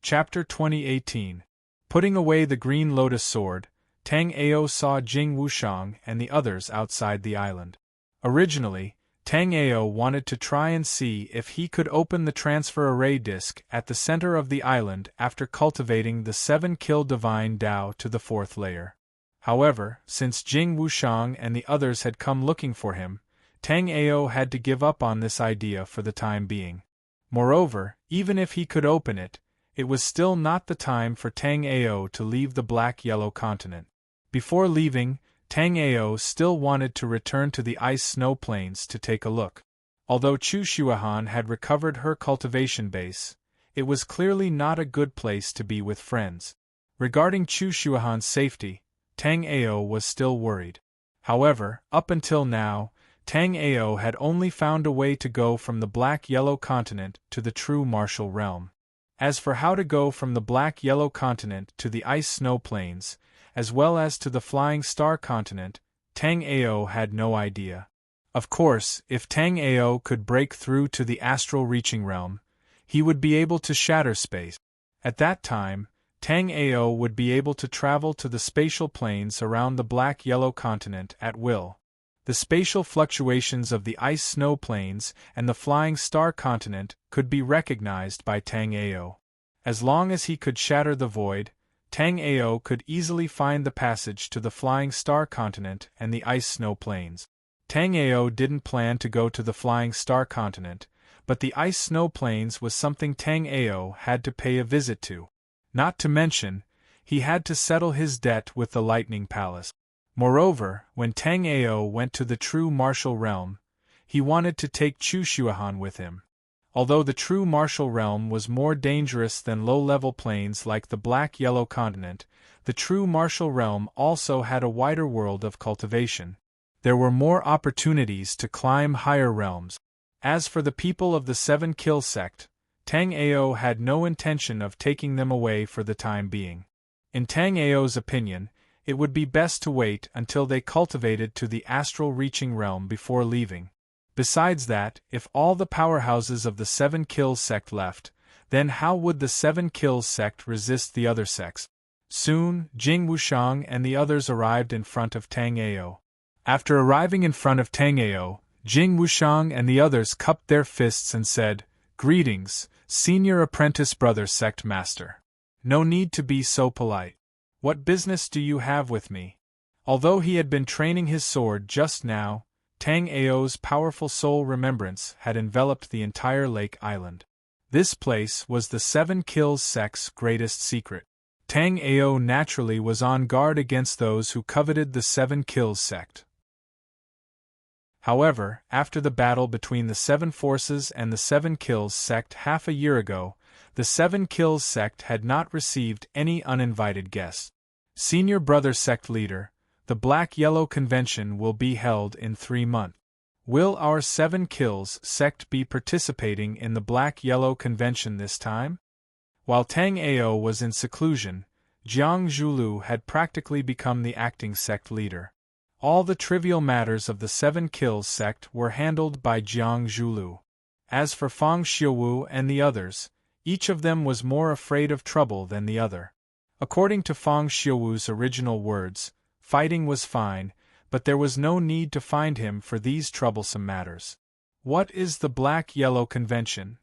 Chapter 2018. Putting away the green lotus sword, Tang Ao saw Jing Wushang and the others outside the island. Originally, Tang Ao wanted to try and see if he could open the transfer array disk at the center of the island after cultivating the 7-kill divine Tao to the 4th layer. However, since Jing Wushang and the others had come looking for him, Tang Ao had to give up on this idea for the time being. Moreover, even if he could open it, it was still not the time for Tang Ao to leave the black-yellow continent. Before leaving, Tang Ao still wanted to return to the ice-snow plains to take a look. Although Chu Xuahan had recovered her cultivation base, it was clearly not a good place to be with friends. Regarding Chu Xuahan's safety, Tang Ao was still worried. However, up until now, Tang Ao had only found a way to go from the black-yellow continent to the true martial realm. As for how to go from the black-yellow continent to the ice-snow plains, as well as to the Flying Star continent, Tang Ao had no idea. Of course, if Tang Ao could break through to the astral reaching realm, he would be able to shatter space. At that time, Tang Ao would be able to travel to the spatial planes around the black-yellow continent at will. The spatial fluctuations of the ice-snow plains and the Flying Star continent could be recognized by Tang Ao. As long as he could shatter the void, Tang Ao could easily find the passage to the Flying Star continent and the ice-snow plains. Tang Ao didn't plan to go to the Flying Star continent, but the ice-snow plains was something Tang Ao had to pay a visit to. Not to mention, he had to settle his debt with the Lightning Palace. Moreover, when Tang Ao went to the true martial realm, he wanted to take Chu Xuahan with him. Although the true martial realm was more dangerous than low-level planes like the black-yellow continent, the true martial realm also had a wider world of cultivation. There were more opportunities to climb higher realms. As for the people of the 7-kill sect, Tang Ao had no intention of taking them away for the time being. In Tang Ao's opinion, it would be best to wait until they cultivated to the astral reaching realm before leaving. Besides that, if all the powerhouses of the 7-kill sect left, then how would the 7-kill sect resist the other sects? Soon, Jing Wushang and the others arrived in front of Tang Ao. After arriving in front of Tang Ao, Jing Wushang and the others cupped their fists and said, "Greetings, Senior Apprentice Brother Sect Master. No need to be so polite. What business do you have with me?" Although he had been training his sword just now, Tang Ao's powerful soul remembrance had enveloped the entire Lake Island. This place was the 7-kill sect's greatest secret. Tang Ao naturally was on guard against those who coveted the 7-kill sect. However, after the battle between the 7 forces and the 7-kills sect half a year ago, the 7-kills sect had not received any uninvited guests. Senior Brother Sect Leader, the Black-Yellow Convention will be held in 3 months. Will our 7-kills sect be participating in the Black-Yellow Convention this time? While Tang Ao was in seclusion, Jiang Zhulu had practically become the acting sect leader. All the trivial matters of the 7-kills sect were handled by Jiang Zhulu. As for Fang Xiuwu and the others, each of them was more afraid of trouble than the other. According to Fang Xiuwu's original words, fighting was fine, but there was no need to find him for these troublesome matters. What is the Black-Yellow Convention?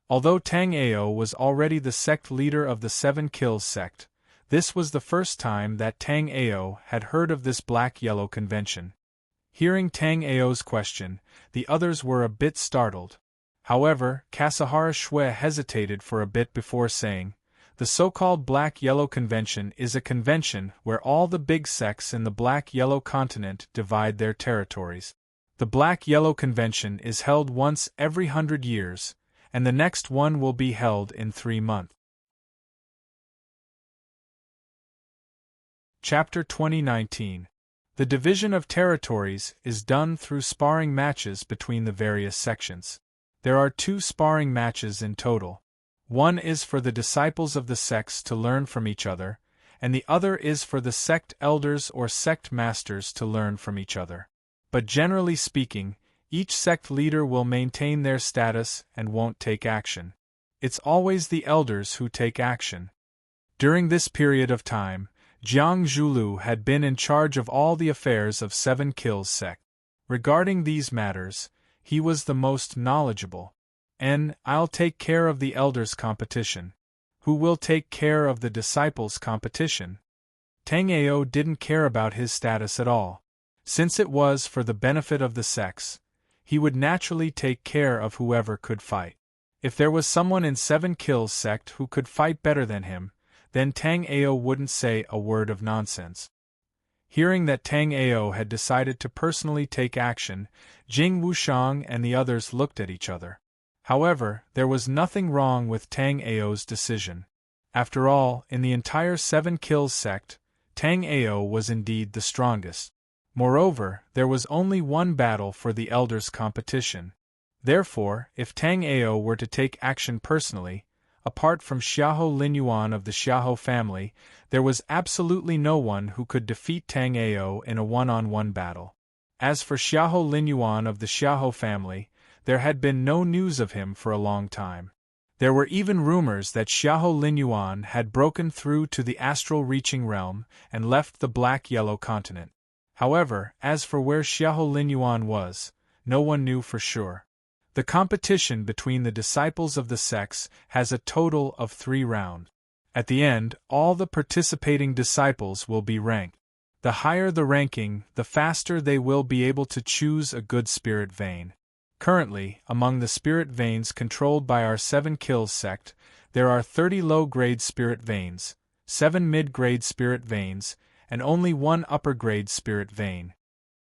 Although Tang Ao was already the sect leader of the 7-kills sect, this was the first time that Tang Ao had heard of this Black-Yellow Convention. Hearing Tang Ao's question, the others were a bit startled. However, Kasahara Shui hesitated for a bit before saying, "The so-called Black-Yellow Convention is a convention where all the big sects in the Black-Yellow continent divide their territories. The Black-Yellow Convention is held once every 100 years, and the next one will be held in 3 months. Chapter 2019. The division of territories is done through sparring matches between the various sections. There are 2 sparring matches in total. One is for the disciples of the sects to learn from each other, and the other is for the sect elders or sect masters to learn from each other. But generally speaking, each sect leader will maintain their status and won't take action. it's always the elders who take action. During this period of time, Jiang Zhulu had been in charge of all the affairs of Seven Kills sect. Regarding these matters, he was the most knowledgeable. I'll take care of the elders' competition. Who will take care of the disciples' competition? Tang Ao didn't care about his status at all. Since it was for the benefit of the sects, he would naturally take care of whoever could fight. If there was someone in Seven Kills sect who could fight better than him, then Tang Ao wouldn't say a word of nonsense. Hearing that Tang Ao had decided to personally take action, Jing Wushang and the others looked at each other. However, there was nothing wrong with Tang Ao's decision. After all, in the entire Seven Kills sect, Tang Ao was indeed the strongest. Moreover, there was only one battle for the elders' competition. Therefore, if Tang Ao were to take action personally, apart from Xiahou Linyuan of the Xiahou family, there was absolutely no one who could defeat Tang Ao in a one-on-one battle. As for Xiahou Linyuan of the Xiahou family, there had been no news of him for a long time. There were even rumors that Xiahou Linyuan had broken through to the astral-reaching realm and left the black-yellow continent. However, as for where Xiahou Linyuan was, no one knew for sure. The competition between the disciples of the sects has a total of 3 rounds. At the end, all the participating disciples will be ranked. The higher the ranking, the faster they will be able to choose a good spirit vein. Currently, among the spirit veins controlled by our Seven Kills sect, there are 30 low-grade spirit veins, 7 mid-grade spirit veins, and only 1 upper-grade spirit vein.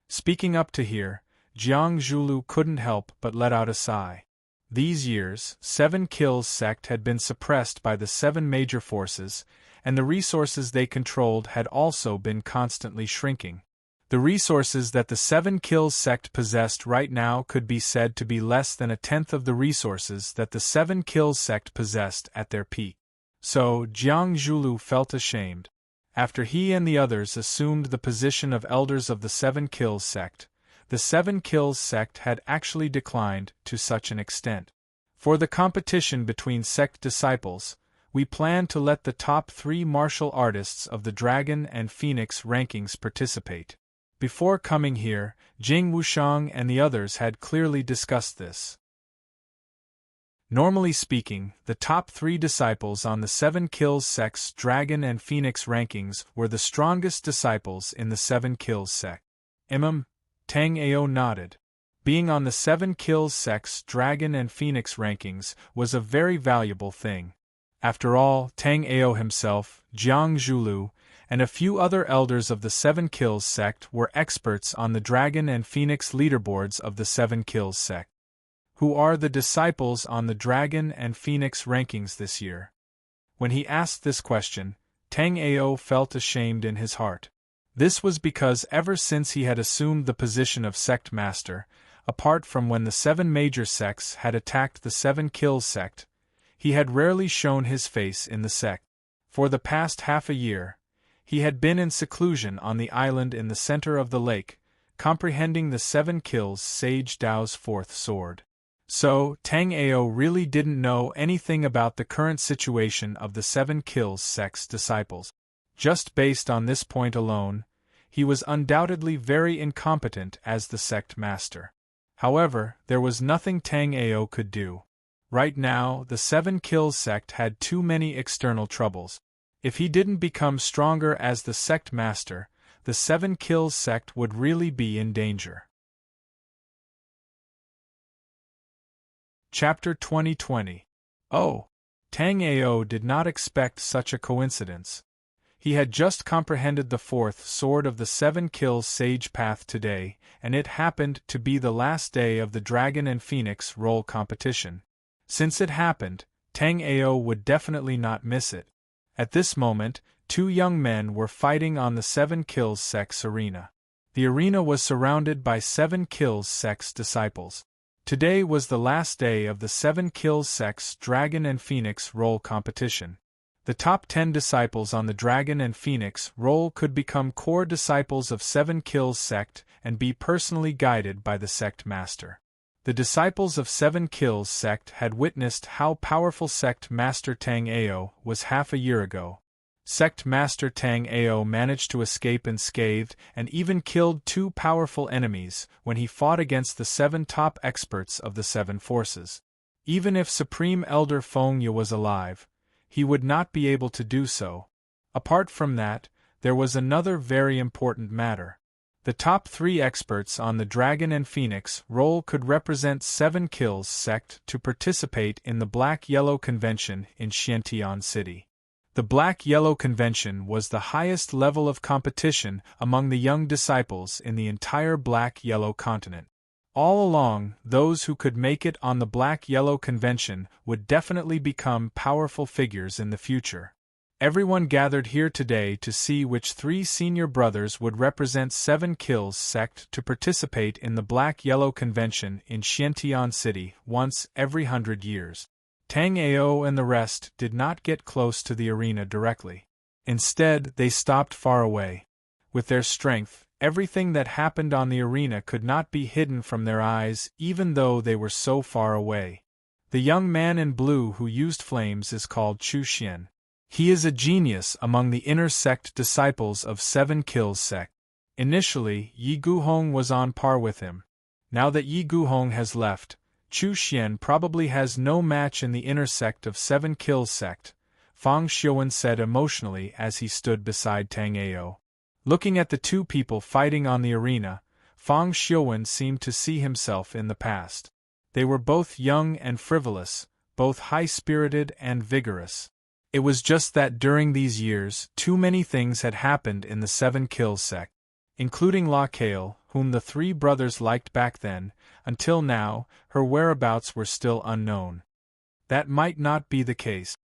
Speaking up to here, Jiang Zhulu couldn't help but let out a sigh. These years, Seven Kills sect had been suppressed by the 7 major forces, and the resources they controlled had also been constantly shrinking. The resources that the Seven Kills sect possessed right now could be said to be less than 1/10 of the resources that the Seven Kills sect possessed at their peak. So, Jiang Zhulu felt ashamed. After he and the others assumed the position of elders of the Seven Kills sect, the Seven Kills sect had actually declined to such an extent. For the competition between sect disciples, we plan to let the top 3 martial artists of the Dragon and Phoenix rankings participate. Before coming here, Jing Wushang and the others had clearly discussed this. Normally speaking, the top 3 disciples on the Seven Kills sect's Dragon and Phoenix rankings were the strongest disciples in the Seven Kills sect. Tang Ao nodded. Being on the Seven Kills sect's Dragon and Phoenix rankings was a very valuable thing. After all, Tang Ao himself, Jiang Zhulu, and a few other elders of the Seven Kills sect were experts on the Dragon and Phoenix leaderboards of the Seven Kills sect. Who are the disciples on the Dragon and Phoenix rankings this year? When he asked this question, Tang Ao felt ashamed in his heart. This was because ever since he had assumed the position of sect master, apart from when the 7 major sects had attacked the Seven Kills sect, he had rarely shown his face in the sect. For the past half a year, he had been in seclusion on the island in the center of the lake, comprehending the Seven Kills Sage Dao's 4th sword. So, Tang Ao really didn't know anything about the current situation of the Seven Kills sect's disciples. Just based on this point alone, he was undoubtedly very incompetent as the sect master. However, there was nothing Tang Ao could do. Right now, the Seven Kills sect had too many external troubles. If he didn't become stronger as the sect master, the Seven Kills sect would really be in danger. Chapter 2020. Oh! Tang Ao did not expect such a coincidence. He had just comprehended the 4th sword of the Seven Kills Sage Path today, and it happened to be the last day of the Dragon and Phoenix role competition. Since it happened, Tang Ao would definitely not miss it. At this moment, 2 young men were fighting on the Seven Kills sect's arena. The arena was surrounded by Seven Kills sect's disciples. Today was the last day of the Seven Kills sect's Dragon and Phoenix role competition. The top 10 disciples on the Dragon and Phoenix role could become core disciples of Seven Kills sect and be personally guided by the sect master. The disciples of Seven Kills sect had witnessed how powerful Sect Master Tang Ao was half a year ago. Sect Master Tang Ao managed to escape unscathed and even killed 2 powerful enemies when he fought against the 7 top experts of the 7 forces. Even if Supreme Elder Feng Ye was alive, he would not be able to do so. Apart from that, there was another very important matter. The top 3 experts on the Dragon and Phoenix role could represent 7 Kills sect to participate in the Black-Yellow Convention in Xiantian City. The Black-Yellow Convention was the highest level of competition among the young disciples in the entire Black-Yellow continent. All along, those who could make it on the Black-Yellow Convention would definitely become powerful figures in the future. Everyone gathered here today to see which 3 senior brothers would represent 7 Kills sect to participate in the Black-Yellow Convention in Xiantian City once every 100 years. Tang Ao and the rest did not get close to the arena directly. Instead, they stopped far away. With their strength, everything that happened on the arena could not be hidden from their eyes even though they were so far away. The young man in blue who used flames is called Chu Xian. He is a genius among the inner sect disciples of Seven Kills sect. Initially, Yi Guhong was on par with him. Now that Yi Guhong has left, Chu Xian probably has no match in the inner sect of Seven Kills sect, Fang Xiuwen said emotionally as he stood beside Tang Ao. Looking at the 2 people fighting on the arena, Fang Xiuwen seemed to see himself in the past. They were both young and frivolous, both high-spirited and vigorous. It was just that during these years, too many things had happened in the Seven Kills sect, including La Kale, whom the 3 brothers liked back then. Until now, her whereabouts were still unknown. That might not be the case.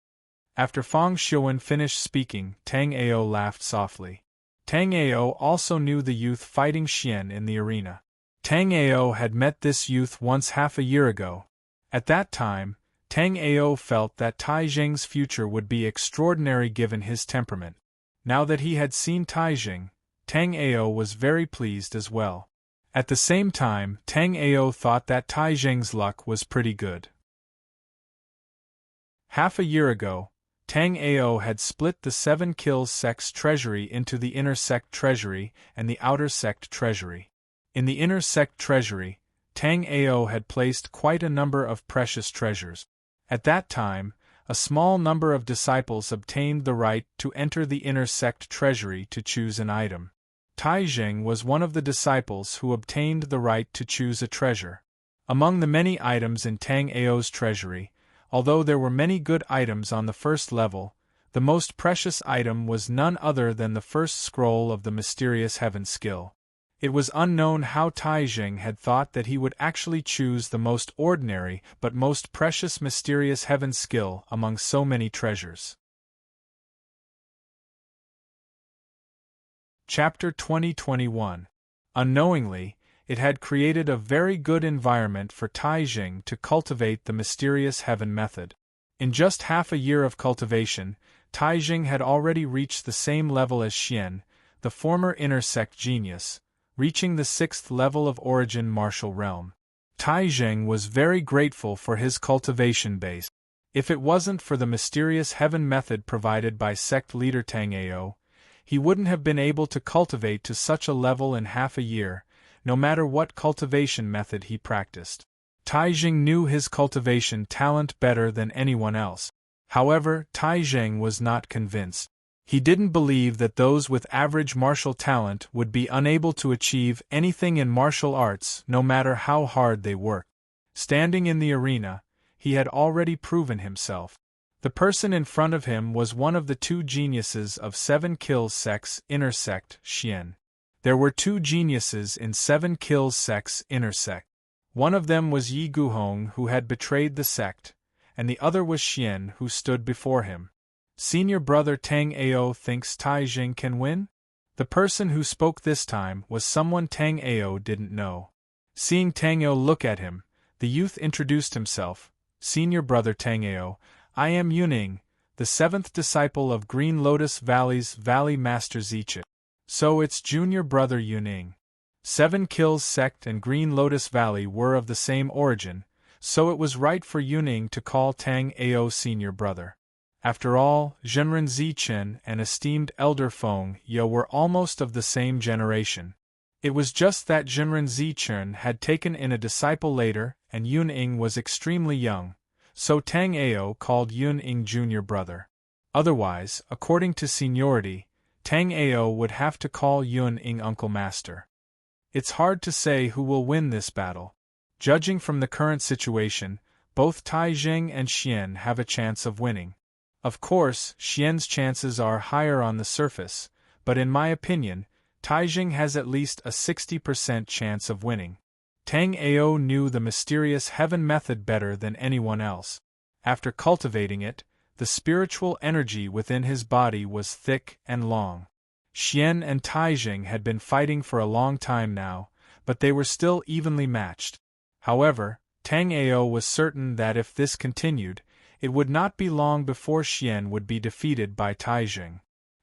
After Fang Xiuwen finished speaking, Tang Ao laughed softly. Tang Ao also knew the youth fighting Xian in the arena. Tang Ao had met this youth once half a year ago. At that time, Tang Ao felt that Tai Jing's future would be extraordinary given his temperament. Now that he had seen Tai Jing, Tang Ao was very pleased as well. At the same time, Tang Ao thought that Tai Jing's luck was pretty good. Half a year ago, Tang Ao had split the 7 Kills sect's treasury into the inner sect treasury and the outer sect treasury. In the inner sect treasury, Tang Ao had placed quite a number of precious treasures. At that time, a small number of disciples obtained the right to enter the inner sect treasury to choose an item. Tai Jing was one of the disciples who obtained the right to choose a treasure. Among the many items in Tang Ao's treasury, although there were many good items on the first level, the most precious item was none other than the first scroll of the mysterious heaven skill. It was unknown how Tai Jing had thought that he would actually choose the most ordinary but most precious mysterious heaven skill among so many treasures. Chapter 2021. Unknowingly, it had created a very good environment for Tai Jing to cultivate the mysterious heaven method. In just half a year of cultivation, Tai Jing had already reached the same level as Xian, the former inner sect genius, reaching the 6th level of origin martial realm. Tai Jing was very grateful for his cultivation base. If it wasn't for the mysterious heaven method provided by sect leader Tang Ao, he wouldn't have been able to cultivate to such a level in half a year, no matter what cultivation method he practiced. Tai Jing knew his cultivation talent better than anyone else. However, Tai Jing was not convinced. He didn't believe that those with average martial talent would be unable to achieve anything in martial arts no matter how hard they worked. Standing in the arena, he had already proven himself. The person in front of him was one of the 2 geniuses of Seven Kills sect's inner sect, Xian. There were 2 geniuses in Seven Kills sect's inner sect. One of them was Yi Guhong, who had betrayed the sect, and the other was Xian, who stood before him. Senior brother Tang Ao thinks Tai Jing can win? The person who spoke this time was someone Tang Ao didn't know. Seeing Tang Ao look at him, the youth introduced himself. Senior brother Tang Ao, I am Yuning, the 7th disciple of Green Lotus Valley's Valley Master Ziche. So it's junior brother Yuning. Seven Kills sect and Green Lotus Valley were of the same origin, so it was right for Yuning to call Tang Ao senior brother. After all, Zhenren Zichen and esteemed elder Feng Ye were almost of the same generation. It was just that Zhenren Zichen had taken in a disciple later and Yuning was extremely young, so Tang Ao called Yuning junior brother. Otherwise, according to seniority, Tang Ao would have to call Yuning uncle master. It's hard to say who will win this battle. Judging from the current situation, both Taizheng and Xian have a chance of winning. Of course, Xian's chances are higher on the surface, but in my opinion, Taizheng has at least a 60% chance of winning. Tang Ao knew the mysterious heaven method better than anyone else. After cultivating it, the spiritual energy within his body was thick and long. Xian and Taizheng had been fighting for a long time now, but they were still evenly matched. However, Tang Ao was certain that if this continued, it would not be long before Xian would be defeated by Taizheng.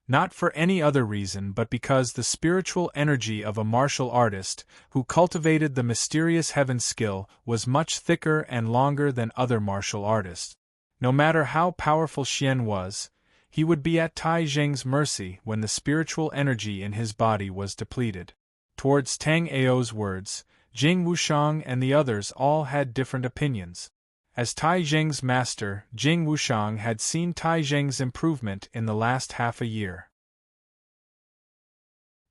Not for any other reason but because the spiritual energy of a martial artist who cultivated the mysterious heaven skill was much thicker and longer than other martial artists. No matter how powerful Xian was, he would be at Taizheng's mercy when the spiritual energy in his body was depleted. Towards Tang Ao's words, Jing Wushang and the others all had different opinions. As Taizheng's master, Jing Wushang had seen Taizheng's improvement in the last half a year.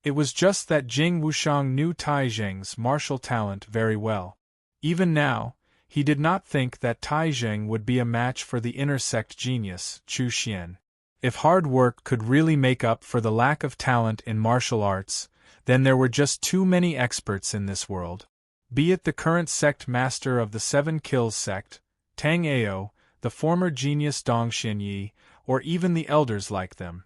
It was just that Jing Wushang knew Taizheng's martial talent very well. Even now, he did not think that Taizheng would be a match for the inner sect genius, Chu Xian. If hard work could really make up for the lack of talent in martial arts, then there were just too many experts in this world. Be it the current sect master of the Seven Kills sect, Tang Ao, the former genius Dong Xianyi, or even the elders like them.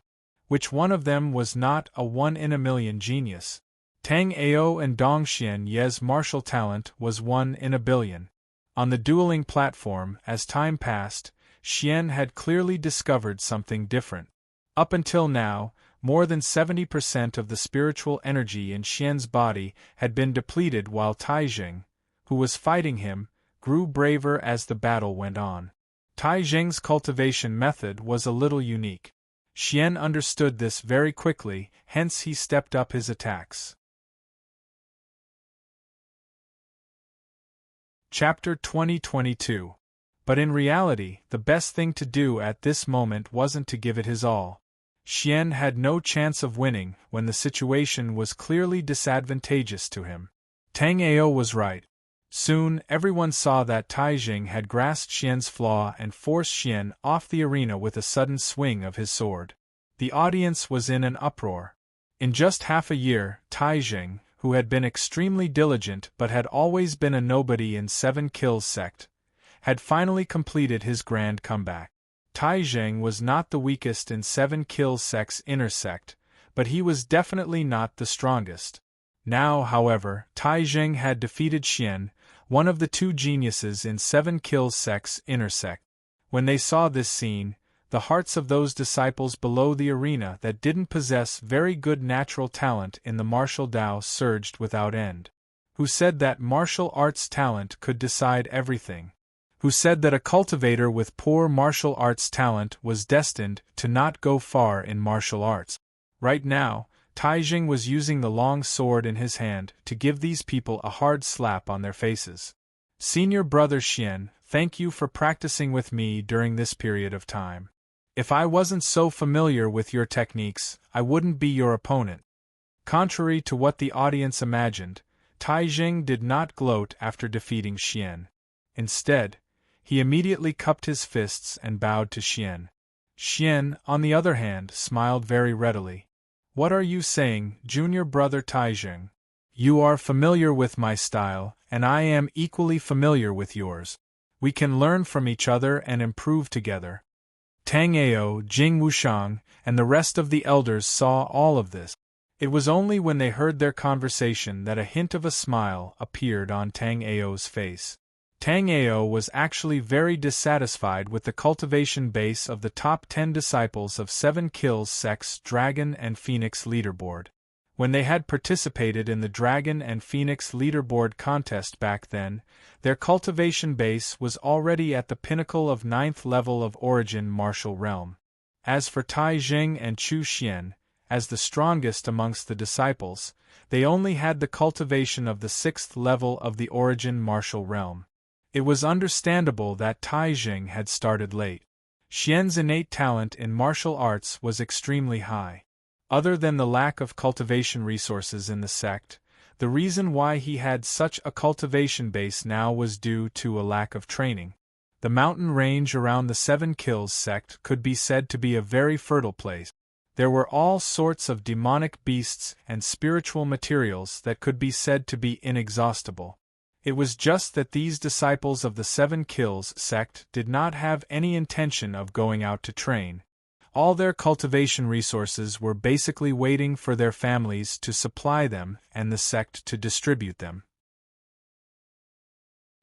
Which one of them was not a one-in-a-million genius? Tang Ao and Dong Xianyi's martial talent was 1 in a billion. On the dueling platform, as time passed, Xian had clearly discovered something different. Up until now, more than 70% of the spiritual energy in Xian's body had been depleted while Taizheng, who was fighting him, grew braver as the battle went on. Taizheng's cultivation method was a little unique. Xian understood this very quickly, hence he stepped up his attacks. Chapter 2022. But in reality, the best thing to do at this moment wasn't to give it his all. Xian had no chance of winning when the situation was clearly disadvantageous to him. Tang Ao was right. Soon, everyone saw that Taizheng had grasped Xian's flaw and forced Xian off the arena with a sudden swing of his sword. The audience was in an uproar. In just half a year, Taizheng, who had been extremely diligent but had always been a nobody in Seven Kills sect, had finally completed his grand comeback. Taizheng was not the weakest in Seven Kills sect's inner sect, but he was definitely not the strongest. Now, however, Taizheng had defeated Xian, one of the two geniuses in Seven Kills sect's inner sect. When they saw this scene, the hearts of those disciples below the arena that didn't possess very good natural talent in the martial Tao surged without end. Who said that martial arts talent could decide everything? Who said that a cultivator with poor martial arts talent was destined to not go far in martial arts? Right now, Taizheng was using the long sword in his hand to give these people a hard slap on their faces. Senior brother Xian, thank you for practicing with me during this period of time. If I wasn't so familiar with your techniques, I wouldn't be your opponent. Contrary to what the audience imagined, Taizheng did not gloat after defeating Xian. Instead, he immediately cupped his fists and bowed to Xian. Xian, on the other hand, smiled very readily. What are you saying, junior brother Taizheng? You are familiar with my style, and I am equally familiar with yours. We can learn from each other and improve together. Tang Ao, Jing Wushang, and the rest of the elders saw all of this. It was only when they heard their conversation that a hint of a smile appeared on Tang Ao's face. Tang Ao was actually very dissatisfied with the cultivation base of the top 10 disciples of Seven Kills sect's Dragon and Phoenix leaderboard. When they had participated in the Dragon and Phoenix leaderboard contest back then, their cultivation base was already at the pinnacle of 9th level of origin martial realm. As for Tai Jing and Chu Xian, as the strongest amongst the disciples, they only had the cultivation of the 6th level of the origin martial realm. It was understandable that Tai Jing had started late. Xian's innate talent in martial arts was extremely high. Other than the lack of cultivation resources in the sect, the reason why he had such a cultivation base now was due to a lack of training. The mountain range around the Seven Kills sect could be said to be a very fertile place. There were all sorts of demonic beasts and spiritual materials that could be said to be inexhaustible. It was just that these disciples of the Seven Kills sect did not have any intention of going out to train. All their cultivation resources were basically waiting for their families to supply them and the sect to distribute them.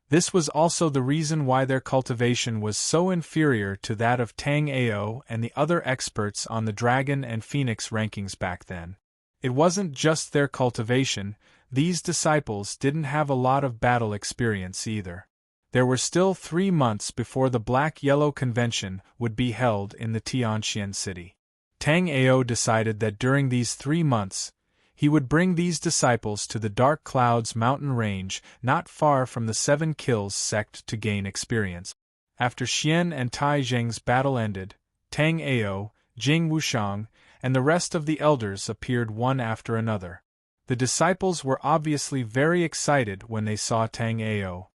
This was also the reason why their cultivation was so inferior to that of Tang Ao and the other experts on the Dragon and Phoenix rankings back then. It wasn't just their cultivation, these disciples didn't have a lot of battle experience either. There were still 3 months before the Black-Yellow Convention would be held in the Tianxian city. Tang Ao decided that during these 3 months, he would bring these disciples to the Dark Clouds mountain range not far from the Seven Kills sect to gain experience. After Xian and Tai Jing's battle ended, Tang Ao, Jing Wushang, and the rest of the elders appeared one after another. The disciples were obviously very excited when they saw Tang Ao.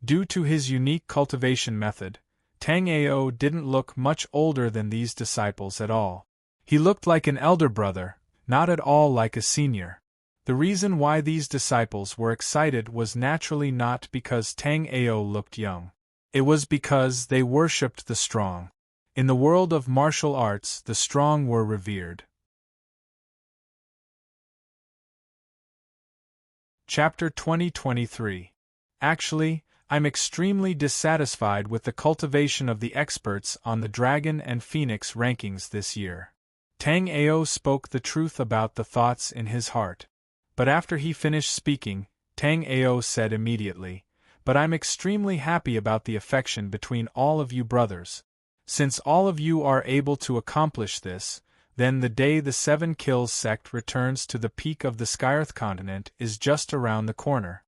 Due to his unique cultivation method, Tang Ao didn't look much older than these disciples at all. He looked like an elder brother, not at all like a senior. The reason why these disciples were excited was naturally not because Tang Ao looked young. It was because they worshipped the strong. In the world of martial arts, the strong were revered. Chapter 2023. Actually, I'm extremely dissatisfied with the cultivation of the experts on the Dragon and Phoenix rankings this year. Tang Ao spoke the truth about the thoughts in his heart. But after he finished speaking, Tang Ao said immediately, "But I'm extremely happy about the affection between all of you brothers. Since all of you are able to accomplish this, then the day the Seven Kills sect returns to the peak of the Skyrth continent is just around the corner.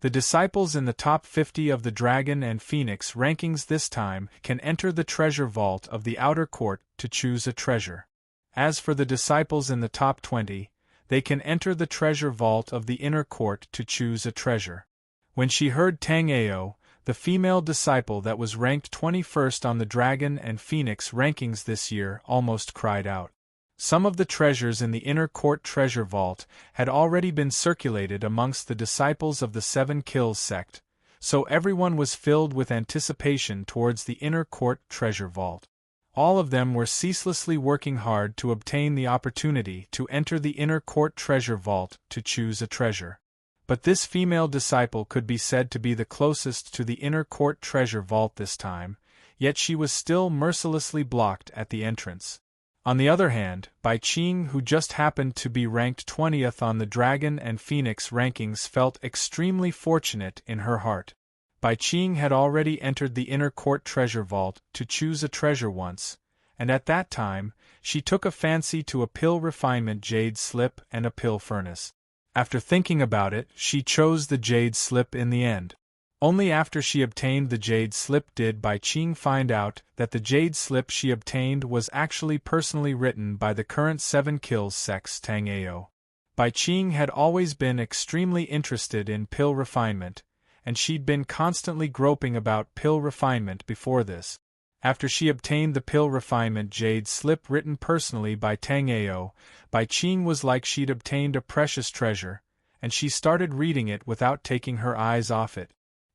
The disciples in the top 50 of the Dragon and Phoenix rankings this time can enter the treasure vault of the outer court to choose a treasure. As for the disciples in the top 20, they can enter the treasure vault of the inner court to choose a treasure." When she heard Tang Ao, the female disciple that was ranked 21st on the Dragon and Phoenix rankings this year, almost cried out. Some of the treasures in the inner court treasure vault had already been circulated amongst the disciples of the Seven Kills sect, so everyone was filled with anticipation towards the inner court treasure vault. All of them were ceaselessly working hard to obtain the opportunity to enter the inner court treasure vault to choose a treasure. But this female disciple could be said to be the closest to the inner court treasure vault this time, yet she was still mercilessly blocked at the entrance. On the other hand, Bai Qing, who just happened to be ranked 20th on the Dragon and Phoenix rankings, felt extremely fortunate in her heart. Bai Qing had already entered the inner court treasure vault to choose a treasure once, and at that time, she took a fancy to a pill refinement jade slip and a pill furnace. After thinking about it, she chose the jade slip in the end. Only after she obtained the jade slip did Bai Qing find out that the jade slip she obtained was actually personally written by the current Seven Kills sect's Tang Ao. Bai Qing had always been extremely interested in pill refinement, and she'd been constantly groping about pill refinement before this. After she obtained the pill refinement jade slip written personally by Tang Ao, Bai Qing was like she'd obtained a precious treasure, and she started reading it without taking her eyes off it.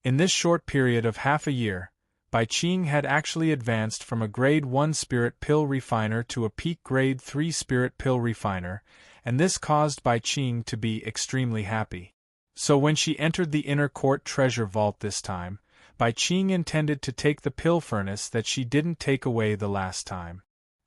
In this short period of half a year, Bai Qing had actually advanced from a grade 1 spirit pill refiner to a peak grade 3 spirit pill refiner, and this caused Bai Qing to be extremely happy. So when she entered the inner court treasure vault this time, Bai Qing intended to take the pill furnace that she didn't take away the last time.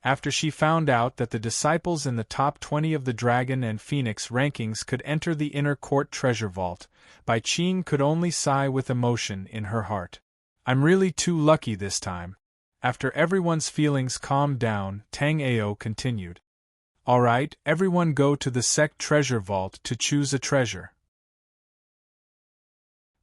After she found out that the disciples in the top 20 of the Dragon and Phoenix rankings could enter the inner court treasure vault, Bai Qing could only sigh with emotion in her heart. I'm really too lucky this time. After everyone's feelings calmed down, Tang Ao continued. Alright, everyone go to the sect treasure vault to choose a treasure.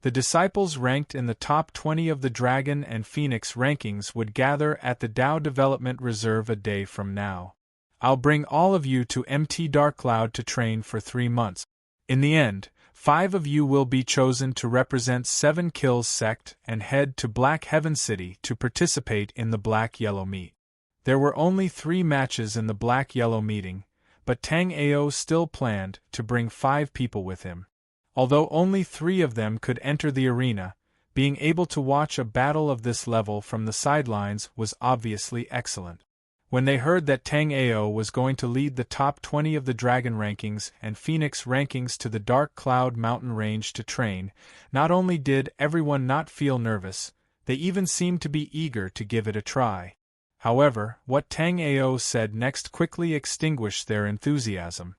The disciples ranked in the top 20 of the Dragon and Phoenix rankings would gather at the Dao Development Reserve a day from now. I'll bring all of you to MT Dark Cloud to train for 3 months. In the end, 5 of you will be chosen to represent 7 Kills sect and head to Black Heaven City to participate in the Black-Yellow meet. There were only 3 matches in the Black-Yellow meeting, but Tang Ao still planned to bring 5 people with him. Although only 3 of them could enter the arena, being able to watch a battle of this level from the sidelines was obviously excellent. When they heard that Tang Ao was going to lead the top 20 of the Dragon rankings and Phoenix rankings to the Dark Cloud mountain range to train, not only did everyone not feel nervous, they even seemed to be eager to give it a try. However, what Tang Ao said next quickly extinguished their enthusiasm.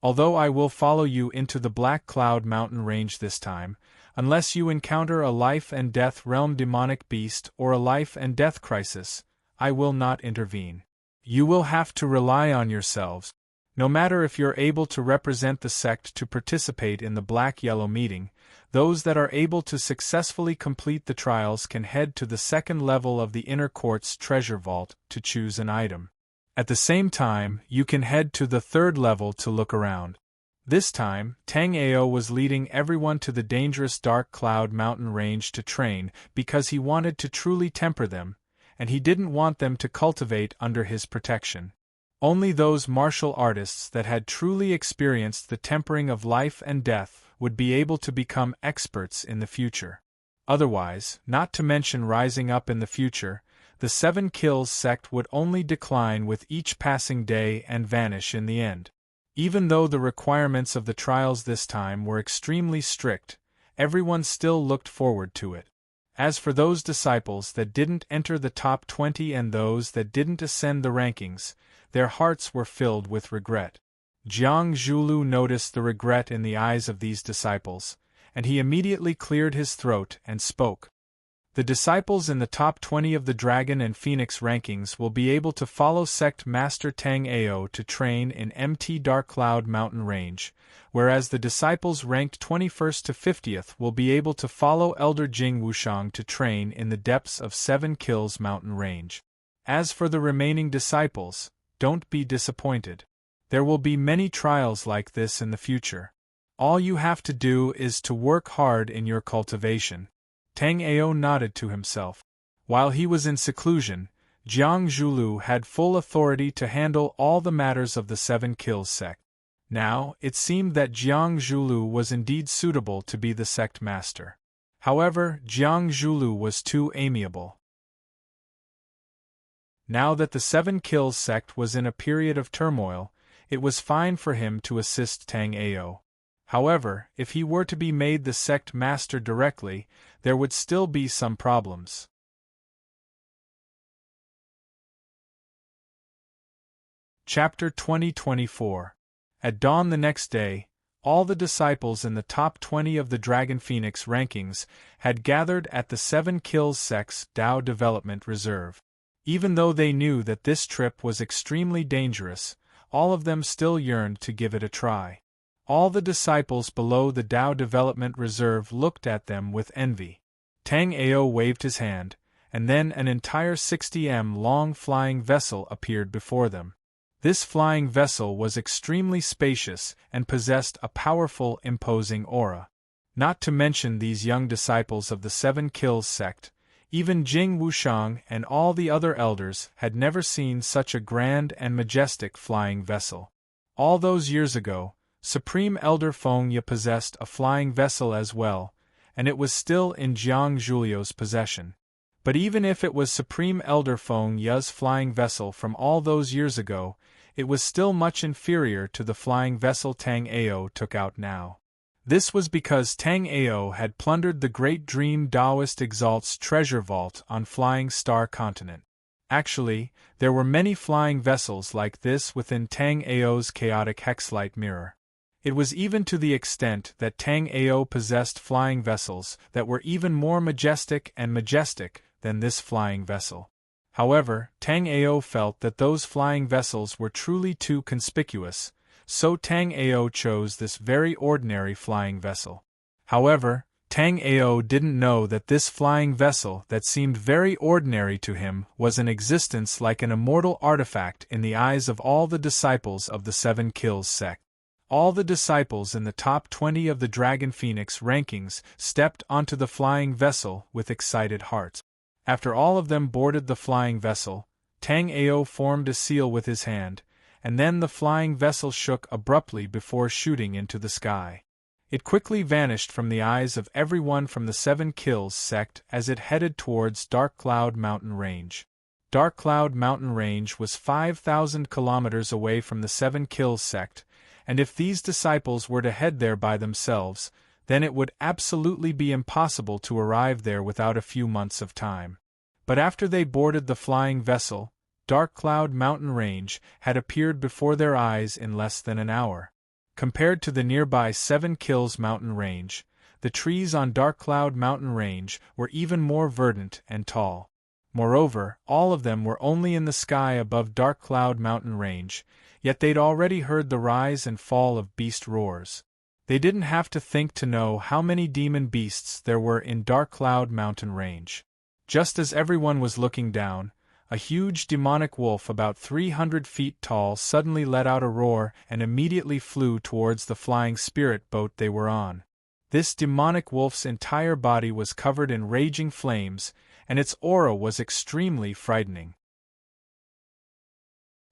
Although I will follow you into the Black Cloud mountain range this time, unless you encounter a life-and-death realm demonic beast or a life-and-death crisis, I will not intervene. You will have to rely on yourselves. No matter if you're able to represent the sect to participate in the Black-Yellow meeting, those that are able to successfully complete the trials can head to the second level of the Inner Court's treasure vault to choose an item. At the same time, you can head to the third level to look around. This time, Tang Ao was leading everyone to the dangerous Dark Cloud mountain range to train because he wanted to truly temper them, and he didn't want them to cultivate under his protection. Only those martial artists that had truly experienced the tempering of life and death would be able to become experts in the future. Otherwise, not to mention rising up in the future, the 7 Kills sect would only decline with each passing day and vanish in the end. Even though the requirements of the trials this time were extremely strict, everyone still looked forward to it. As for those disciples that didn't enter the top 20 and those that didn't ascend the rankings, their hearts were filled with regret. Jiang Zhulu noticed the regret in the eyes of these disciples, and he immediately cleared his throat and spoke. The disciples in the top 20 of the Dragon and Phoenix rankings will be able to follow Sect Master Tang Ao to train in MT Dark Cloud mountain range, whereas the disciples ranked 21st to 50th will be able to follow Elder Jing Wushang to train in the depths of 7 Kills mountain range. As for the remaining disciples, don't be disappointed. There will be many trials like this in the future. All you have to do is to work hard in your cultivation. Tang Ao nodded to himself. While he was in seclusion, Jiang Zhulu had full authority to handle all the matters of the 7 Kills sect. Now, it seemed that Jiang Zhulu was indeed suitable to be the sect master. However, Jiang Zhulu was too amiable. Now that the 7 Kills sect was in a period of turmoil, it was fine for him to assist Tang Ao. However, if he were to be made the sect master directly, there would still be some problems. Chapter 2024. At dawn the next day, all the disciples in the top 20 of the Dragon Phoenix rankings had gathered at the 7 Kills sect's Dao Development Reserve. Even though they knew that this trip was extremely dangerous, all of them still yearned to give it a try. All the disciples below the Dao Development Reserve looked at them with envy. Tang Ao waved his hand, and then an entire 60 m long flying vessel appeared before them. This flying vessel was extremely spacious and possessed a powerful, imposing aura. Not to mention these young disciples of the 7 Kills sect, even Jing Wushang and all the other elders had never seen such a grand and majestic flying vessel. All those years ago, Supreme Elder Feng Ye possessed a flying vessel as well, and it was still in Jiang Zhulio's possession. But even if it was Supreme Elder Feng Ye's flying vessel from all those years ago, it was still much inferior to the flying vessel Tang Ao took out now. This was because Tang Ao had plundered the Great Dream Taoist Exalt's treasure vault on Flying Star Continent. Actually, there were many flying vessels like this within Tang Ao's chaotic hexlight mirror. It was even to the extent that Tang Ao possessed flying vessels that were even more majestic than this flying vessel. However, Tang Ao felt that those flying vessels were truly too conspicuous, so Tang Ao chose this very ordinary flying vessel. However, Tang Ao didn't know that this flying vessel that seemed very ordinary to him was in existence like an immortal artifact in the eyes of all the disciples of the Seven Kills sect. All the disciples in the top 20 of the Dragon Phoenix rankings stepped onto the flying vessel with excited hearts. After all of them boarded the flying vessel, Tang Ao formed a seal with his hand, and then the flying vessel shook abruptly before shooting into the sky. It quickly vanished from the eyes of everyone from the Seven Kills sect as it headed towards Dark Cloud Mountain Range. Dark Cloud Mountain Range was 5,000 kilometers away from the Seven Kills sect, and if these disciples were to head there by themselves, then it would absolutely be impossible to arrive there without a few months of time. But after they boarded the flying vessel, Dark Cloud Mountain Range had appeared before their eyes in less than an hour. Compared to the nearby Seven Kills Mountain Range, the trees on Dark Cloud Mountain Range were even more verdant and tall. Moreover, all of them were only in the sky above Dark Cloud Mountain Range, yet they'd already heard the rise and fall of beast roars. They didn't have to think to know how many demon beasts there were in Dark Cloud Mountain Range. Just as everyone was looking down, a huge demonic wolf about 300 feet tall suddenly let out a roar and immediately flew towards the flying spirit boat they were on. This demonic wolf's entire body was covered in raging flames, and its aura was extremely frightening.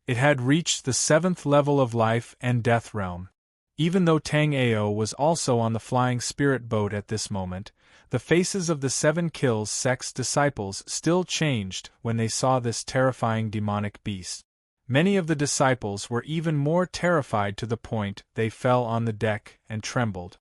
It had reached the 7th level of life and death realm. Even though Tang Ao was also on the flying spirit boat at this moment, the faces of the Seven Kills sect's disciples still changed when they saw this terrifying demonic beast. Many of the disciples were even more terrified to the point they fell on the deck and trembled.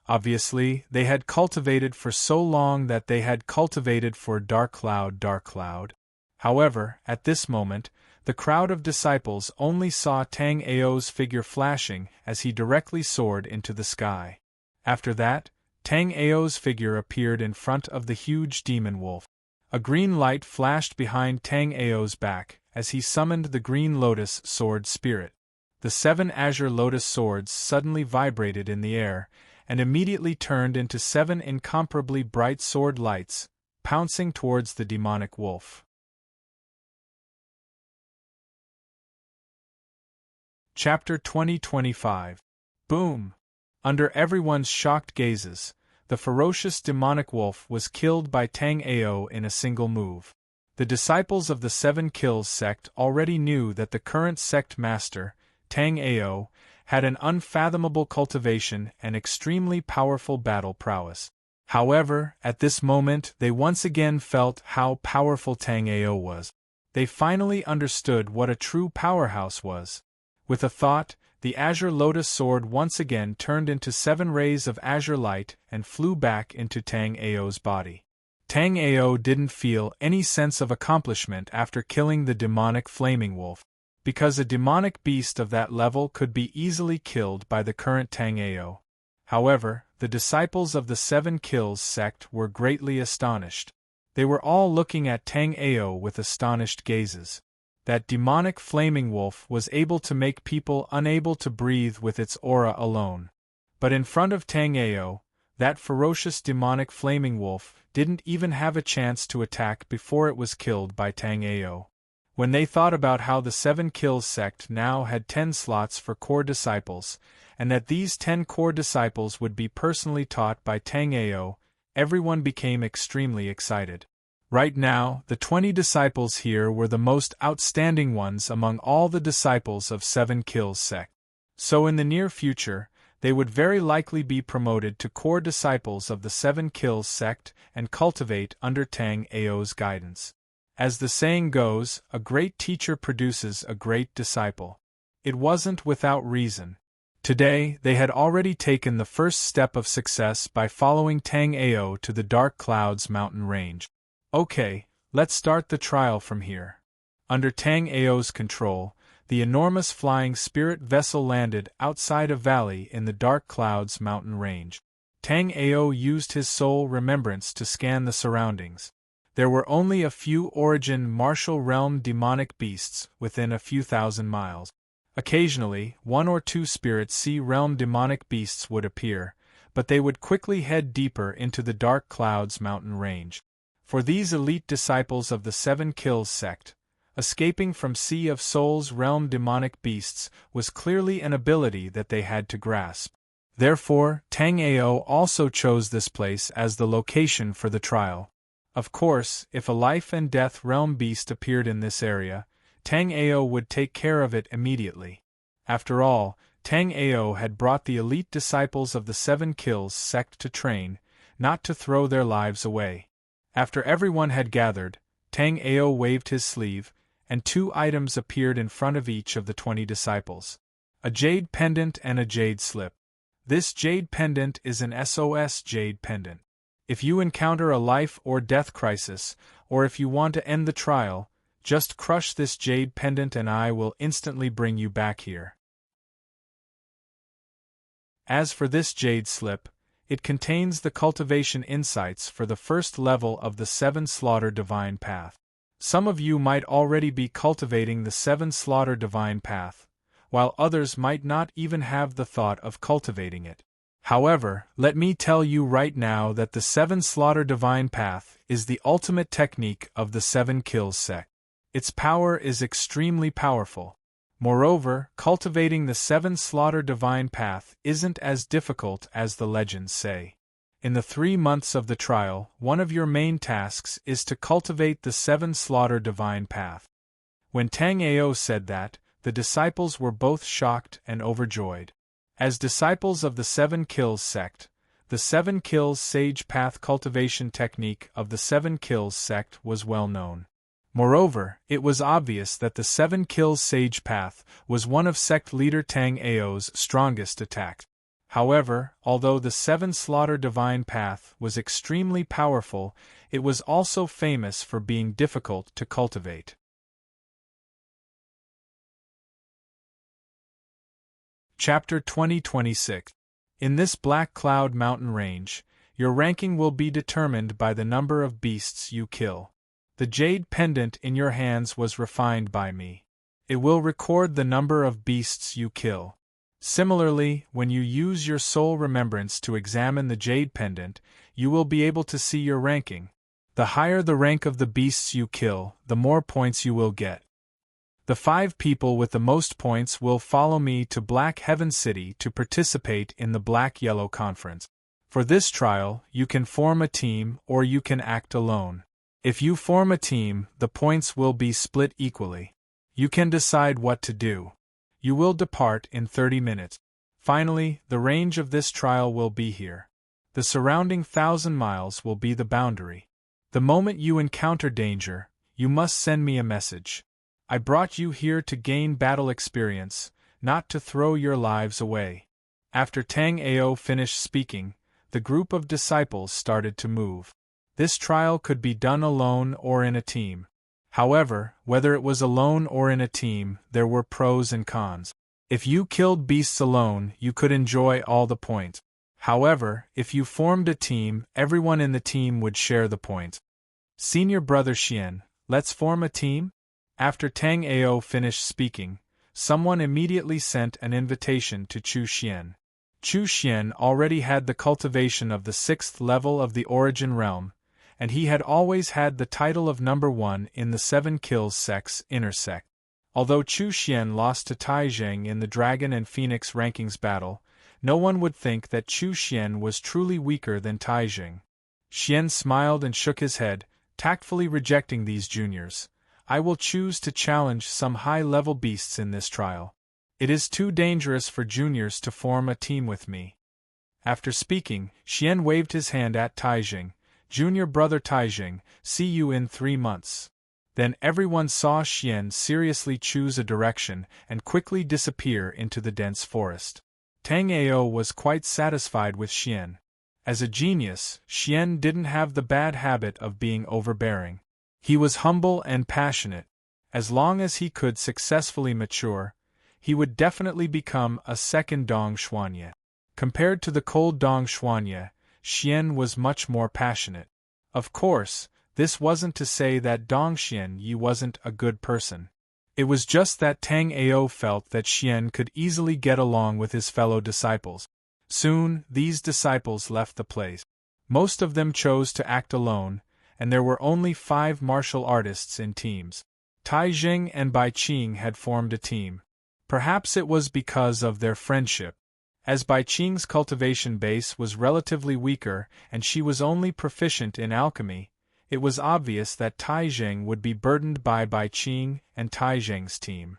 Obviously, they had cultivated for so long that they had cultivated for Dark Cloud. However, at this moment, the crowd of disciples only saw Tang Ao's figure flashing as he directly soared into the sky. After that, Tang Ao's figure appeared in front of the huge demon wolf. A green light flashed behind Tang Ao's back as he summoned the Green Lotus Sword Spirit. The 7 Azure Lotus Swords suddenly vibrated in the air, and immediately turned into 7 incomparably bright sword lights, pouncing towards the demonic wolf. Chapter 2025. Boom! Under everyone's shocked gazes, the ferocious demonic wolf was killed by Tang Ao in a single move. The disciples of the Seven Kills sect already knew that the current sect master, Tang Ao, had an unfathomable cultivation and extremely powerful battle prowess. However, at this moment they once again felt how powerful Tang Ao was. They finally understood what a true powerhouse was. With a thought, the Azure Lotus Sword once again turned into 7 rays of azure light and flew back into Tang Ao's body. Tang Ao didn't feel any sense of accomplishment after killing the demonic flaming wolf, because a demonic beast of that level could be easily killed by the current Tang Ao. However, the disciples of the Seven Kills sect were greatly astonished. They were all looking at Tang Ao with astonished gazes. That demonic flaming wolf was able to make people unable to breathe with its aura alone. But in front of Tang Ao, that ferocious demonic flaming wolf didn't even have a chance to attack before it was killed by Tang Ao. When they thought about how the Seven Kills sect now had 10 slots for core disciples, and that these 10 core disciples would be personally taught by Tang Ao, everyone became extremely excited. Right now, the 20 disciples here were the most outstanding ones among all the disciples of Seven Kills sect. So in the near future, they would very likely be promoted to core disciples of the Seven Kills sect and cultivate under Tang Ao's guidance. As the saying goes, a great teacher produces a great disciple. It wasn't without reason. Today, they had already taken the first step of success by following Tang Ao to the Dark Clouds mountain range. Okay, let's start the trial from here. Under Tang Ao's control, the enormous flying spirit vessel landed outside a valley in the Dark Clouds mountain range. Tang Ao used his soul remembrance to scan the surroundings. There were only a few origin martial realm demonic beasts within a few thousand miles. Occasionally, one or two spirit sea realm demonic beasts would appear, but they would quickly head deeper into the Dark Clouds mountain range. For these elite disciples of the Seven Kills sect, escaping from Sea of Souls realm demonic beasts was clearly an ability that they had to grasp. Therefore, Tang Ao also chose this place as the location for the trial. Of course, if a life and death realm beast appeared in this area, Tang Ao would take care of it immediately. After all, Tang Ao had brought the elite disciples of the Seven Kills sect to train, not to throw their lives away. After everyone had gathered, Tang Ao waved his sleeve, and 2 items appeared in front of each of the 20 disciples. A jade pendant and a jade slip. This jade pendant is an SOS jade pendant. If you encounter a life or death crisis, or if you want to end the trial, just crush this jade pendant and I will instantly bring you back here. As for this jade slip, it contains the cultivation insights for the first level of the 7 Slaughter Divine Path. Some of you might already be cultivating the 7 Slaughter Divine Path, while others might not even have the thought of cultivating it. However, let me tell you right now that the 7 Slaughter Divine Path is the ultimate technique of the 7 Kills sect. Its power is extremely powerful. Moreover, cultivating the 7 Slaughter Divine Path isn't as difficult as the legends say. In the 3 months of the trial, one of your main tasks is to cultivate the 7 Slaughter Divine Path. When Tang Ao said that, the disciples were both shocked and overjoyed. As disciples of the 7 Kills sect, the 7 Kills Sage Path cultivation technique of the 7 Kills sect was well known. Moreover, it was obvious that the 7 Kills Sage Path was one of sect leader Tang Ao's strongest attacks. However, although the 7 Slaughter Divine Path was extremely powerful, it was also famous for being difficult to cultivate. Chapter 2026. In this Black Cloud mountain range, your ranking will be determined by the number of beasts you kill. The jade pendant in your hands was refined by me. It will record the number of beasts you kill. Similarly, when you use your soul remembrance to examine the jade pendant, you will be able to see your ranking. The higher the rank of the beasts you kill, the more points you will get. The 5 people with the most points will follow me to Black Heaven City to participate in the Black-Yellow Conference. For this trial, you can form a team or you can act alone. If you form a team, the points will be split equally. You can decide what to do. You will depart in 30 minutes. Finally, the range of this trial will be here. The surrounding 1,000 miles will be the boundary. The moment you encounter danger, you must send me a message. I brought you here to gain battle experience, not to throw your lives away. After Tang Ao finished speaking, the group of disciples started to move. This trial could be done alone or in a team. However, whether it was alone or in a team, there were pros and cons. If you killed beasts alone, you could enjoy all the points. However, if you formed a team, everyone in the team would share the points. Senior brother Xian, let's form a team? After Tang Ao finished speaking, someone immediately sent an invitation to Chu Xian. Chu Xian already had the cultivation of the 6th level of the Origin Realm, and he had always had the title of number 1 in the 7 Kills sect's inner sect. Although Chu Xian lost to Tai Zheng in the Dragon and Phoenix rankings battle, no one would think that Chu Xian was truly weaker than Tai Zheng. Xian smiled and shook his head, tactfully rejecting these juniors. I will choose to challenge some high-level beasts in this trial. It is too dangerous for juniors to form a team with me. After speaking, Xian waved his hand at Taizheng. Junior brother Taizheng, see you in 3 months. Then everyone saw Xian seriously choose a direction and quickly disappear into the dense forest. Tang Ao was quite satisfied with Xian. As a genius, Xian didn't have the bad habit of being overbearing. He was humble and passionate. As long as he could successfully mature, he would definitely become a second Dong Xuanye. Compared to the cold Dong Xuanye, Xian was much more passionate. Of course, this wasn't to say that Dong Xianyi wasn't a good person. It was just that Tang Ao felt that Xian could easily get along with his fellow disciples. Soon, these disciples left the place. Most of them chose to act alone, and there were only 5 martial artists in teams. Tai Jing and Bai Qing had formed a team. Perhaps it was because of their friendship. As Bai Qing's cultivation base was relatively weaker and she was only proficient in alchemy, it was obvious that Tai Jing would be burdened by Bai Qing and Tai Jing's team.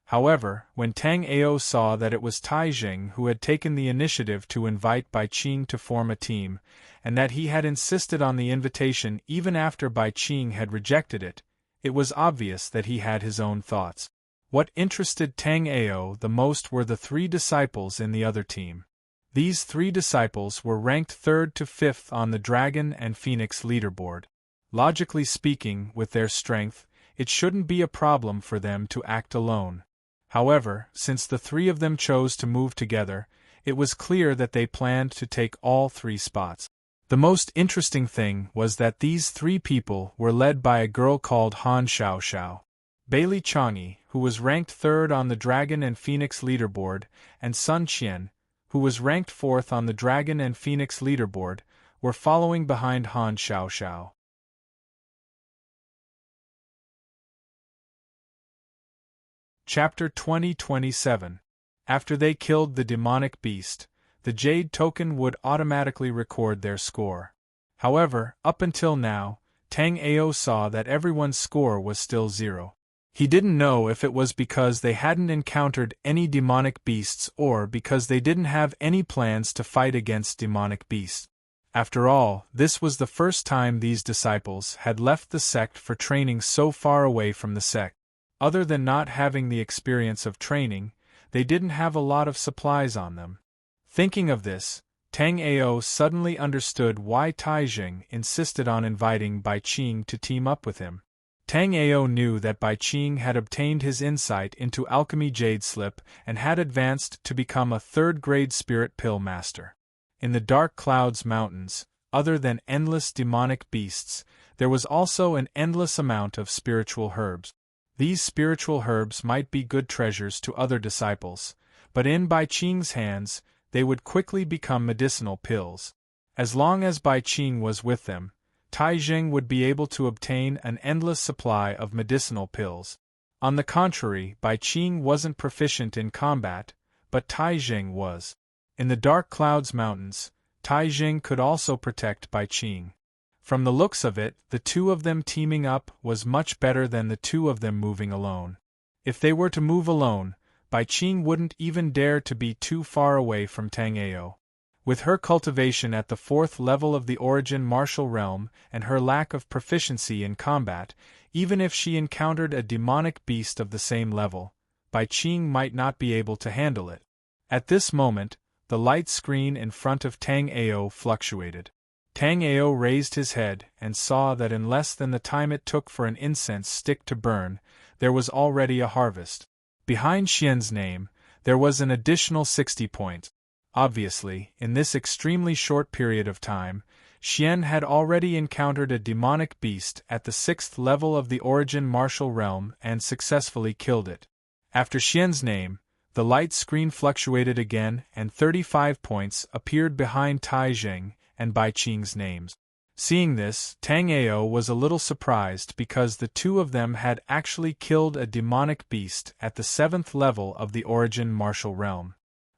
However, when Tang Ao saw that it was Tai Jing who had taken the initiative to invite Bai Qing to form a team, and that he had insisted on the invitation even after Bai Qing had rejected it, it was obvious that he had his own thoughts. What interested Tang Ao the most were the 3 disciples in the other team. These 3 disciples were ranked 3rd to 5th on the Dragon and Phoenix leaderboard. Logically speaking, with their strength, it shouldn't be a problem for them to act alone. However, since the 3 of them chose to move together, it was clear that they planned to take all 3 spots. The most interesting thing was that these 3 people were led by a girl called Han Xiaoxiao. Bailey Changyi, who was ranked 3rd on the Dragon and Phoenix leaderboard, and Sun Qian, who was ranked 4th on the Dragon and Phoenix leaderboard, were following behind Han Xiaoxiao. Chapter 2027. After they killed the demonic beast, the Jade token would automatically record their score. However, up until now, Tang Ao saw that everyone's score was still 0. He didn't know if it was because they hadn't encountered any demonic beasts or because they didn't have any plans to fight against demonic beasts. After all, this was the first time these disciples had left the sect for training so far away from the sect. Other than not having the experience of training, they didn't have a lot of supplies on them. Thinking of this, Tang Ao suddenly understood why Tai Jing insisted on inviting Bai Qing to team up with him. Tang Ao knew that Bai Qing had obtained his insight into alchemy jade slip and had advanced to become a 3rd-grade spirit pill master. In the Dark Clouds Mountains, other than endless demonic beasts, there was also an endless amount of spiritual herbs. These spiritual herbs might be good treasures to other disciples, but in Bai Qing's hands, they would quickly become medicinal pills. As long as Bai Qing was with them, Tai Jing would be able to obtain an endless supply of medicinal pills. On the contrary, Bai Qing wasn't proficient in combat, but Tai Jing was. In the Dark Clouds Mountains, Tai Jing could also protect Bai Qing. From the looks of it, the 2 of them teaming up was much better than the 2 of them moving alone. If they were to move alone, Bai Qing wouldn't even dare to be too far away from Tang Ao. With her cultivation at the 4th level of the Origin Martial Realm and her lack of proficiency in combat, even if she encountered a demonic beast of the same level, Bai Qing might not be able to handle it. At this moment, the light screen in front of Tang Ao fluctuated. Tang Ao raised his head and saw that in less than the time it took for an incense stick to burn, there was already a harvest. Behind Xian's name, there was an additional 60 points. Obviously, in this extremely short period of time, Xian had already encountered a demonic beast at the 6th level of the Origin Martial Realm and successfully killed it. After Xian's name, the light screen fluctuated again and 35 points appeared behind Tai Jing and Bai Qing's names. Seeing this, Tang Ao was a little surprised because the 2 of them had actually killed a demonic beast at the 7th level of the Origin Martial Realm.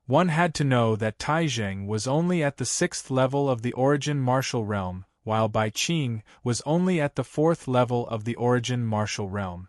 One had to know that Tai Jing was only at the 6th level of the Origin Martial Realm, while Bai Qing was only at the 4th level of the Origin Martial Realm.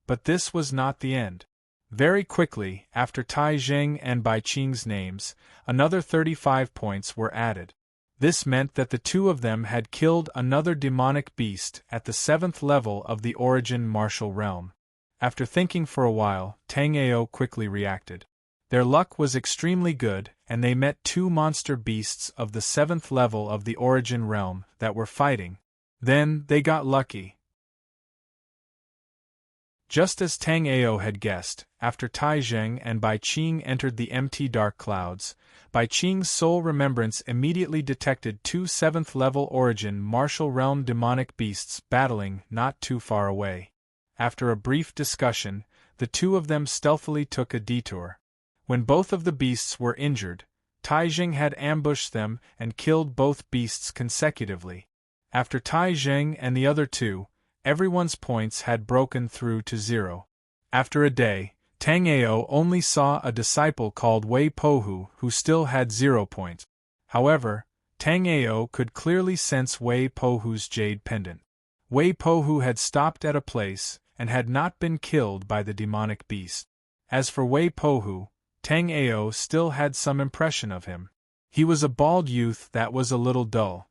But this was not the end. Very quickly, after Tai Jing and Bai Qing's names, another 35 points were added. This meant that the 2 of them had killed another demonic beast at the 7th level of the Origin Martial Realm. After thinking for a while, Tang Ao quickly reacted. Their luck was extremely good, and they met 2 monster beasts of the 7th level of the Origin Realm that were fighting. Then, they got lucky. Just as Tang Ao had guessed, after Tai Zheng and Bai Qing entered the empty dark clouds, Bai Qing's soul remembrance immediately detected two 7th-level origin martial realm demonic beasts battling not too far away. After a brief discussion, the two of them stealthily took a detour. When both of the beasts were injured, Tai Zheng had ambushed them and killed both beasts consecutively. After Tai Zheng and the other two, everyone's points had broken through to 0. After a day, Tang Ao only saw a disciple called Wei Pohu who still had 0 points. However, Tang Ao could clearly sense Wei Pohu's jade pendant. Wei Pohu had stopped at a place and had not been killed by the demonic beast. As for Wei Pohu, Tang Ao still had some impression of him. He was a bald youth that was a little dull.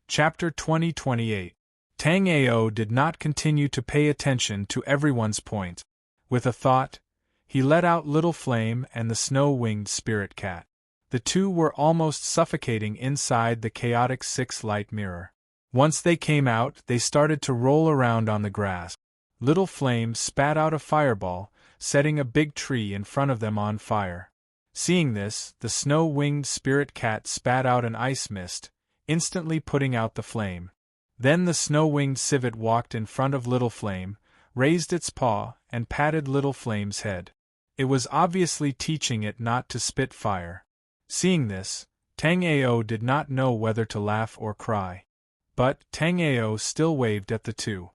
Chapter 2028. Tang Ao did not continue to pay attention to everyone's point. With a thought, he let out Little Flame and the snow-winged spirit cat. The two were almost suffocating inside the chaotic 6-light mirror. Once they came out, they started to roll around on the grass. Little Flame spat out a fireball, setting a big tree in front of them on fire. Seeing this, the snow-winged spirit cat spat out an ice mist, instantly putting out the flame. Then the snow-winged civet walked in front of Little Flame, raised its paw, and patted Little Flame's head. It was obviously teaching it not to spit fire. Seeing this, Tang Ao did not know whether to laugh or cry. But Tang Ao still waved at the two.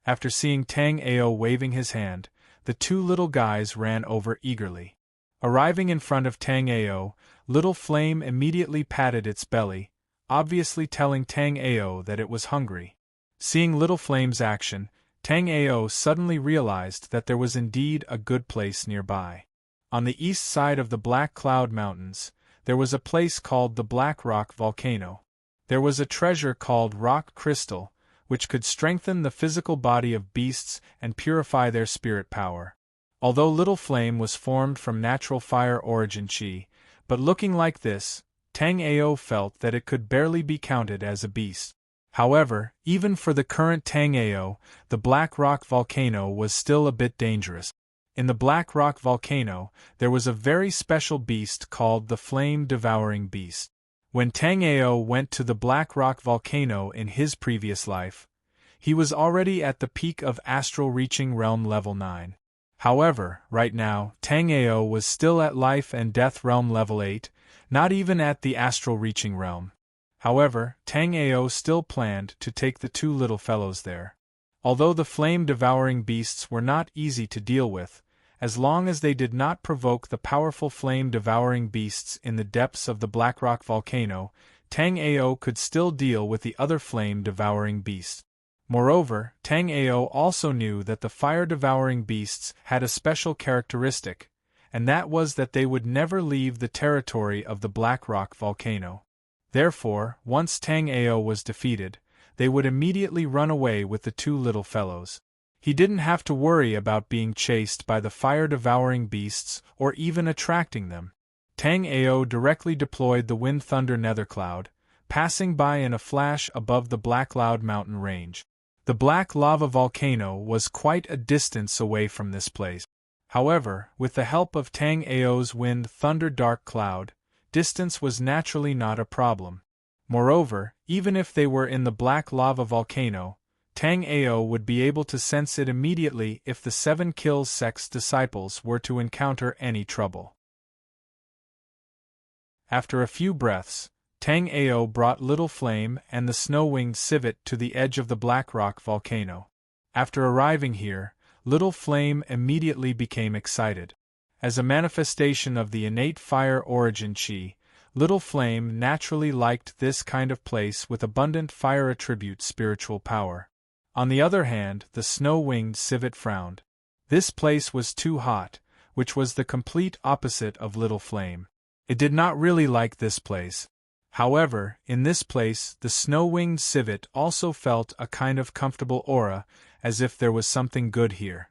After seeing Tang Ao waving his hand, the two little guys ran over eagerly. Arriving in front of Tang Ao, Little Flame immediately patted its belly, obviously telling Tang Ao that it was hungry. Seeing Little Flame's action, Tang Ao suddenly realized that there was indeed a good place nearby. On the east side of the Black Cloud Mountains, there was a place called the Black Rock Volcano. There was a treasure called Rock Crystal, which could strengthen the physical body of beasts and purify their spirit power. Although Little Flame was formed from natural fire origin chi, but looking like this, Tang Ao felt that it could barely be counted as a beast. However, even for the current Tang Ao, the Black Rock Volcano was still a bit dangerous. In the Black Rock Volcano, there was a very special beast called the Flame-Devouring Beast. When Tang Ao went to the Black Rock Volcano in his previous life, he was already at the peak of astral reaching realm level 9. However, right now, Tang Ao was still at life and death realm level 8, not even at the astral reaching realm. However, Tang Ao still planned to take the two little fellows there. Although the flame-devouring beasts were not easy to deal with, as long as they did not provoke the powerful flame-devouring beasts in the depths of the Black Rock Volcano, Tang Ao could still deal with the other flame-devouring beasts. Moreover, Tang Ao also knew that the fire-devouring beasts had a special characteristic, and that was that they would never leave the territory of the Black Rock Volcano. Therefore, once Tang Ao was defeated, they would immediately run away with the two little fellows. He didn't have to worry about being chased by the fire-devouring beasts or even attracting them. Tang Ao directly deployed the Wind Thunder Nethercloud, passing by in a flash above the Black Cloud mountain range. The Black Lava Volcano was quite a distance away from this place. However, with the help of Tang Ao's Wind Thunder Dark Cloud, distance was naturally not a problem. Moreover, even if they were in the Black Lava Volcano, Tang Ao would be able to sense it immediately if the 7 Kills sect's disciples were to encounter any trouble. After a few breaths, Tang Ao brought Little Flame and the snow-winged civet to the edge of the Black Rock Volcano. After arriving here, Little Flame immediately became excited. As a manifestation of the innate fire origin chi, Little Flame naturally liked this kind of place with abundant fire attribute spiritual power. On the other hand, the snow-winged civet frowned. This place was too hot, which was the complete opposite of Little Flame. It did not really like this place. However, in this place, the snow-winged civet also felt a kind of comfortable aura, as if there was something good here.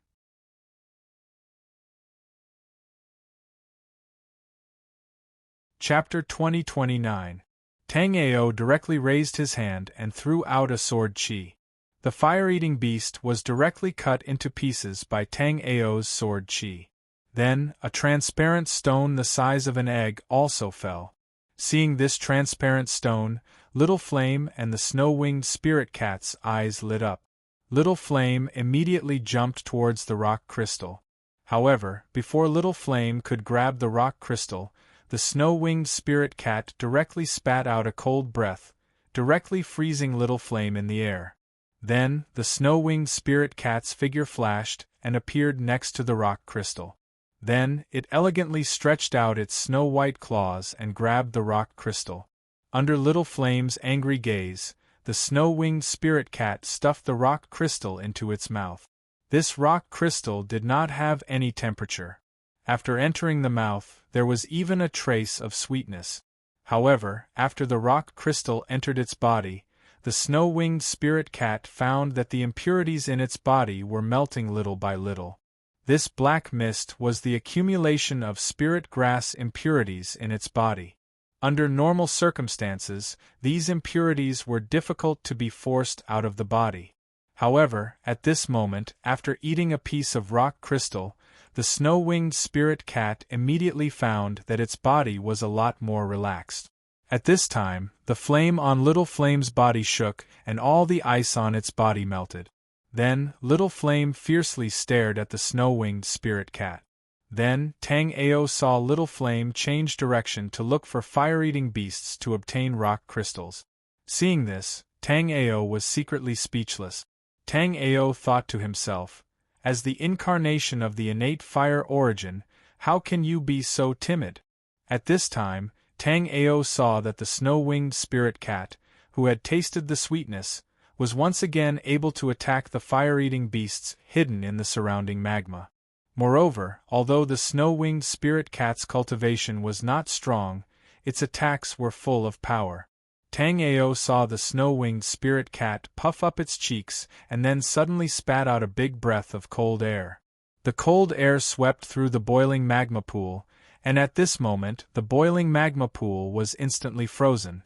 Chapter 2029. Tang Ao directly raised his hand and threw out a sword chi. The fire-eating beast was directly cut into pieces by Tang Ao's sword chi. Then, a transparent stone the size of an egg also fell. Seeing this transparent stone, Little Flame and the snow-winged spirit cat's eyes lit up. Little Flame immediately jumped towards the rock crystal. However, before Little Flame could grab the rock crystal, the snow-winged spirit cat directly spat out a cold breath, directly freezing Little Flame in the air. Then, the snow-winged spirit cat's figure flashed and appeared next to the rock crystal. Then, it elegantly stretched out its snow-white claws and grabbed the rock crystal. Under Little Flame's angry gaze, the snow-winged spirit cat stuffed the rock crystal into its mouth. This rock crystal did not have any temperature. After entering the mouth, there was even a trace of sweetness. However, after the rock crystal entered its body, the snow-winged spirit cat found that the impurities in its body were melting little by little. This black mist was the accumulation of spirit grass impurities in its body. Under normal circumstances, these impurities were difficult to be forced out of the body. However, at this moment, after eating a piece of rock crystal, the snow-winged spirit cat immediately found that its body was a lot more relaxed. At this time, the flame on Little Flame's body shook and all the ice on its body melted. Then, Little Flame fiercely stared at the snow-winged spirit cat. Then, Tang Ao saw Little Flame change direction to look for fire-eating beasts to obtain rock crystals. Seeing this, Tang Ao was secretly speechless. Tang Ao thought to himself, as the incarnation of the innate fire origin, how can you be so timid? At this time, Tang Ao saw that the snow-winged spirit cat, who had tasted the sweetness, was once again able to attack the fire-eating beasts hidden in the surrounding magma. Moreover, although the snow-winged spirit cat's cultivation was not strong, its attacks were full of power. Tang Ao saw the snow-winged spirit cat puff up its cheeks and then suddenly spat out a big breath of cold air. The cold air swept through the boiling magma pool, and at this moment the boiling magma pool was instantly frozen.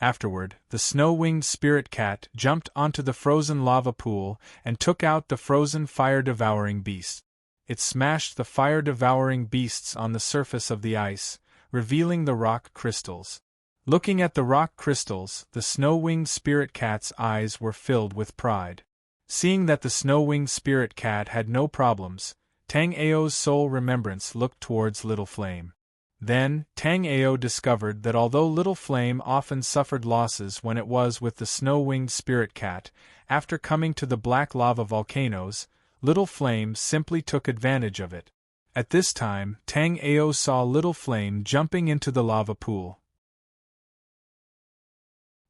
Afterward, the snow-winged spirit cat jumped onto the frozen lava pool and took out the frozen fire-devouring beast. It smashed the fire-devouring beasts on the surface of the ice, revealing the rock crystals. Looking at the rock crystals, the snow-winged spirit cat's eyes were filled with pride. Seeing that the snow-winged spirit cat had no problems, Tang Ao's soul remembrance looked towards Little Flame. Then, Tang Ao discovered that although Little Flame often suffered losses when it was with the snow-winged spirit cat, after coming to the black lava volcanoes, Little Flame simply took advantage of it. At this time, Tang Ao saw Little Flame jumping into the lava pool.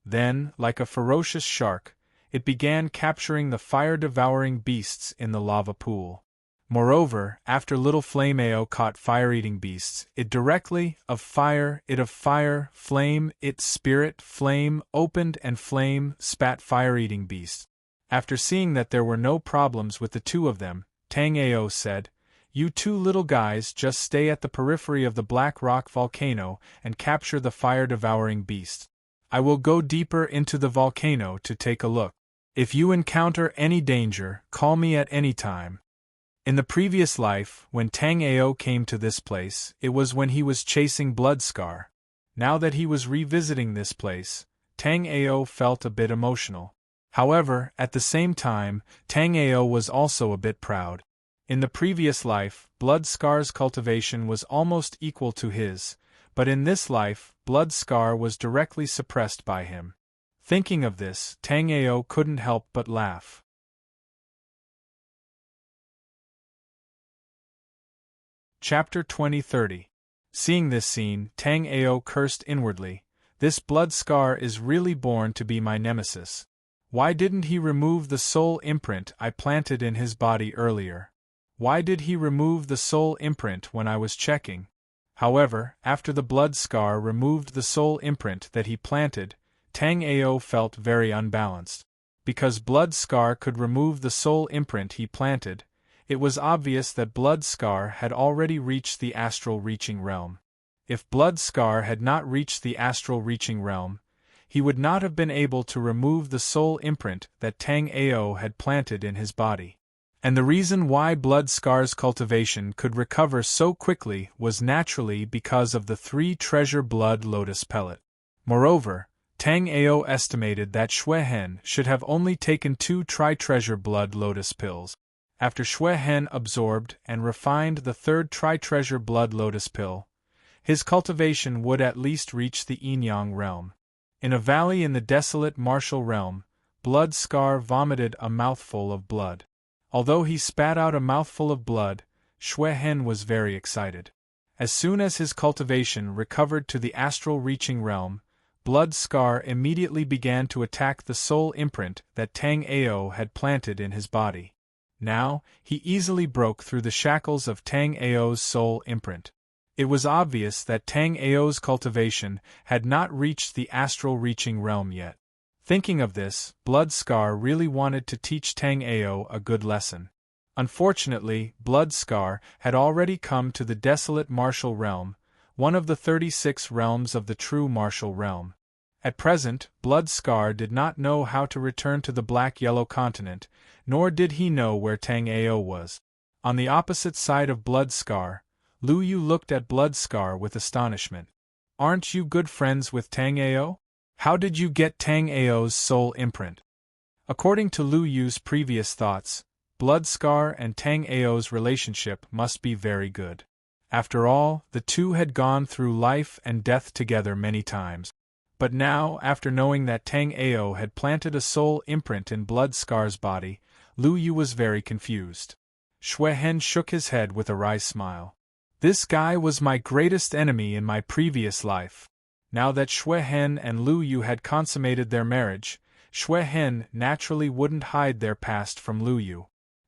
Then, like a ferocious shark, it began capturing the fire-devouring beasts in the lava pool. Moreover, after Little Flame Ao caught fire-eating beasts, it directly, of fire, flame, it spirit, flame, opened and flame, spat fire-eating beasts. After seeing that there were no problems with the two of them, Tang Ao said, "You two little guys just stay at the periphery of the Black Rock volcano and capture the fire-devouring beast. I will go deeper into the volcano to take a look. If you encounter any danger, call me at any time." In the previous life, when Tang Ao came to this place, it was when he was chasing Bloodscar. Now that he was revisiting this place, Tang Ao felt a bit emotional. However, at the same time, Tang Ao was also a bit proud. In the previous life, Bloodscar's cultivation was almost equal to his, but in this life, Bloodscar was directly suppressed by him. Thinking of this, Tang Ao couldn't help but laugh. Chapter 20-30. Seeing this scene, Tang Ao cursed inwardly. This Bloodscar is really born to be my nemesis. Why didn't he remove the soul imprint I planted in his body earlier? Why did he remove the soul imprint when I was checking? However, after the Bloodscar removed the soul imprint that he planted, Tang Ao felt very unbalanced. Because Bloodscar could remove the soul imprint he planted, it was obvious that Bloodscar had already reached the astral reaching realm. If Bloodscar had not reached the astral reaching realm, he would not have been able to remove the soul imprint that Tang Ao had planted in his body. And the reason why Blood Scar's cultivation could recover so quickly was naturally because of the 3 treasure blood lotus pellet. Moreover, Tang Ao estimated that Xue Hen should have only taken 2 tri-treasure blood lotus pills. After Xue Hen absorbed and refined the 3rd tri-treasure blood lotus pill, his cultivation would at least reach the Yin-Yang realm. In a valley in the desolate martial realm, Blood Scar vomited a mouthful of blood. Although he spat out a mouthful of blood, Xue Hen was very excited. As soon as his cultivation recovered to the astral-reaching realm, Blood Scar immediately began to attack the soul imprint that Tang Ao had planted in his body. Now, he easily broke through the shackles of Tang Ao's soul imprint. It was obvious that Tang Ao's cultivation had not reached the astral-reaching realm yet. Thinking of this, Blood Scar really wanted to teach Tang Ao a good lesson. Unfortunately, Blood Scar had already come to the desolate martial realm, one of the 36 realms of the true martial realm. At present, Blood Scar did not know how to return to the Black-Yellow continent, nor did he know where Tang Ao was. On the opposite side of Blood Scar, Lu Yu looked at Blood Scar with astonishment. "Aren't you good friends with Tang Ao? How did you get Tang Ao's soul imprint?" According to Lu Yu's previous thoughts, Blood Scar and Tang Ao's relationship must be very good. After all, the two had gone through life and death together many times. But now, after knowing that Tang Ao had planted a soul imprint in Blood Scar's body, Lu Yu was very confused. Xue Hen shook his head with a wry smile. "This guy was my greatest enemy in my previous life." Now that Xue Hen and Lu Yu had consummated their marriage, Xue Hen naturally wouldn't hide their past from Lu Yu.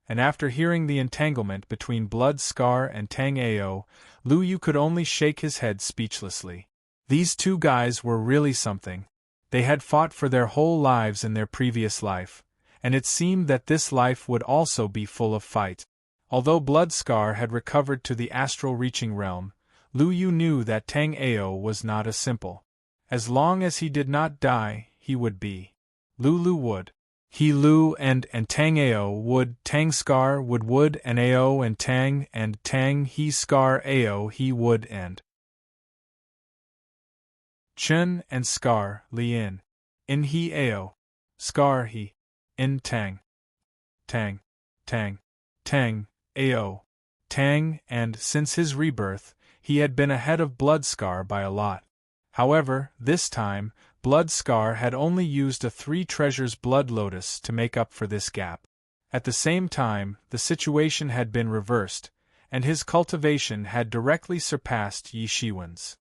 And after hearing the entanglement between Blood Scar and Tang Ao, Lu Yu could only shake his head speechlessly. These two guys were really something. They had fought for their whole lives in their previous life, and it seemed that this life would also be full of fight. Although Blood Scar had recovered to the astral-reaching realm, Lu Yu knew that Tang Ao was not as simple. As long as he did not die, he would be. Lu would. He Lu and Tang Ao would, Tang Scar would and Ao and Tang he Scar Ao he would and Chen and Scar Lien. In he Ao. Scar he. In Tang. Tang. Ao. Tang, and since his rebirth, he had been ahead of Blood Scar by a lot. However, this time, Blood Scar had only used a 3 treasures blood lotus to make up for this gap. At the same time, the situation had been reversed, and his cultivation had directly surpassed Yi Shiwen's.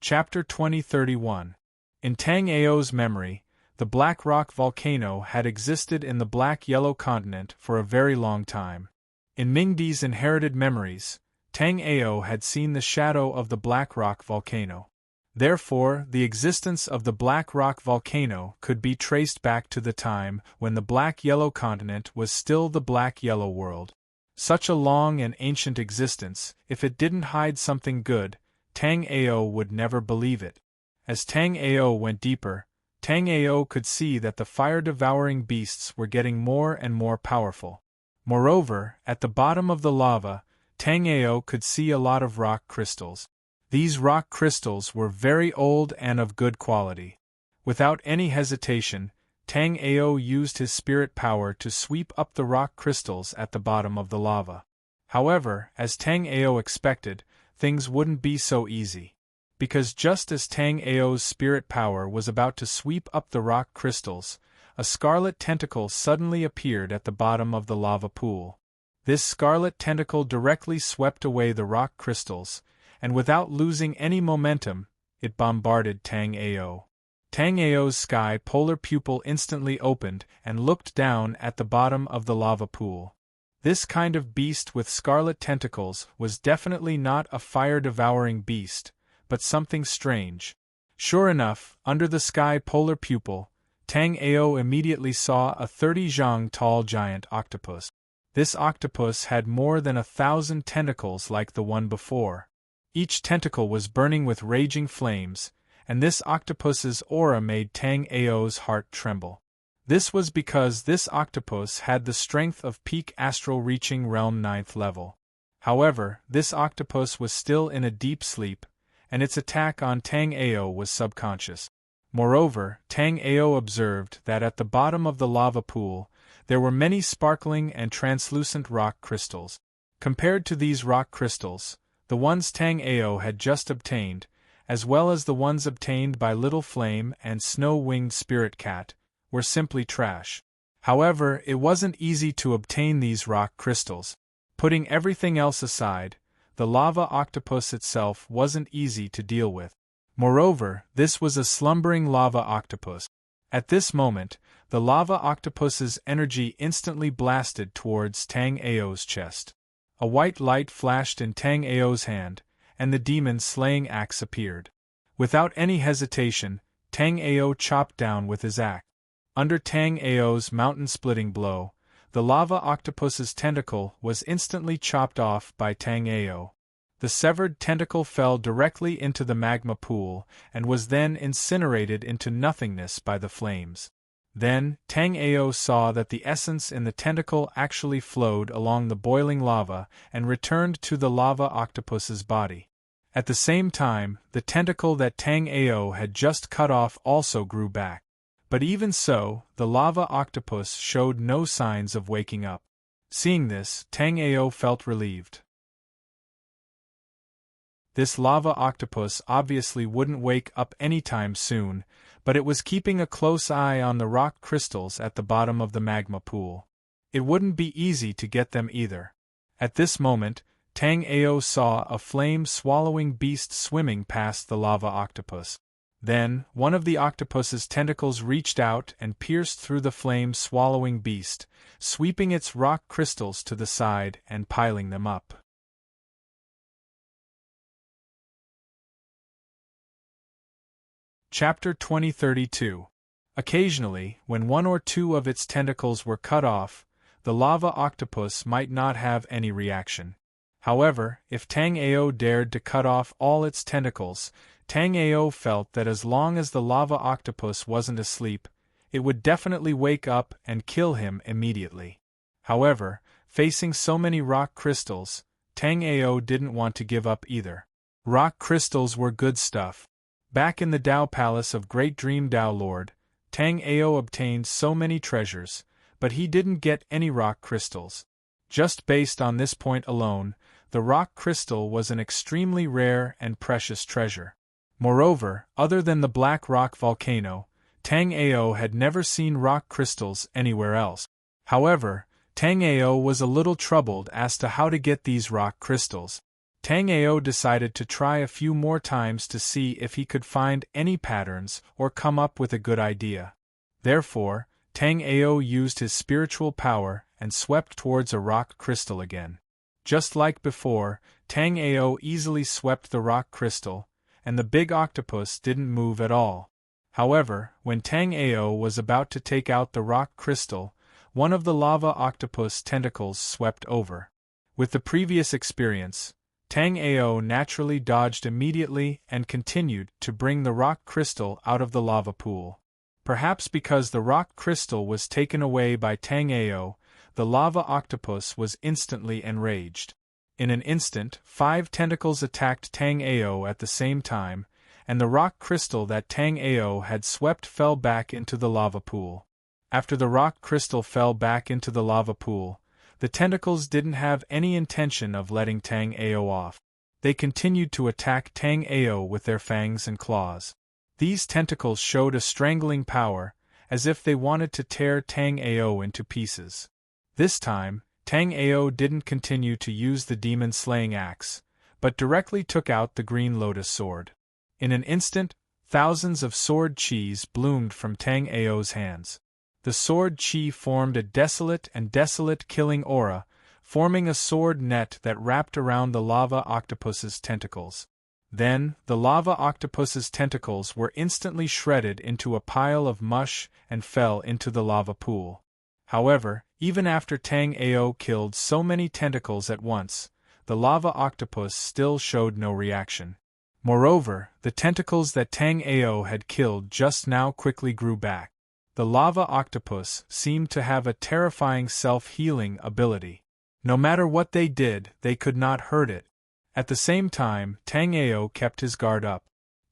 Chapter 2031. In Tang Ao's memory, the Black Rock volcano had existed in the Black-Yellow continent for a very long time. In Mingdi's inherited memories, Tang Ao had seen the shadow of the Black Rock volcano. Therefore, the existence of the Black Rock volcano could be traced back to the time when the Black-Yellow continent was still the Black-Yellow world. Such a long and ancient existence, if it didn't hide something good, Tang Ao would never believe it. As Tang Ao went deeper, Tang Ao could see that the fire-devouring beasts were getting more and more powerful. Moreover, at the bottom of the lava, Tang Ao could see a lot of rock crystals. These rock crystals were very old and of good quality. Without any hesitation, Tang Ao used his spirit power to sweep up the rock crystals at the bottom of the lava. However, as Tang Ao expected, things wouldn't be so easy. Because just as Tang Ao's spirit power was about to sweep up the rock crystals, a scarlet tentacle suddenly appeared at the bottom of the lava pool. This scarlet tentacle directly swept away the rock crystals, and without losing any momentum, it bombarded Tang Ao. Tang Ao's sky polar pupil instantly opened and looked down at the bottom of the lava pool. This kind of beast with scarlet tentacles was definitely not a fire-devouring beast, but something strange. Sure enough, under the sky polar pupil, Tang Ao immediately saw a 30-zhang tall giant octopus. This octopus had more than 1,000 tentacles like the one before. Each tentacle was burning with raging flames, and this octopus's aura made Tang Ao's heart tremble. This was because this octopus had the strength of peak astral reaching realm 9th level. However, this octopus was still in a deep sleep, and its attack on Tang Ao was subconscious. Moreover, Tang Ao observed that at the bottom of the lava pool, there were many sparkling and translucent rock crystals. Compared to these rock crystals, the ones Tang Ao had just obtained, as well as the ones obtained by Little Flame and Snow-Winged Spirit Cat, were simply trash. However, it wasn't easy to obtain these rock crystals. Putting everything else aside, the lava octopus itself wasn't easy to deal with. Moreover, this was a slumbering lava octopus. At this moment, the lava octopus's energy instantly blasted towards Tang Ao's chest. A white light flashed in Tang Ao's hand, and the demon-slaying axe appeared. Without any hesitation, Tang Ao chopped down with his axe. Under Tang Ao's mountain-splitting blow, the lava octopus's tentacle was instantly chopped off by Tang Ao. The severed tentacle fell directly into the magma pool and was then incinerated into nothingness by the flames. Then, Tang Ao saw that the essence in the tentacle actually flowed along the boiling lava and returned to the lava octopus's body. At the same time, the tentacle that Tang Ao had just cut off also grew back. But even so, the lava octopus showed no signs of waking up. Seeing this, Tang Ao felt relieved. This lava octopus obviously wouldn't wake up anytime soon, but it was keeping a close eye on the rock crystals at the bottom of the magma pool. It wouldn't be easy to get them either. At this moment, Tang Ao saw a flame-swallowing beast swimming past the lava octopus. Then, one of the octopus's tentacles reached out and pierced through the flame-swallowing beast, sweeping its rock crystals to the side and piling them up. Chapter 2032. Occasionally, when one or two of its tentacles were cut off, the lava octopus might not have any reaction. However, if Tang Ao dared to cut off all its tentacles, Tang Ao felt that as long as the lava octopus wasn't asleep, it would definitely wake up and kill him immediately. However, facing so many rock crystals, Tang Ao didn't want to give up either. Rock crystals were good stuff. Back in the Dao Palace of Great Dream Dao Lord, Tang Ao obtained so many treasures, but he didn't get any rock crystals. Just based on this point alone, the rock crystal was an extremely rare and precious treasure. Moreover, other than the Black Rock volcano, Tang Ao had never seen rock crystals anywhere else. However, Tang Ao was a little troubled as to how to get these rock crystals. Tang Ao decided to try a few more times to see if he could find any patterns or come up with a good idea. Therefore, Tang Ao used his spiritual power and swept towards a rock crystal again. Just like before, Tang Ao easily swept the rock crystal, and the big octopus didn't move at all. However, when Tang Ao was about to take out the rock crystal, one of the lava octopus tentacles swept over. With the previous experience, Tang Ao naturally dodged immediately and continued to bring the rock crystal out of the lava pool. Perhaps because the rock crystal was taken away by Tang Ao, the lava octopus was instantly enraged. In an instant, 5 tentacles attacked Tang Ao at the same time, and the rock crystal that Tang Ao had swept fell back into the lava pool. After the rock crystal fell back into the lava pool, the tentacles didn't have any intention of letting Tang Ao off. They continued to attack Tang Ao with their fangs and claws. These tentacles showed a strangling power, as if they wanted to tear Tang Ao into pieces. This time, Tang Ao didn't continue to use the demon-slaying axe, but directly took out the green lotus sword. In an instant, thousands of sword chis bloomed from Tang Ao's hands. The sword chi formed a desolate killing aura, forming a sword net that wrapped around the lava octopus's tentacles. Then, the lava octopus's tentacles were instantly shredded into a pile of mush and fell into the lava pool. However, even after Tang Ao killed so many tentacles at once, the lava octopus still showed no reaction. Moreover, the tentacles that Tang Ao had killed just now quickly grew back. The lava octopus seemed to have a terrifying self-healing ability. No matter what they did, they could not hurt it. At the same time, Tang Ao kept his guard up.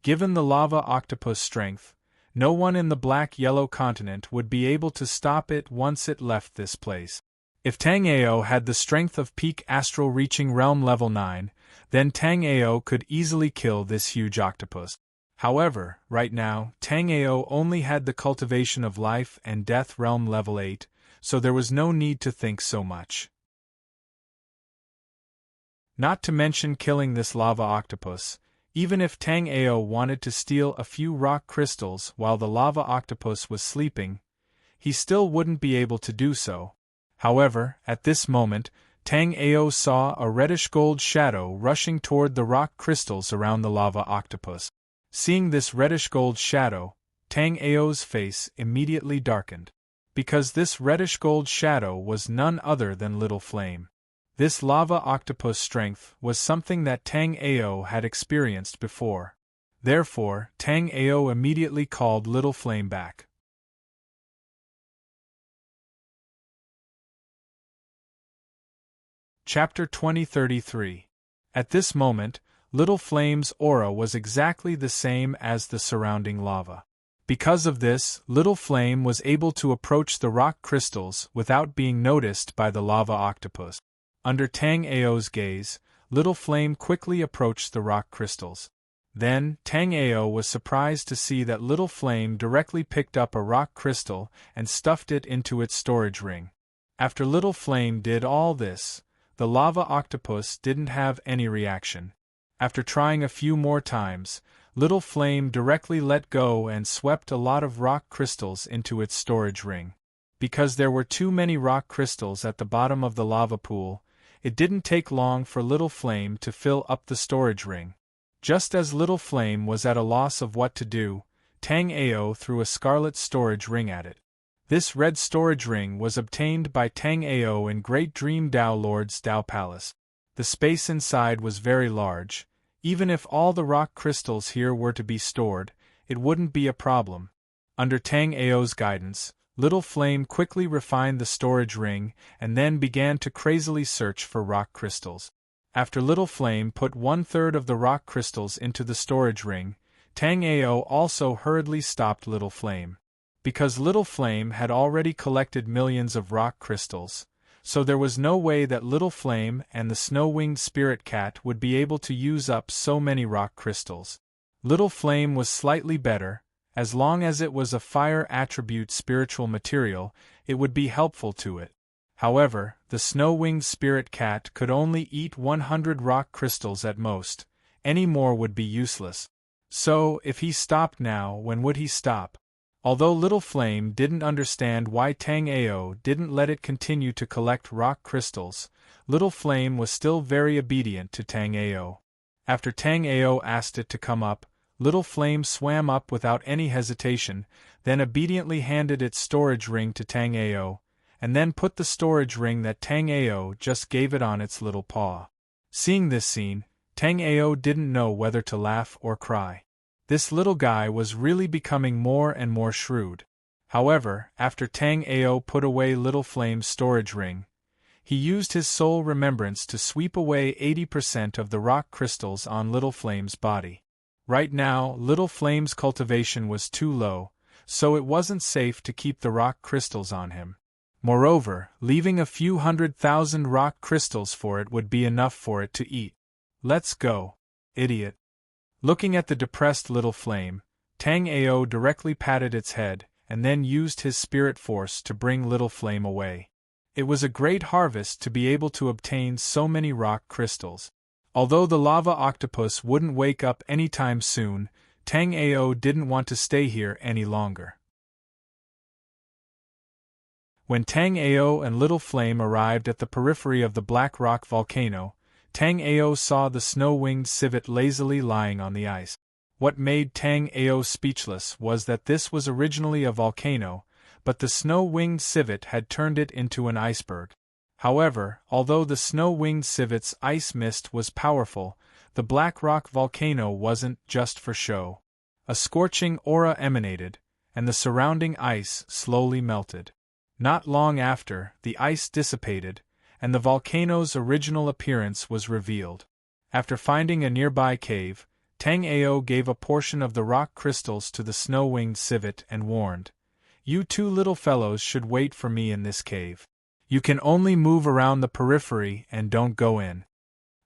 Given the lava octopus' strength, no one in the black-yellow continent would be able to stop it once it left this place. If Tang Ao had the strength of peak astral reaching realm level 9, then Tang Ao could easily kill this huge octopus. However, right now, Tang Ao only had the cultivation of life and death realm level 8, so there was no need to think so much. Not to mention killing this lava octopus, even if Tang Ao wanted to steal a few rock crystals while the lava octopus was sleeping, he still wouldn't be able to do so. However, at this moment, Tang Ao saw a reddish-gold shadow rushing toward the rock crystals around the lava octopus. Seeing this reddish-gold shadow, Tang Ao's face immediately darkened. Because this reddish-gold shadow was none other than Little Flame. This lava octopus strength was something that Tang Ao had experienced before. Therefore, Tang Ao immediately called Little Flame back. Chapter 2033. At this moment, Little Flame's aura was exactly the same as the surrounding lava. Because of this, Little Flame was able to approach the rock crystals without being noticed by the lava octopus. Under Tang Ao's gaze, Little Flame quickly approached the rock crystals. Then, Tang Ao was surprised to see that Little Flame directly picked up a rock crystal and stuffed it into its storage ring. After Little Flame did all this, the lava octopus didn't have any reaction. After trying a few more times, Little Flame directly let go and swept a lot of rock crystals into its storage ring. Because there were too many rock crystals at the bottom of the lava pool, it didn't take long for Little Flame to fill up the storage ring. Just as Little Flame was at a loss of what to do, Tang Ao threw a scarlet storage ring at it. This red storage ring was obtained by Tang Ao in Great Dream Dao Lord's Dao Palace. The space inside was very large. Even if all the rock crystals here were to be stored, it wouldn't be a problem. Under Tang Ao's guidance, Little Flame quickly refined the storage ring and then began to crazily search for rock crystals. After Little Flame put 1/3 of the rock crystals into the storage ring, Tang Ao also hurriedly stopped Little Flame. Because Little Flame had already collected millions of rock crystals, so there was no way that Little Flame and the snow-winged spirit cat would be able to use up so many rock crystals. Little Flame was slightly better. As long as it was a fire attribute spiritual material, it would be helpful to it. However, the snow-winged spirit cat could only eat 100 rock crystals at most. Any more would be useless. So, if he stopped now, when would he stop? Although Little Flame didn't understand why Tang Ao didn't let it continue to collect rock crystals, Little Flame was still very obedient to Tang Ao. After Tang Ao asked it to come up, Little Flame swam up without any hesitation, then obediently handed its storage ring to Tang Ao, and then put the storage ring that Tang Ao just gave it on its little paw. Seeing this scene, Tang Ao didn't know whether to laugh or cry. This little guy was really becoming more and more shrewd. However, after Tang Ao put away Little Flame's storage ring, he used his soul remembrance to sweep away 80% of the rock crystals on Little Flame's body. Right now, Little Flame's cultivation was too low, so it wasn't safe to keep the rock crystals on him. Moreover, leaving a few 100,000 rock crystals for it would be enough for it to eat. Let's go, idiot. Looking at the depressed Little Flame, Tang Ao directly patted its head, and then used his spirit force to bring Little Flame away. It was a great harvest to be able to obtain so many rock crystals. Although the lava octopus wouldn't wake up anytime soon, Tang Ao didn't want to stay here any longer. When Tang Ao and Little Flame arrived at the periphery of the Black Rock volcano, Tang Ao saw the snow-winged civet lazily lying on the ice. What made Tang Ao speechless was that this was originally a volcano, but the snow-winged civet had turned it into an iceberg. However, although the snow-winged civet's ice mist was powerful, the black rock volcano wasn't just for show. A scorching aura emanated, and the surrounding ice slowly melted. Not long after, the ice dissipated, and the volcano's original appearance was revealed. After finding a nearby cave, Tang Ao gave a portion of the rock crystals to the snow-winged civet and warned, "You two little fellows should wait for me in this cave. You can only move around the periphery and don't go in."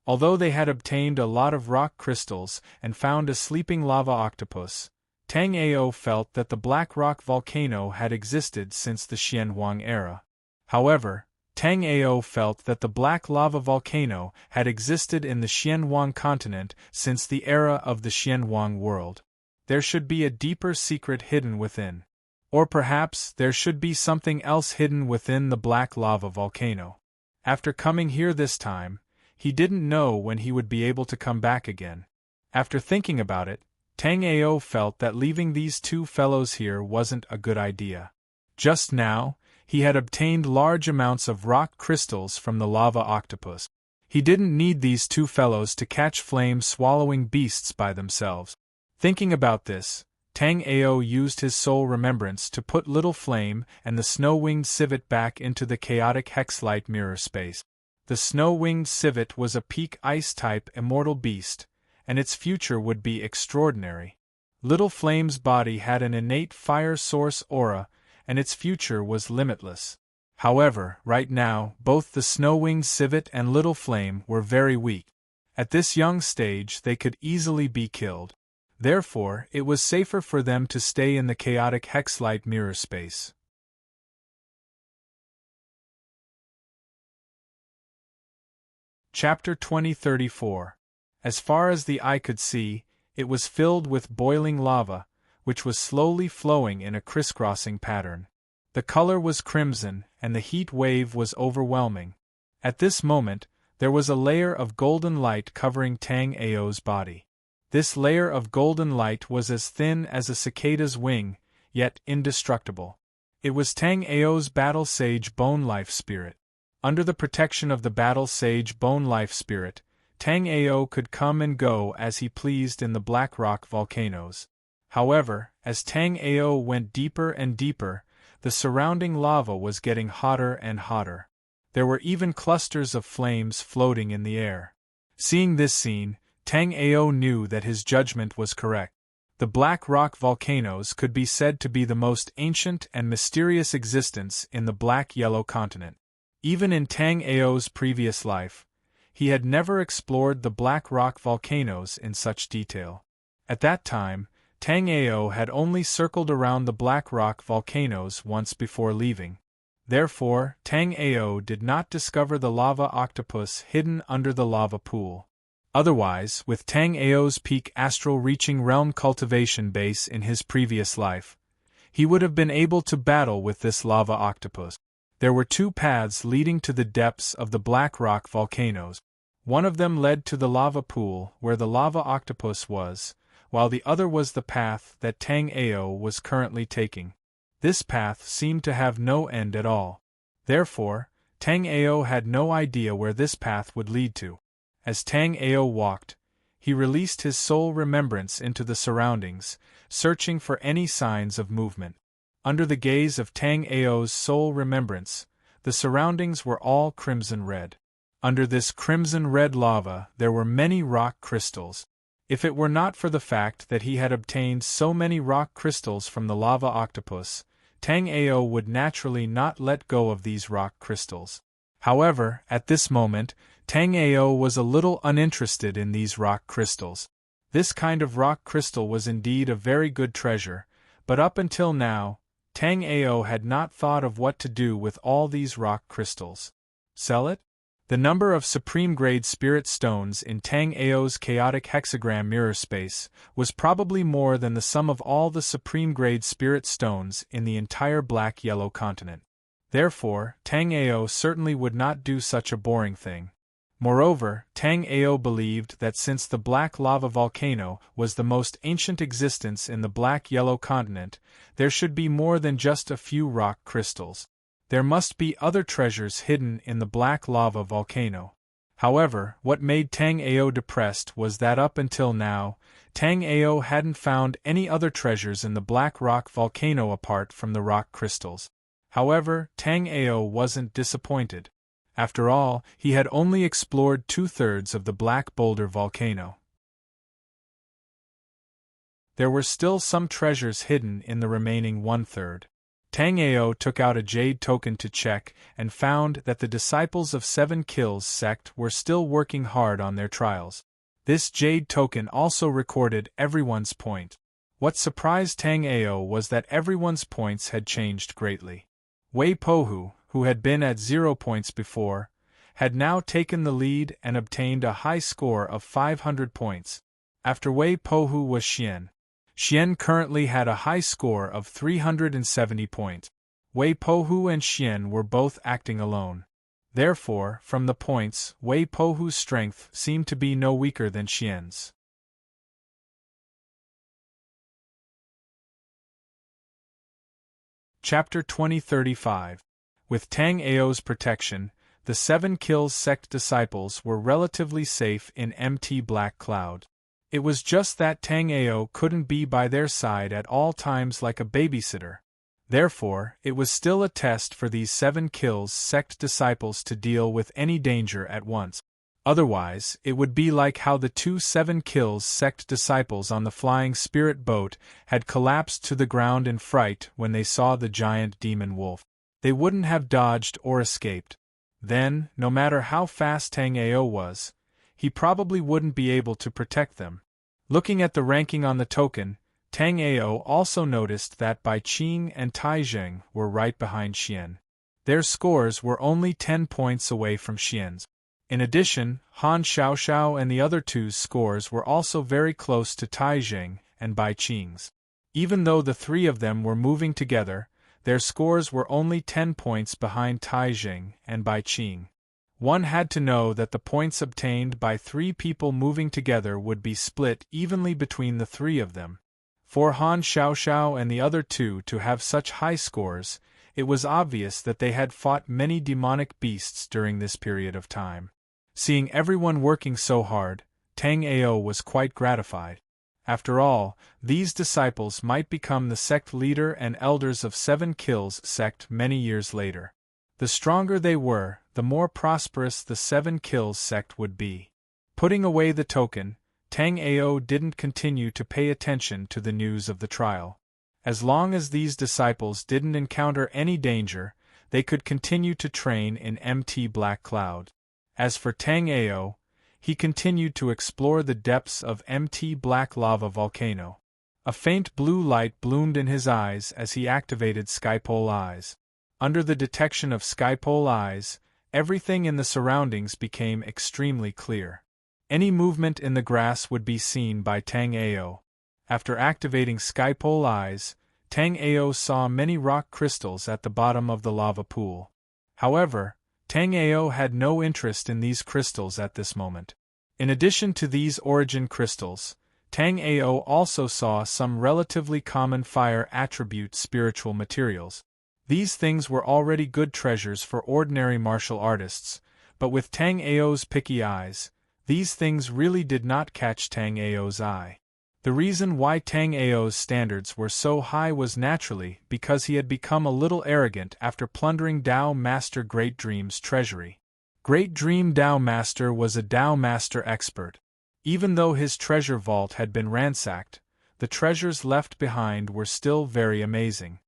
Although they had obtained a lot of rock crystals and found a sleeping lava octopus, Tang Ao felt that the black rock volcano had existed since the Xianhuang era. However, Tang Ao felt that the black lava volcano had existed in the Xianhuang continent since the era of the Xianhuang world. There should be a deeper secret hidden within. Or perhaps there should be something else hidden within the black lava volcano. After coming here this time, he didn't know when he would be able to come back again. After thinking about it, Tang Ao felt that leaving these two fellows here wasn't a good idea. Just now, he had obtained large amounts of rock crystals from the lava octopus. He didn't need these two fellows to catch flame-swallowing beasts by themselves. Thinking about this, Tang Ao used his soul remembrance to put Little Flame and the snow-winged civet back into the chaotic hexlight mirror space. The snow-winged civet was a peak ice-type immortal beast, and its future would be extraordinary. Little Flame's body had an innate fire source aura, and its future was limitless. However, right now, both the snow-winged civet and Little Flame were very weak. At this young stage they could easily be killed. Therefore, it was safer for them to stay in the chaotic hexlight mirror space. Chapter 2034. As far as the eye could see, it was filled with boiling lava, which was slowly flowing in a crisscrossing pattern. The color was crimson, and the heat wave was overwhelming. At this moment, there was a layer of golden light covering Tang Ao's body. This layer of golden light was as thin as a cicada's wing, yet indestructible. It was Tang Ao's Battle Sage Bone Life Spirit. Under the protection of the Battle Sage Bone Life Spirit, Tang Ao could come and go as he pleased in the Black Rock volcanoes. However, as Tang Ao went deeper and deeper, the surrounding lava was getting hotter and hotter. There were even clusters of flames floating in the air. Seeing this scene, Tang Ao knew that his judgment was correct. The Black Rock volcanoes could be said to be the most ancient and mysterious existence in the Black-Yellow continent. Even in Tang Ao's previous life, he had never explored the Black Rock volcanoes in such detail. At that time, Tang Ao had only circled around the Black Rock volcanoes once before leaving. Therefore, Tang Ao did not discover the lava octopus hidden under the lava pool. Otherwise, with Tang Ao's peak astral reaching realm cultivation base in his previous life, he would have been able to battle with this lava octopus. There were two paths leading to the depths of the Black Rock volcanoes. One of them led to the lava pool where the lava octopus was, while the other was the path that Tang Ao was currently taking. This path seemed to have no end at all. Therefore, Tang Ao had no idea where this path would lead to. As Tang Ao walked, he released his soul remembrance into the surroundings, searching for any signs of movement. Under the gaze of Tang Ao's soul remembrance, the surroundings were all crimson red. Under this crimson red lava there were many rock crystals. If it were not for the fact that he had obtained so many rock crystals from the lava octopus, Tang Ao would naturally not let go of these rock crystals. However, at this moment, Tang Ao was a little uninterested in these rock crystals. This kind of rock crystal was indeed a very good treasure, but up until now, Tang Ao had not thought of what to do with all these rock crystals. Sell it? The number of supreme-grade spirit stones in Tang Ao's chaotic hexagram mirror space was probably more than the sum of all the supreme-grade spirit stones in the entire Black-Yellow continent. Therefore, Tang Ao certainly would not do such a boring thing. Moreover, Tang Ao believed that since the Black Lava volcano was the most ancient existence in the Black-Yellow continent, there should be more than just a few rock crystals. There must be other treasures hidden in the black lava volcano. However, what made Tang Ao depressed was that up until now, Tang Ao hadn't found any other treasures in the black rock volcano apart from the rock crystals. However, Tang Ao wasn't disappointed. After all, he had only explored 2/3 of the Black Boulder volcano. There were still some treasures hidden in the remaining 1/3. Tang Ao took out a jade token to check and found that the disciples of Seven Kills sect were still working hard on their trials. This jade token also recorded everyone's point. What surprised Tang Ao was that everyone's points had changed greatly. Wei Pohu, who had been at 0 points before, had now taken the lead and obtained a high score of 500 points. After Wei Pohu was Xian. Xian currently had a high score of 370 points. Wei Pohu and Xian were both acting alone. Therefore, from the points, Wei Pohu's strength seemed to be no weaker than Xian's. Chapter 2035. With Tang Ao's protection, the Seven Kills sect disciples were relatively safe in MT Black Cloud. It was just that Tang Ao couldn't be by their side at all times like a babysitter. Therefore, it was still a test for these Seven Kills sect disciples to deal with any danger at once. Otherwise, it would be like how the two Seven Kills sect disciples on the flying spirit boat had collapsed to the ground in fright when they saw the giant demon wolf. They wouldn't have dodged or escaped. Then, no matter how fast Tang Ao was, he probably wouldn't be able to protect them. Looking at the ranking on the token, Tang Ao also noticed that Bai Qing and Tai Zheng were right behind Xian. Their scores were only 10 points away from Xian's. In addition, Han Xiaoxiao and the other two's scores were also very close to Tai Zheng and Bai Qing's. Even though the three of them were moving together, their scores were only 10 points behind Tai Zheng and Bai Qing. One had to know that the points obtained by 3 people moving together would be split evenly between the 3 of them. For Han Xiaoxiao and the other 2 to have such high scores, it was obvious that they had fought many demonic beasts during this period of time. Seeing everyone working so hard, Tang Ao was quite gratified. After all, these disciples might become the sect leader and elders of Seven Kills sect many years later. The stronger they were, the more prosperous the Seven Kills sect would be. Putting away the token, Tang Ao didn't continue to pay attention to the news of the trial. As long as these disciples didn't encounter any danger, they could continue to train in MT Black Cloud. As for Tang Ao, he continued to explore the depths of MT Black Lava Volcano. A faint blue light bloomed in his eyes as he activated Skypole Eyes. Under the detection of Skypole Eyes, everything in the surroundings became extremely clear. Any movement in the grass would be seen by Tang Ao. After activating Skypole Eyes, Tang Ao saw many rock crystals at the bottom of the lava pool. However, Tang Ao had no interest in these crystals at this moment. In addition to these origin crystals, Tang Ao also saw some relatively common fire attribute spiritual materials. These things were already good treasures for ordinary martial artists, but with Tang Ao's picky eyes, these things really did not catch Tang Ao's eye. The reason why Tang Ao's standards were so high was naturally because he had become a little arrogant after plundering Dao Master Great Dream's treasury. Great Dream Dao Master was a Dao Master expert. Even though his treasure vault had been ransacked, the treasures left behind were still very amazing.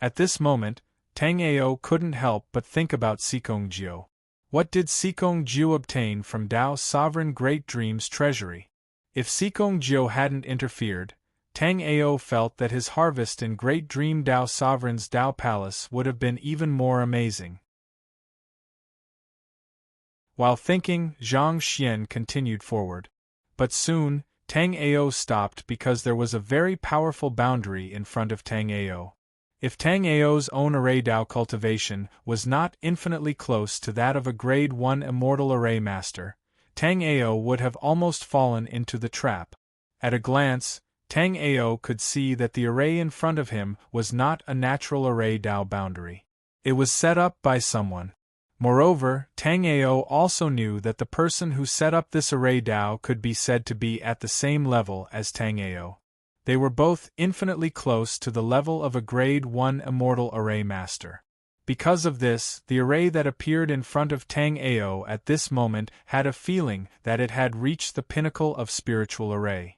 At this moment, Tang Ao couldn't help but think about Sikong Jiu. What did Sikong Jiu obtain from Dao Sovereign Great Dream's treasury? If Sikong Jiu hadn't interfered, Tang Ao felt that his harvest in Great Dream Dao Sovereign's Dao Palace would have been even more amazing. While thinking, Zhang Xian continued forward. But soon, Tang Ao stopped because there was a very powerful boundary in front of Tang Ao. If Tang Ao's own array Dao cultivation was not infinitely close to that of a Grade 1 Immortal Array Master, Tang Ao would have almost fallen into the trap. At a glance, Tang Ao could see that the array in front of him was not a natural array Dao boundary. It was set up by someone. Moreover, Tang Ao also knew that the person who set up this array Dao could be said to be at the same level as Tang Ao. They were both infinitely close to the level of a grade 1 immortal array master. Because of this, the array that appeared in front of Tang Ao at this moment had a feeling that it had reached the pinnacle of spiritual array.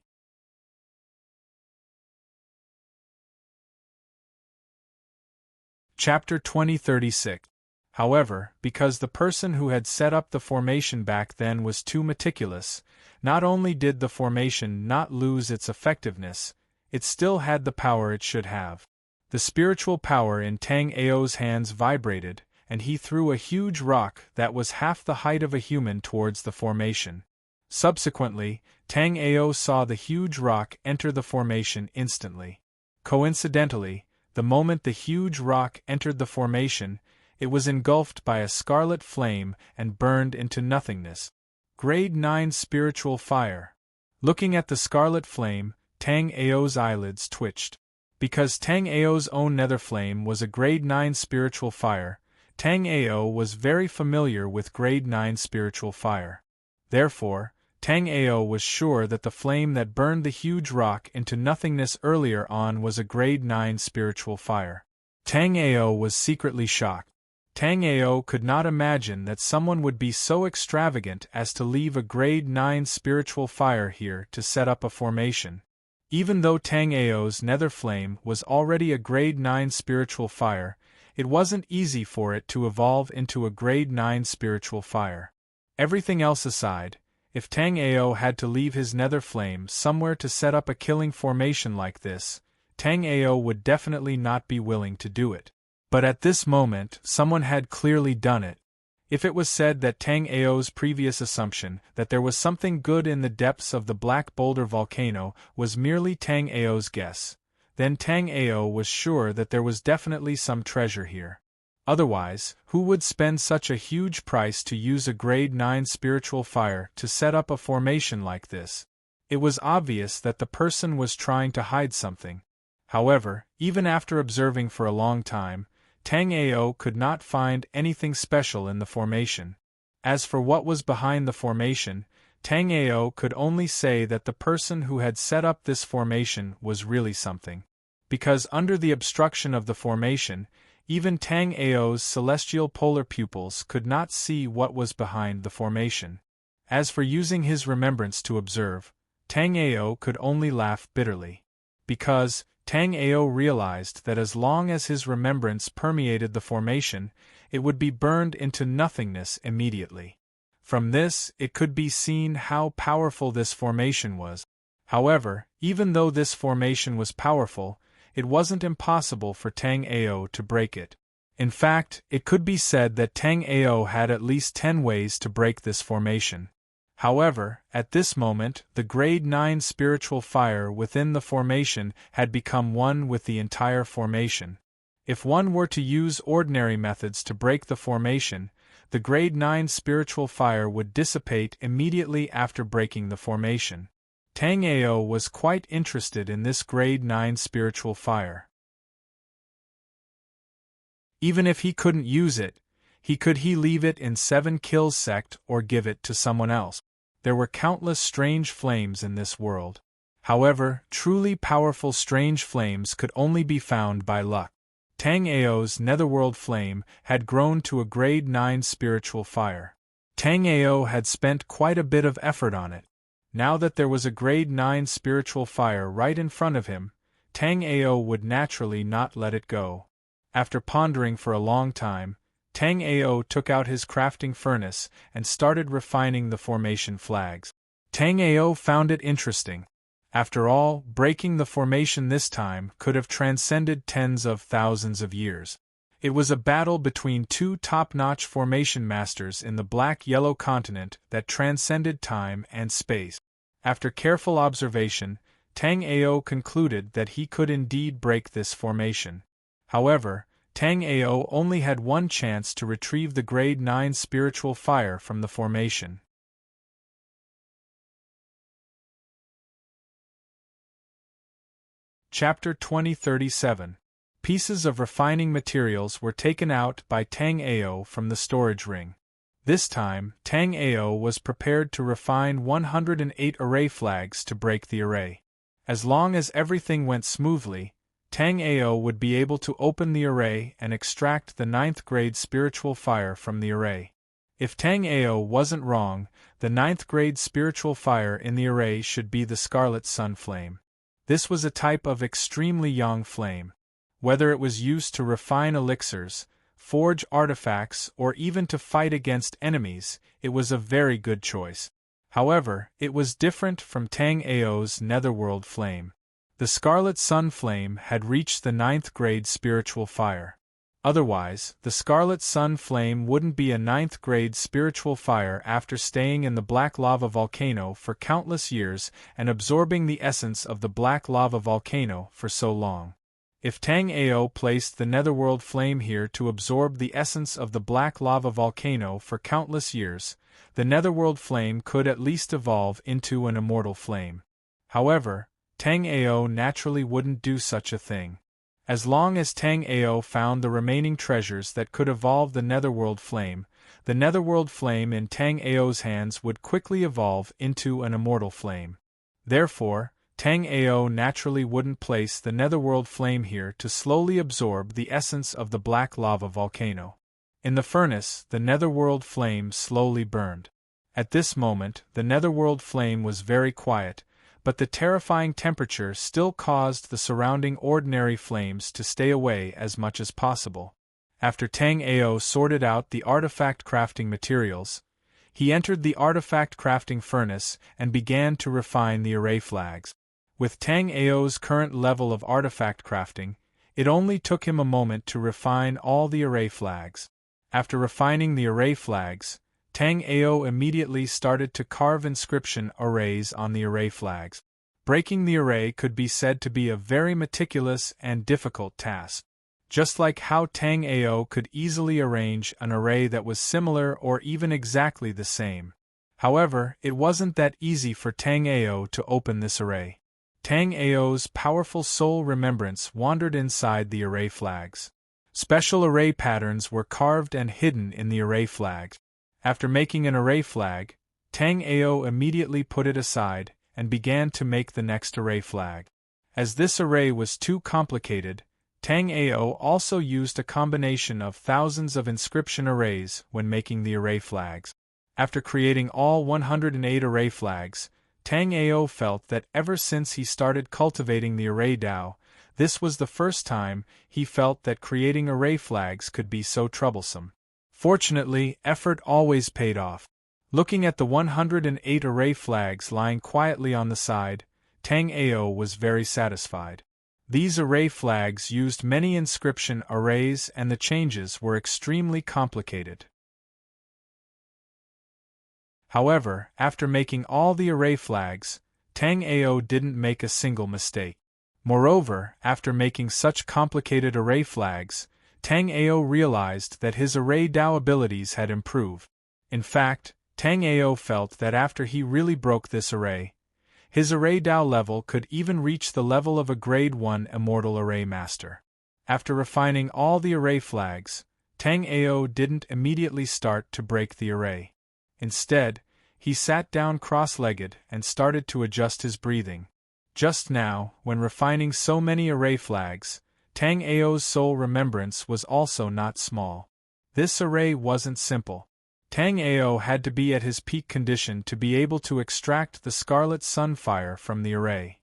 Chapter 2036. However, because the person who had set up the formation back then was too meticulous, not only did the formation not lose its effectiveness, it still had the power it should have. The spiritual power in Tang Ao's hands vibrated, and he threw a huge rock that was half the height of a human towards the formation. Subsequently, Tang Ao saw the huge rock enter the formation instantly. Coincidentally, the moment the huge rock entered the formation, it was engulfed by a scarlet flame and burned into nothingness. Grade 9 Spiritual Fire. Looking at the scarlet flame, Tang Ao's eyelids twitched. Because Tang Ao's own nether flame was a grade 9 spiritual fire, Tang Ao was very familiar with grade 9 spiritual fire. Therefore, Tang Ao was sure that the flame that burned the huge rock into nothingness earlier on was a grade 9 spiritual fire. Tang Ao was secretly shocked. Tang Ao could not imagine that someone would be so extravagant as to leave a grade 9 spiritual fire here to set up a formation. Even though Tang Ao's nether flame was already a grade 9 spiritual fire, it wasn't easy for it to evolve into a grade 9 spiritual fire. Everything else aside, if Tang Ao had to leave his nether flame somewhere to set up a killing formation like this, Tang Ao would definitely not be willing to do it. But at this moment, someone had clearly done it. If it was said that Tang Ao's previous assumption that there was something good in the depths of the Black Boulder volcano was merely Tang Ao's guess, then Tang Ao was sure that there was definitely some treasure here. Otherwise, who would spend such a huge price to use a grade 9 spiritual fire to set up a formation like this? It was obvious that the person was trying to hide something. However, even after observing for a long time, Tang Ao could not find anything special in the formation. As for what was behind the formation, Tang Ao could only say that the person who had set up this formation was really something. Because under the obstruction of the formation, even Tang Ao's celestial polar pupils could not see what was behind the formation. As for using his remembrance to observe, Tang Ao could only laugh bitterly. Because Tang Ao realized that as long as his remembrance permeated the formation, it would be burned into nothingness immediately. From this, it could be seen how powerful this formation was. However, even though this formation was powerful, it wasn't impossible for Tang Ao to break it. In fact, it could be said that Tang Ao had at least 10 ways to break this formation. However, at this moment, the grade 9 spiritual fire within the formation had become one with the entire formation. If one were to use ordinary methods to break the formation, the grade 9 spiritual fire would dissipate immediately after breaking the formation. Tang Ao was quite interested in this grade 9 spiritual fire. Even if he couldn't use it, could leave it in 7 kills sect or give it to someone else. There were countless strange flames in this world. However, truly powerful strange flames could only be found by luck. Tang Ao's netherworld flame had grown to a grade 9 spiritual fire. Tang Ao had spent quite a bit of effort on it. Now that there was a grade 9 spiritual fire right in front of him, Tang Ao would naturally not let it go. After pondering for a long time, Tang Ao took out his crafting furnace and started refining the formation flags. Tang Ao found it interesting. After all, breaking the formation this time could have transcended tens of thousands of years. It was a battle between 2 top-notch formation masters in the black-yellow continent that transcended time and space. After careful observation, Tang Ao concluded that he could indeed break this formation. However, Tang Ao only had one chance to retrieve the grade 9 spiritual fire from the formation. Chapter 2037. Pieces of refining materials were taken out by Tang Ao from the storage ring. This time, Tang Ao was prepared to refine 108 array flags to break the array. As long as everything went smoothly, Tang Ao would be able to open the array and extract the 9th grade spiritual fire from the array. If Tang Ao wasn't wrong, the 9th grade spiritual fire in the array should be the Scarlet Sun Flame. This was a type of extremely young flame. Whether it was used to refine elixirs, forge artifacts, or even to fight against enemies, it was a very good choice. However, it was different from Tang Ao's Netherworld Flame. The Scarlet Sun Flame had reached the 9th grade spiritual fire. Otherwise, the Scarlet Sun Flame wouldn't be a 9th grade spiritual fire after staying in the black lava volcano for countless years and absorbing the essence of the black lava volcano for so long. If Tang Ao placed the Netherworld Flame here to absorb the essence of the black lava volcano for countless years, the Netherworld Flame could at least evolve into an immortal flame. However, Tang Ao naturally wouldn't do such a thing. As long as Tang Ao found the remaining treasures that could evolve the Netherworld Flame, the Netherworld Flame in Tang Ao's hands would quickly evolve into an immortal flame. Therefore, Tang Ao naturally wouldn't place the Netherworld Flame here to slowly absorb the essence of the black lava volcano. In the furnace, the Netherworld Flame slowly burned. At this moment, the Netherworld Flame was very quiet, but the terrifying temperature still caused the surrounding ordinary flames to stay away as much as possible. After Tang Ao sorted out the artifact crafting materials, he entered the artifact crafting furnace and began to refine the array flags. With Tang Ao's current level of artifact crafting, it only took him a moment to refine all the array flags. After refining the array flags, Tang Ao immediately started to carve inscription arrays on the array flags. Breaking the array could be said to be a very meticulous and difficult task. Just like how Tang Ao could easily arrange an array that was similar or even exactly the same. However, it wasn't that easy for Tang Ao to open this array. Tang Ao's powerful soul remembrance wandered inside the array flags. Special array patterns were carved and hidden in the array flags. After making an array flag, Tang Ao immediately put it aside and began to make the next array flag. As this array was too complicated, Tang Ao also used a combination of thousands of inscription arrays when making the array flags. After creating all 108 array flags, Tang Ao felt that ever since he started cultivating the array Dao, this was the first time he felt that creating array flags could be so troublesome. Fortunately, effort always paid off. Looking at the 108 array flags lying quietly on the side, Tang Ao was very satisfied. These array flags used many inscription arrays and the changes were extremely complicated. However, after making all the array flags, Tang Ao didn't make a single mistake. Moreover, after making such complicated array flags, Tang Ao realized that his array Dao abilities had improved. In fact, Tang Ao felt that after he really broke this array, his array Dao level could even reach the level of a grade 1 immortal array master. After refining all the array flags, Tang Ao didn't immediately start to break the array. Instead, he sat down cross-legged and started to adjust his breathing. Just now, when refining so many array flags, Tang Ao's soul remembrance was also not small. This array wasn't simple. Tang Ao had to be at his peak condition to be able to extract the Scarlet Sun Fire from the array.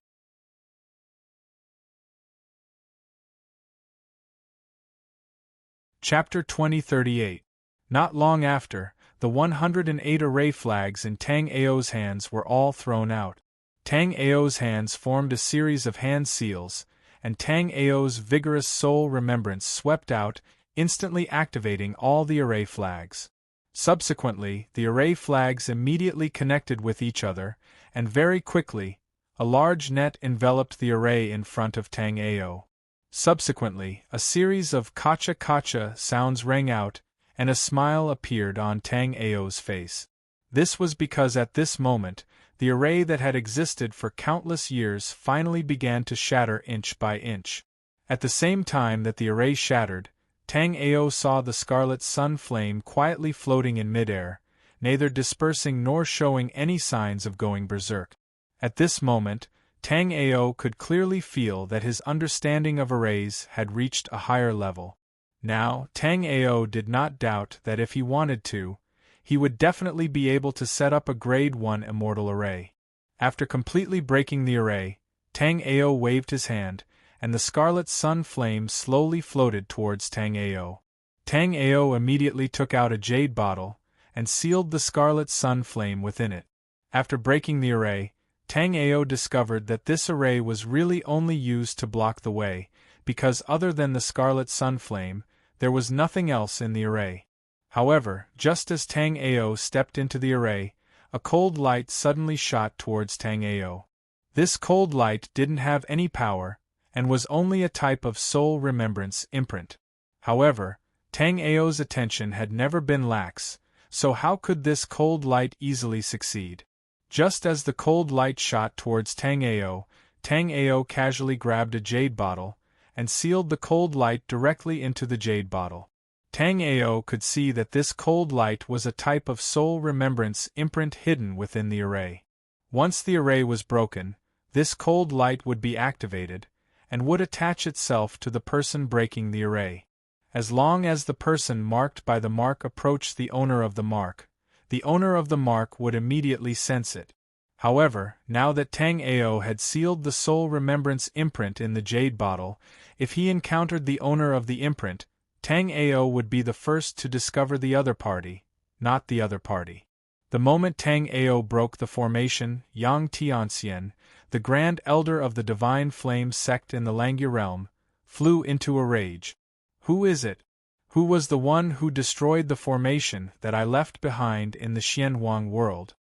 Chapter 2038. Not long after, the 108 array flags in Tang Ao's hands were all thrown out. Tang Ao's hands formed a series of hand seals, and Tang Ao's vigorous soul remembrance swept out, instantly activating all the array flags. Subsequently, the array flags immediately connected with each other, and very quickly, a large net enveloped the array in front of Tang Ao. Subsequently, a series of kacha-kacha sounds rang out, and a smile appeared on Tang Ao's face. This was because at this moment, the array that had existed for countless years finally began to shatter inch by inch. At the same time that the array shattered, Tang Ao saw the scarlet sun flame quietly floating in midair, neither dispersing nor showing any signs of going berserk. At this moment, Tang Ao could clearly feel that his understanding of arrays had reached a higher level. Now, Tang Ao did not doubt that if he wanted to, he would definitely be able to set up a Grade 1 immortal array. After completely breaking the array, Tang Ao waved his hand, and the scarlet sun flame slowly floated towards Tang Ao. Tang Ao immediately took out a jade bottle, and sealed the scarlet sun flame within it. After breaking the array, Tang Ao discovered that this array was really only used to block the way, because other than the scarlet sun flame, there was nothing else in the array. However, just as Tang Ao stepped into the array, a cold light suddenly shot towards Tang Ao. This cold light didn't have any power, and was only a type of soul remembrance imprint. However, Tang Ao's attention had never been lax, so how could this cold light easily succeed? Just as the cold light shot towards Tang Ao casually grabbed a jade bottle, and sealed the cold light directly into the jade bottle. Tang Ao could see that this cold light was a type of soul remembrance imprint hidden within the array. Once the array was broken, this cold light would be activated, and would attach itself to the person breaking the array. As long as the person marked by the mark approached the owner of the mark would immediately sense it. However, now that Tang Ao had sealed the soul remembrance imprint in the jade bottle, if he encountered the owner of the imprint, Tang Ao would be the first to discover the other party, not the other party. The moment Tang Ao broke the formation, Yang Tianxian, the Grand Elder of the Divine Flame sect in the Langya realm, flew into a rage. Who is it? Who was the one who destroyed the formation that I left behind in the Xianhuang world?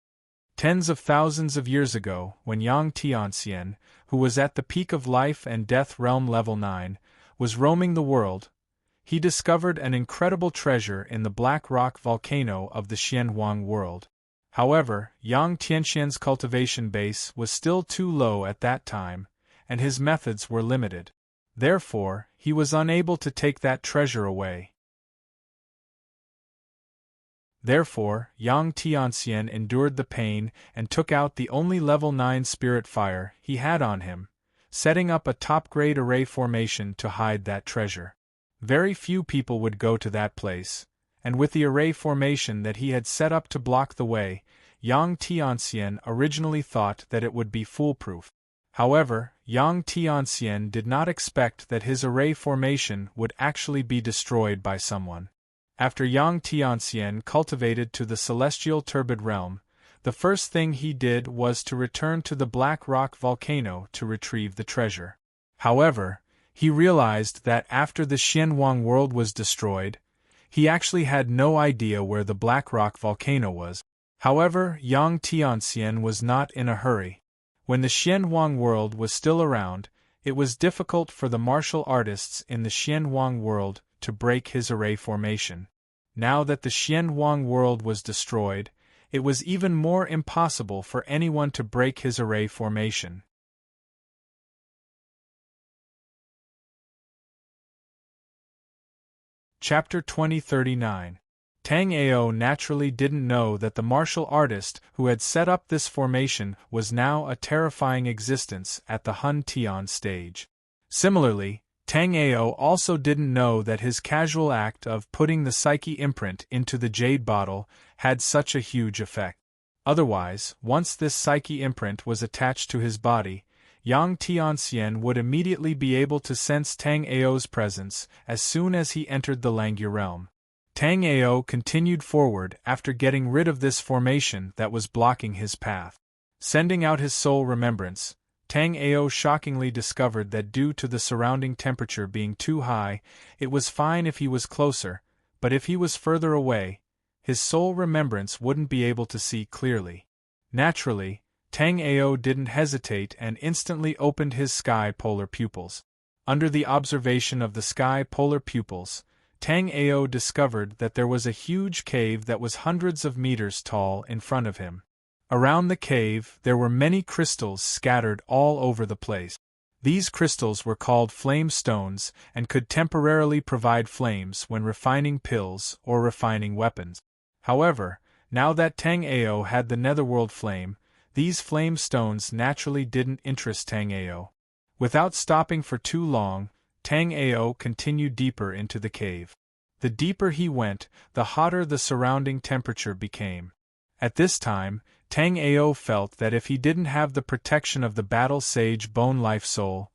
Tens of thousands of years ago, when Yang Tianxian, who was at the peak of life and death realm level 9, was roaming the world, he discovered an incredible treasure in the black rock volcano of the Xianhuang world. However, Yang Tianxian's cultivation base was still too low at that time, and his methods were limited. Therefore, he was unable to take that treasure away. Therefore, Yang Tianxian endured the pain and took out the only level 9 spirit fire he had on him, setting up a top-grade array formation to hide that treasure. Very few people would go to that place, and with the array formation that he had set up to block the way, Yang Tianxian originally thought that it would be foolproof. However, Yang Tianxian did not expect that his array formation would actually be destroyed by someone. After Yang Tianxian cultivated to the celestial turbid realm, the first thing he did was to return to the black rock volcano to retrieve the treasure. However, he realized that after the Xianhuang world was destroyed, he actually had no idea where the black rock volcano was. However, Yang Tianxian was not in a hurry. When the Xianhuang world was still around, it was difficult for the martial artists in the Xianhuang world to break his array formation. Now that the Xianhuang world was destroyed, it was even more impossible for anyone to break his array formation. Chapter 2039. Tang Ao naturally didn't know that the martial artist who had set up this formation was now a terrifying existence at the Hun Tian stage. Similarly, Tang Ao also didn't know that his casual act of putting the psyche imprint into the jade bottle had such a huge effect. Otherwise, once this psyche imprint was attached to his body, Yang Tianxian would immediately be able to sense Tang Ao's presence as soon as he entered the Langya realm. Tang Ao continued forward after getting rid of this formation that was blocking his path. Sending out his soul remembrance, Tang Ao shockingly discovered that due to the surrounding temperature being too high, it was fine if he was closer, but if he was further away, his soul remembrance wouldn't be able to see clearly. Naturally, Tang Ao didn't hesitate and instantly opened his sky polar pupils. Under the observation of the sky polar pupils, Tang Ao discovered that there was a huge cave that was hundreds of meters tall in front of him. Around the cave, there were many crystals scattered all over the place. These crystals were called flame stones and could temporarily provide flames when refining pills or refining weapons. However, now that Tang Ao had the netherworld flame, these flame stones naturally didn't interest Tang Ao. Without stopping for too long, Tang Ao continued deeper into the cave. The deeper he went, the hotter the surrounding temperature became. At this time, Tang Ao felt that if he didn't have the protection of the Battle Sage Bone Life Soul,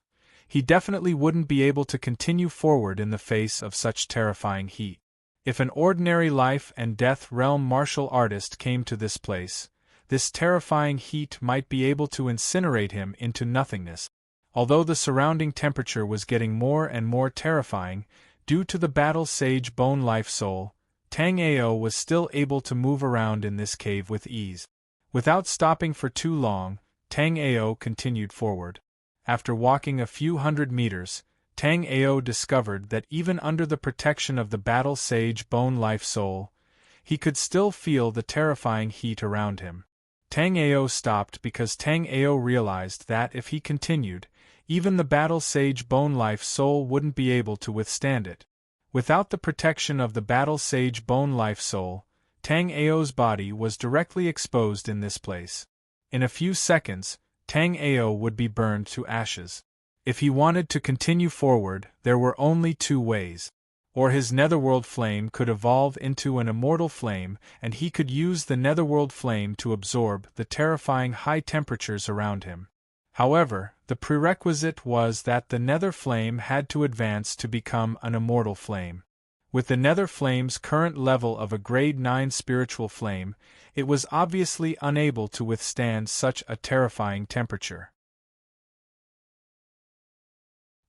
he definitely wouldn't be able to continue forward in the face of such terrifying heat. If an ordinary life and death realm martial artist came to this place, this terrifying heat might be able to incinerate him into nothingness. Although the surrounding temperature was getting more and more terrifying, due to the Battle Sage Bone Life Soul, Tang Ao was still able to move around in this cave with ease. Without stopping for too long, Tang Ao continued forward. After walking a few hundred meters, Tang Ao discovered that even under the protection of the Battle Sage Bone Life Soul, he could still feel the terrifying heat around him. Tang Ao stopped because Tang Ao realized that if he continued, even the Battle Sage Bone Life Soul wouldn't be able to withstand it. Without the protection of the Battle Sage Bone Life Soul, Tang Ao's body was directly exposed in this place. In a few seconds, Tang Ao would be burned to ashes. If he wanted to continue forward, there were only two ways. Or his netherworld flame could evolve into an immortal flame, and he could use the netherworld flame to absorb the terrifying high temperatures around him. However, the prerequisite was that the nether flame had to advance to become an immortal flame. With the nether flame's current level of a grade 9 spiritual flame, it was obviously unable to withstand such a terrifying temperature.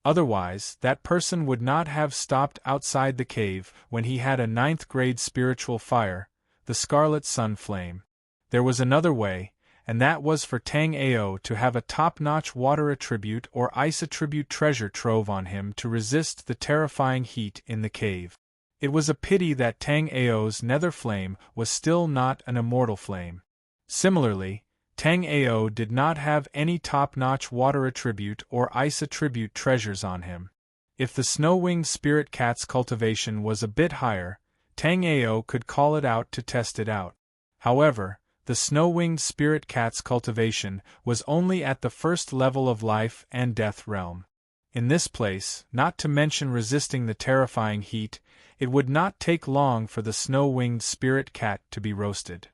Otherwise, that person would not have stopped outside the cave when he had a 9th grade spiritual fire, the Scarlet Sun Flame. There was another way, and that was for Tang Ao to have a top-notch water attribute or ice attribute treasure trove on him to resist the terrifying heat in the cave. It was a pity that Tang Ao's nether flame was still not an immortal flame. Similarly, Tang Ao did not have any top-notch water attribute or ice attribute treasures on him. If the snow-winged spirit cat's cultivation was a bit higher, Tang Ao could call it out to test it out. However, the snow-winged spirit cat's cultivation was only at the first level of life and death realm. In this place, not to mention resisting the terrifying heat, it would not take long for the snow-winged spirit cat to be roasted.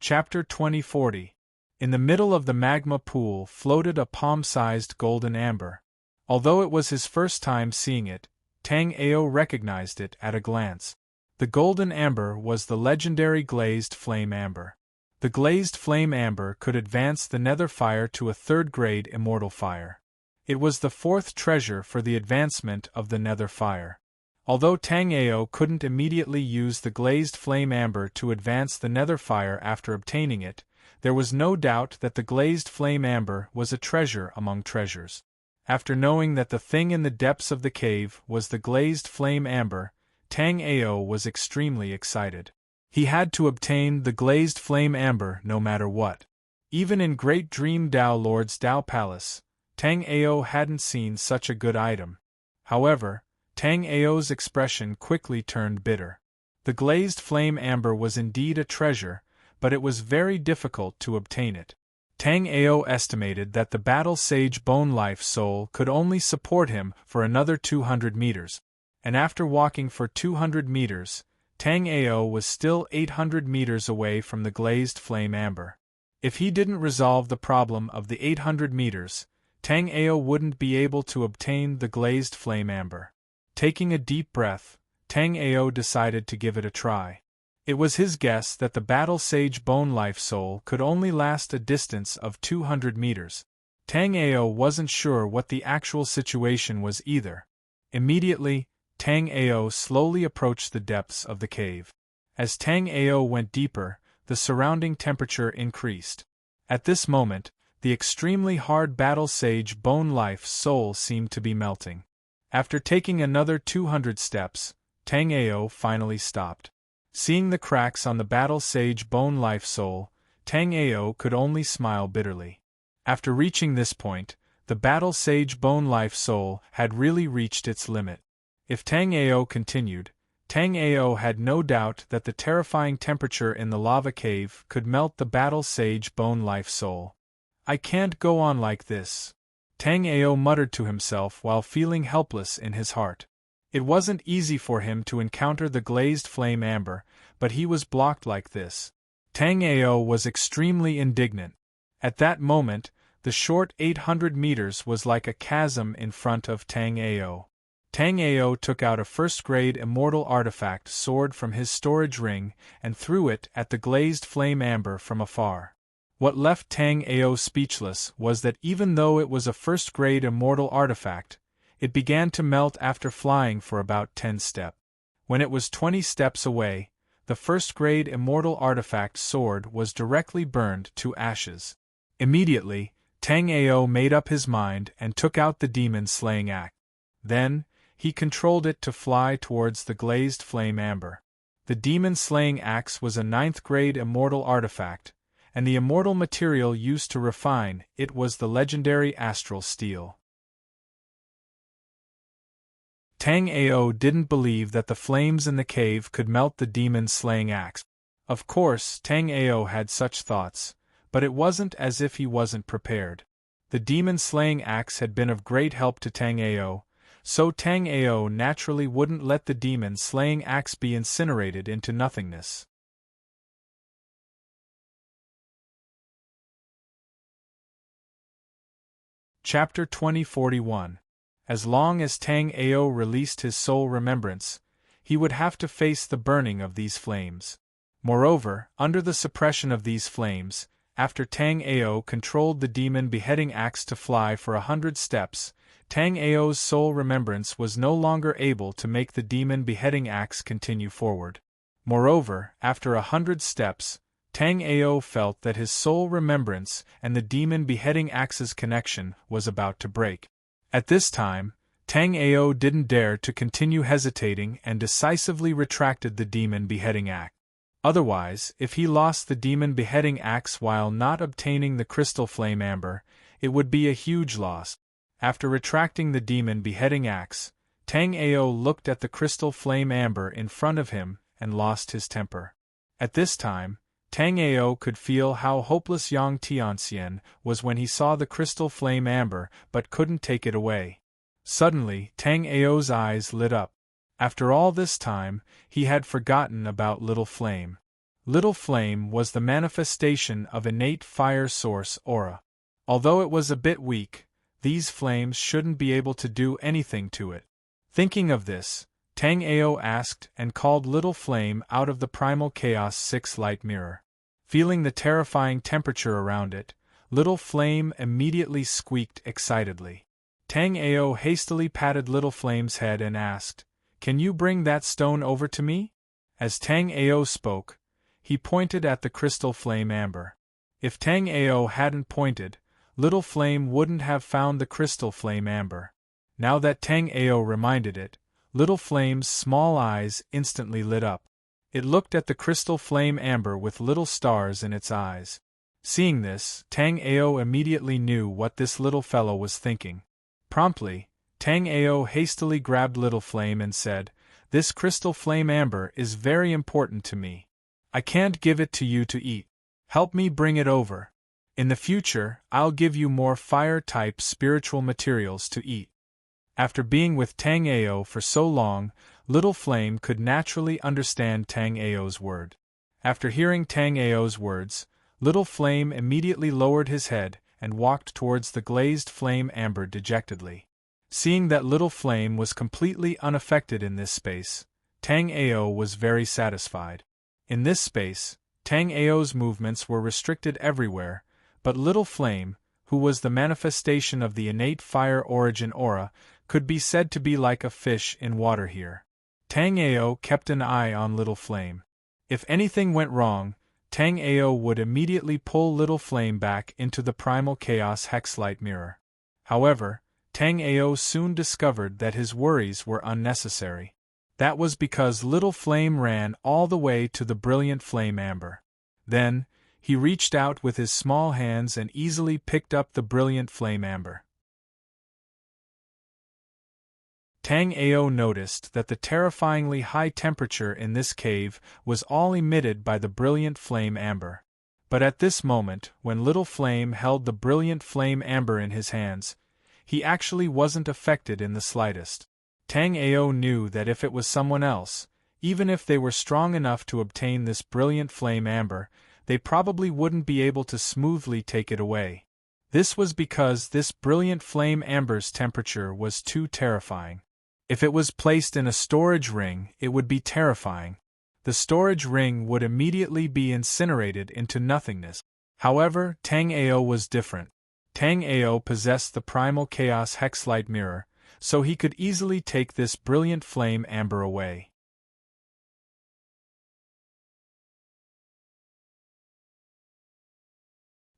Chapter 2040. In the middle of the magma pool floated a palm-sized golden amber. Although it was his first time seeing it, Tang Ao recognized it at a glance. The golden amber was the legendary glazed flame amber. The glazed flame amber could advance the nether fire to a 3rd grade immortal fire. It was the 4th treasure for the advancement of the nether fire. Although Tang Ao couldn't immediately use the glazed flame amber to advance the nether fire after obtaining it, there was no doubt that the glazed flame amber was a treasure among treasures. After knowing that the thing in the depths of the cave was the glazed flame amber, Tang Ao was extremely excited. He had to obtain the glazed flame amber no matter what. Even in Great Dream Dao Lord's Dao Palace, Tang Ao hadn't seen such a good item. However, Tang Ao's expression quickly turned bitter. The glazed flame amber was indeed a treasure, but it was very difficult to obtain it. Tang Ao estimated that the Battle Sage Bone Life Soul could only support him for another 200 meters. And after walking for 200 meters, Tang Ao was still 800 meters away from the glazed flame amber. If he didn't resolve the problem of the 800 meters, Tang Ao wouldn't be able to obtain the glazed flame amber. Taking a deep breath, Tang Ao decided to give it a try. It was his guess that the Battle Sage Bone Life Soul could only last a distance of 200 meters. Tang Ao wasn't sure what the actual situation was either. Immediately, Tang Ao slowly approached the depths of the cave. As Tang Ao went deeper, the surrounding temperature increased. At this moment, the extremely hard Battle Sage Bone Life Soul seemed to be melting. After taking another 200 steps, Tang Ao finally stopped. Seeing the cracks on the Battle Sage Bone Life Soul, Tang Ao could only smile bitterly. After reaching this point, the Battle Sage Bone Life Soul had really reached its limit. If Tang Ao continued, Tang Ao had no doubt that the terrifying temperature in the lava cave could melt the Battle Sage Bone Life Soul. I can't go on like this, Tang Ao muttered to himself while feeling helpless in his heart. It wasn't easy for him to encounter the glazed flame amber, but he was blocked like this. Tang Ao was extremely indignant. At that moment, the short 800 meters was like a chasm in front of Tang Ao. Tang Ao took out a first-grade immortal artifact sword from his storage ring and threw it at the glazed flame amber from afar. What left Tang Ao speechless was that even though it was a first-grade immortal artifact, it began to melt after flying for about 10 steps. When it was 20 steps away, the first-grade immortal artifact sword was directly burned to ashes. Immediately, Tang Ao made up his mind and took out the demon-slaying axe. Then, he controlled it to fly towards the glazed flame amber. The demon-slaying axe was a 9th-grade immortal artifact, and the immortal material used to refine it was the legendary astral steel. Tang Ao didn't believe that the flames in the cave could melt the demon-slaying axe. Of course, Tang Ao had such thoughts, but it wasn't as if he wasn't prepared. The demon-slaying axe had been of great help to Tang Ao, so Tang Ao naturally wouldn't let the demon-slaying axe be incinerated into nothingness. Chapter 2041. As long as Tang Ao released his soul remembrance, he would have to face the burning of these flames. Moreover, under the suppression of these flames, after Tang Ao controlled the demon beheading axe to fly for 100 steps, Tang Ao's soul remembrance was no longer able to make the demon beheading axe continue forward. Moreover, after 100 steps, Tang Ao felt that his soul remembrance and the demon beheading axe's connection was about to break. At this time, Tang Ao didn't dare to continue hesitating and decisively retracted the demon beheading axe. Otherwise, if he lost the demon beheading axe while not obtaining the crystal flame amber, it would be a huge loss. After retracting the demon beheading axe, Tang Ao looked at the crystal flame amber in front of him and lost his temper. At this time, Tang Ao could feel how hopeless Yang Tianxian was when he saw the crystal flame amber but couldn't take it away. Suddenly, Tang Ao's eyes lit up. After all this time, he had forgotten about Little Flame. Little Flame was the manifestation of innate fire source aura. Although it was a bit weak, these flames shouldn't be able to do anything to it. Thinking of this, Tang Ao asked and called Little Flame out of the Primal Chaos 6 light mirror. Feeling the terrifying temperature around it, Little Flame immediately squeaked excitedly. Tang Ao hastily patted Little Flame's head and asked, "Can you bring that stone over to me?" As Tang Ao spoke, he pointed at the crystal flame amber. If Tang Ao hadn't pointed, Little Flame wouldn't have found the crystal flame amber. Now that Tang Ao reminded it, Little Flame's small eyes instantly lit up. It looked at the crystal flame amber with little stars in its eyes. Seeing this, Tang Ao immediately knew what this little fellow was thinking. Promptly, Tang Ao hastily grabbed Little Flame and said, "This crystal flame amber is very important to me. I can't give it to you to eat. Help me bring it over. In the future, I'll give you more fire-type spiritual materials to eat." After being with Tang Ao for so long, Little Flame could naturally understand Tang Ao's word. After hearing Tang Ao's words, Little Flame immediately lowered his head and walked towards the glazed flame amber dejectedly. Seeing that Little Flame was completely unaffected in this space, Tang Ao was very satisfied. In this space, Tang Ao's movements were restricted everywhere, but Little Flame, who was the manifestation of the innate fire origin aura, could be said to be like a fish in water here. Tang Ao kept an eye on Little Flame. If anything went wrong, Tang Ao would immediately pull Little Flame back into the Primal Chaos Hexlight mirror. However, Tang Ao soon discovered that his worries were unnecessary. That was because Little Flame ran all the way to the brilliant flame amber. Then, He reached out with his small hands and easily picked up the brilliant flame amber. Tang Ao noticed that the terrifyingly high temperature in this cave was all emitted by the brilliant flame amber. But at this moment, when Little Flame held the brilliant flame amber in his hands, he actually wasn't affected in the slightest. Tang Ao knew that if it was someone else, even if they were strong enough to obtain this brilliant flame amber, they probably wouldn't be able to smoothly take it away. This was because this brilliant flame amber's temperature was too terrifying. If it was placed in a storage ring, it would be terrifying. The storage ring would immediately be incinerated into nothingness. However, Tang Ao was different. Tang Ao possessed the primal chaos hexlight mirror, so he could easily take this brilliant flame amber away.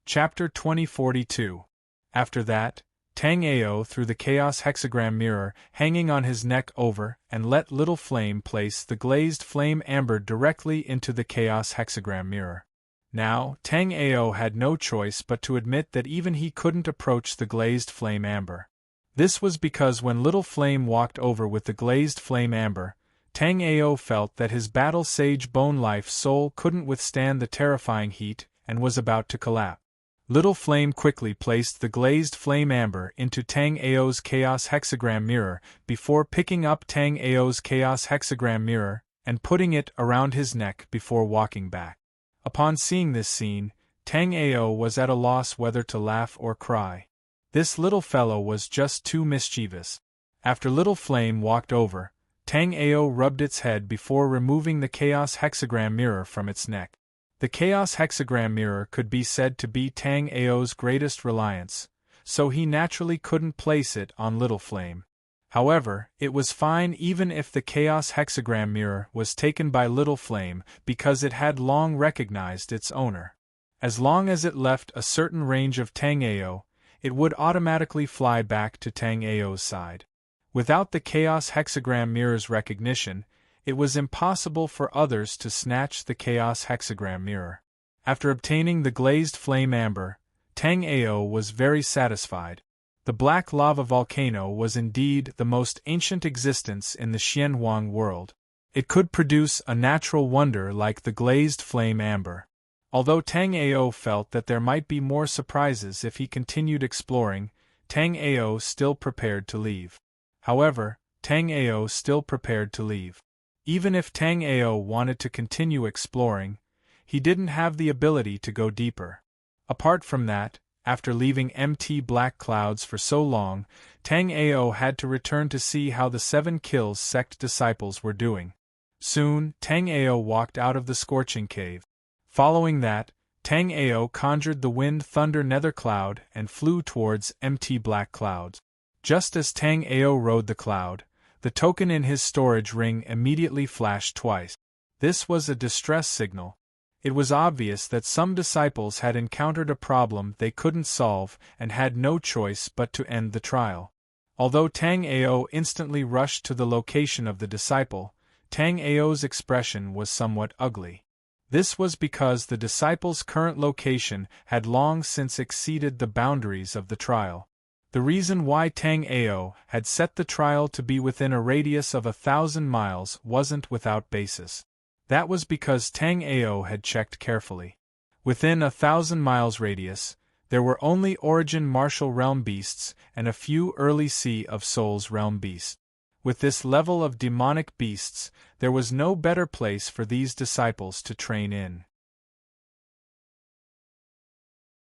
Chapter 2042. After that, Tang Ao threw the chaos hexagram mirror hanging on his neck over and let Little Flame place the glazed flame amber directly into the chaos hexagram mirror. Now, Tang Ao had no choice but to admit that even he couldn't approach the glazed flame amber. This was because when Little Flame walked over with the glazed flame amber, Tang Ao felt that his battle sage bone life soul couldn't withstand the terrifying heat and was about to collapse. Little Flame quickly placed the glazed flame amber into Tang Ao's chaos hexagram mirror before picking up Tang Ao's chaos hexagram mirror and putting it around his neck before walking back. Upon seeing this scene, Tang Ao was at a loss whether to laugh or cry. This little fellow was just too mischievous. After Little Flame walked over, Tang Ao rubbed its head before removing the chaos hexagram mirror from its neck. The chaos hexagram mirror could be said to be Tang Ao's greatest reliance, so he naturally couldn't place it on Little Flame. However, it was fine even if the chaos hexagram mirror was taken by Little Flame because it had long recognized its owner. As long as it left a certain range of Tang Ao, it would automatically fly back to Tang Ao's side. Without the chaos hexagram mirror's recognition, it was impossible for others to snatch the chaos hexagram mirror. After obtaining the glazed flame amber, Tang Ao was very satisfied. The black lava volcano was indeed the most ancient existence in the Xianhuang world. It could produce a natural wonder like the glazed flame amber. Although Tang Ao felt that there might be more surprises if he continued exploring, Tang Ao still prepared to leave. However, Tang Ao still prepared to leave. Even if Tang Ao wanted to continue exploring, he didn't have the ability to go deeper. Apart from that, after leaving empty black clouds for so long, Tang Ao had to return to see how the 7 Kills sect disciples were doing. Soon, Tang Ao walked out of the scorching cave. Following that, Tang Ao conjured the wind thunder nether cloud and flew towards empty black clouds. Just as Tang Ao rode the cloud, the token in his storage ring immediately flashed twice. This was a distress signal. It was obvious that some disciples had encountered a problem they couldn't solve and had no choice but to end the trial. Although Tang Ao instantly rushed to the location of the disciple, Tang Ao's expression was somewhat ugly. This was because the disciple's current location had long since exceeded the boundaries of the trial. The reason why Tang Ao had set the trial to be within a radius of 1,000 miles wasn't without basis. That was because Tang Ao had checked carefully. Within 1,000 miles radius, there were only Origin Martial Realm beasts and a few early Sea of Souls Realm beasts. With this level of demonic beasts, there was no better place for these disciples to train in.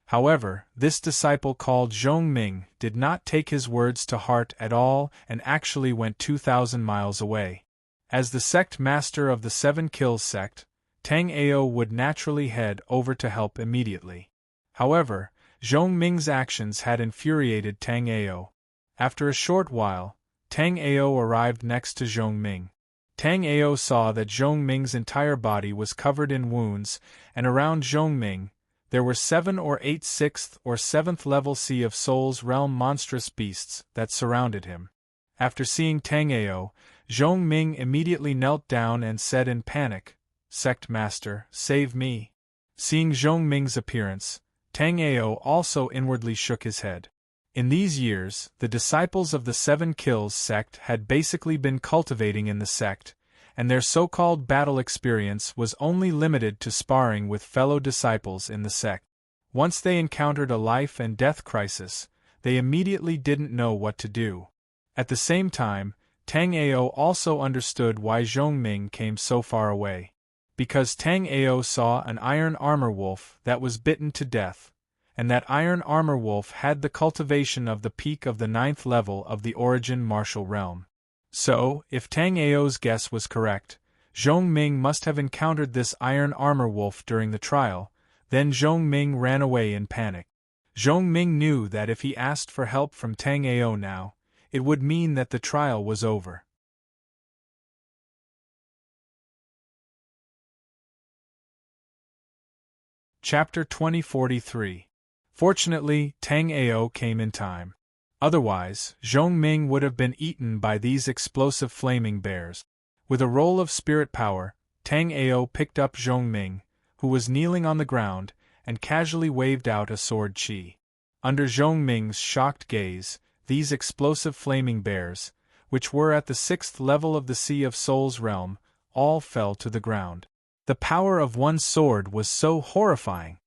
However, this disciple called Zhong Ming did not take his words to heart at all and actually went 2,000 miles away. As the sect master of the 7 Kills sect, Tang Ao would naturally head over to help immediately. However, Zhong Ming's actions had infuriated Tang Ao. After a short while, Tang Ao arrived next to Zhong Ming. Tang Ao saw that Zhong Ming's entire body was covered in wounds, and around Zhong Ming, there were 7 or 8 6th or 7th level Sea of Souls realm monstrous beasts that surrounded him. After seeing Tang Ao, Zhong Ming immediately knelt down and said in panic, "Sect Master, save me. Seeing Zhong Ming's appearance, Tang Ao also inwardly shook his head. In these years, the disciples of the Seven Kills sect had basically been cultivating in the sect, and their so-called battle experience was only limited to sparring with fellow disciples in the sect. Once they encountered a life and death crisis, they immediately didn't know what to do. At the same time, Tang Ao also understood why Zhong Ming came so far away. Because Tang Ao saw an iron armor wolf that was bitten to death, and that iron armor wolf had the cultivation of the peak of the 9th level of the origin martial realm. So, if Tang Ao's guess was correct, Zhong Ming must have encountered this iron armor wolf during the trial. Then Zhong Ming ran away in panic. Zhong Ming knew that if he asked for help from Tang Ao now, it would mean that the trial was over. Chapter 2043. Fortunately, Tang Ao came in time. Otherwise, Zhong Ming would have been eaten by these explosive flaming bears. With a roll of spirit power, Tang Ao picked up Zhong Ming, who was kneeling on the ground, and casually waved out a sword chi. Under Zhong Ming's shocked gaze, these explosive flaming bears, which were at the 6th level of the Sea of Souls realm, all fell to the ground. The power of one sword was so horrifying.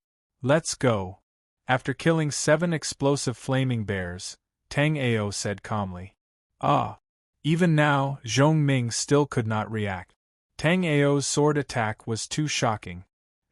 Let's go. After killing 7 explosive flaming bears, Tang Ao said calmly. Even now, Zhong Ming still could not react. Tang Ao's sword attack was too shocking.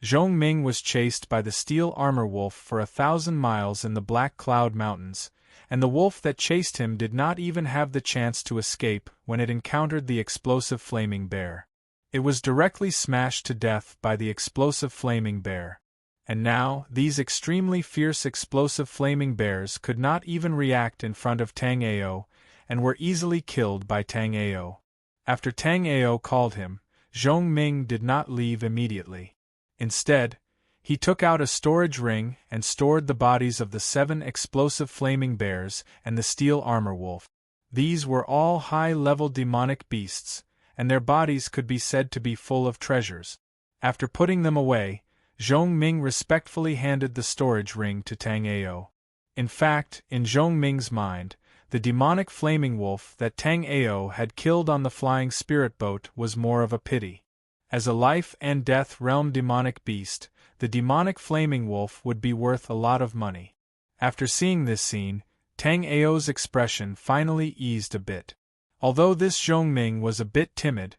Zhong Ming was chased by the steel armor wolf for 1,000 miles in the Black Cloud Mountains, and the wolf that chased him did not even have the chance to escape when it encountered the explosive flaming bear. It was directly smashed to death by the explosive flaming bear. And now, these extremely fierce explosive flaming bears could not even react in front of Tang Ao, and were easily killed by Tang Ao. After Tang Ao called him, Zhong Ming did not leave immediately. Instead, he took out a storage ring and stored the bodies of the 7 explosive flaming bears and the steel armor wolf. These were all high-level demonic beasts, and their bodies could be said to be full of treasures. After putting them away, Zhong Ming respectfully handed the storage ring to Tang Ao. In fact, in Zhong Ming's mind, the demonic flaming wolf that Tang Ao had killed on the flying spirit boat was more of a pity. As a life and death realm demonic beast, the demonic flaming wolf would be worth a lot of money. After seeing this scene, Tang Ao's expression finally eased a bit. Although this Zhong Ming was a bit timid,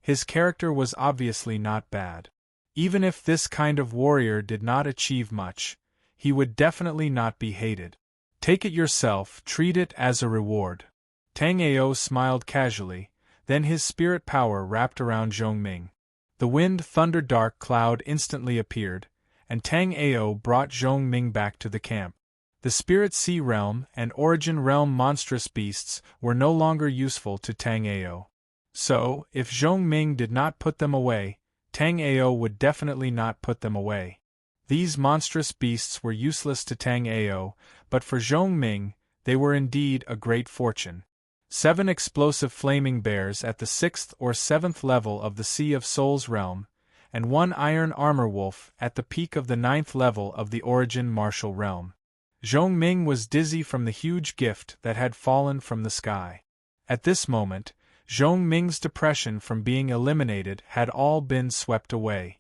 his character was obviously not bad. Even if this kind of warrior did not achieve much, he would definitely not be hated. Take it yourself, treat it as a reward. Tang Ao smiled casually, then his spirit power wrapped around Zhong Ming. The wind thunder dark cloud instantly appeared, and Tang Ao brought Zhong Ming back to the camp. The Spirit Sea realm and Origin realm monstrous beasts were no longer useful to Tang Ao. So, if Zhong Ming did not put them away, Tang Ao would definitely not put them away. These monstrous beasts were useless to Tang Ao, but for Zhong Ming, they were indeed a great fortune. 7 explosive flaming bears at the 6th or 7th level of the Sea of Souls realm, and 1 iron armor wolf at the peak of the 9th level of the Origin martial realm. Zhong Ming was dizzy from the huge gift that had fallen from the sky. At this moment, Zhong Ming's depression from being eliminated had all been swept away.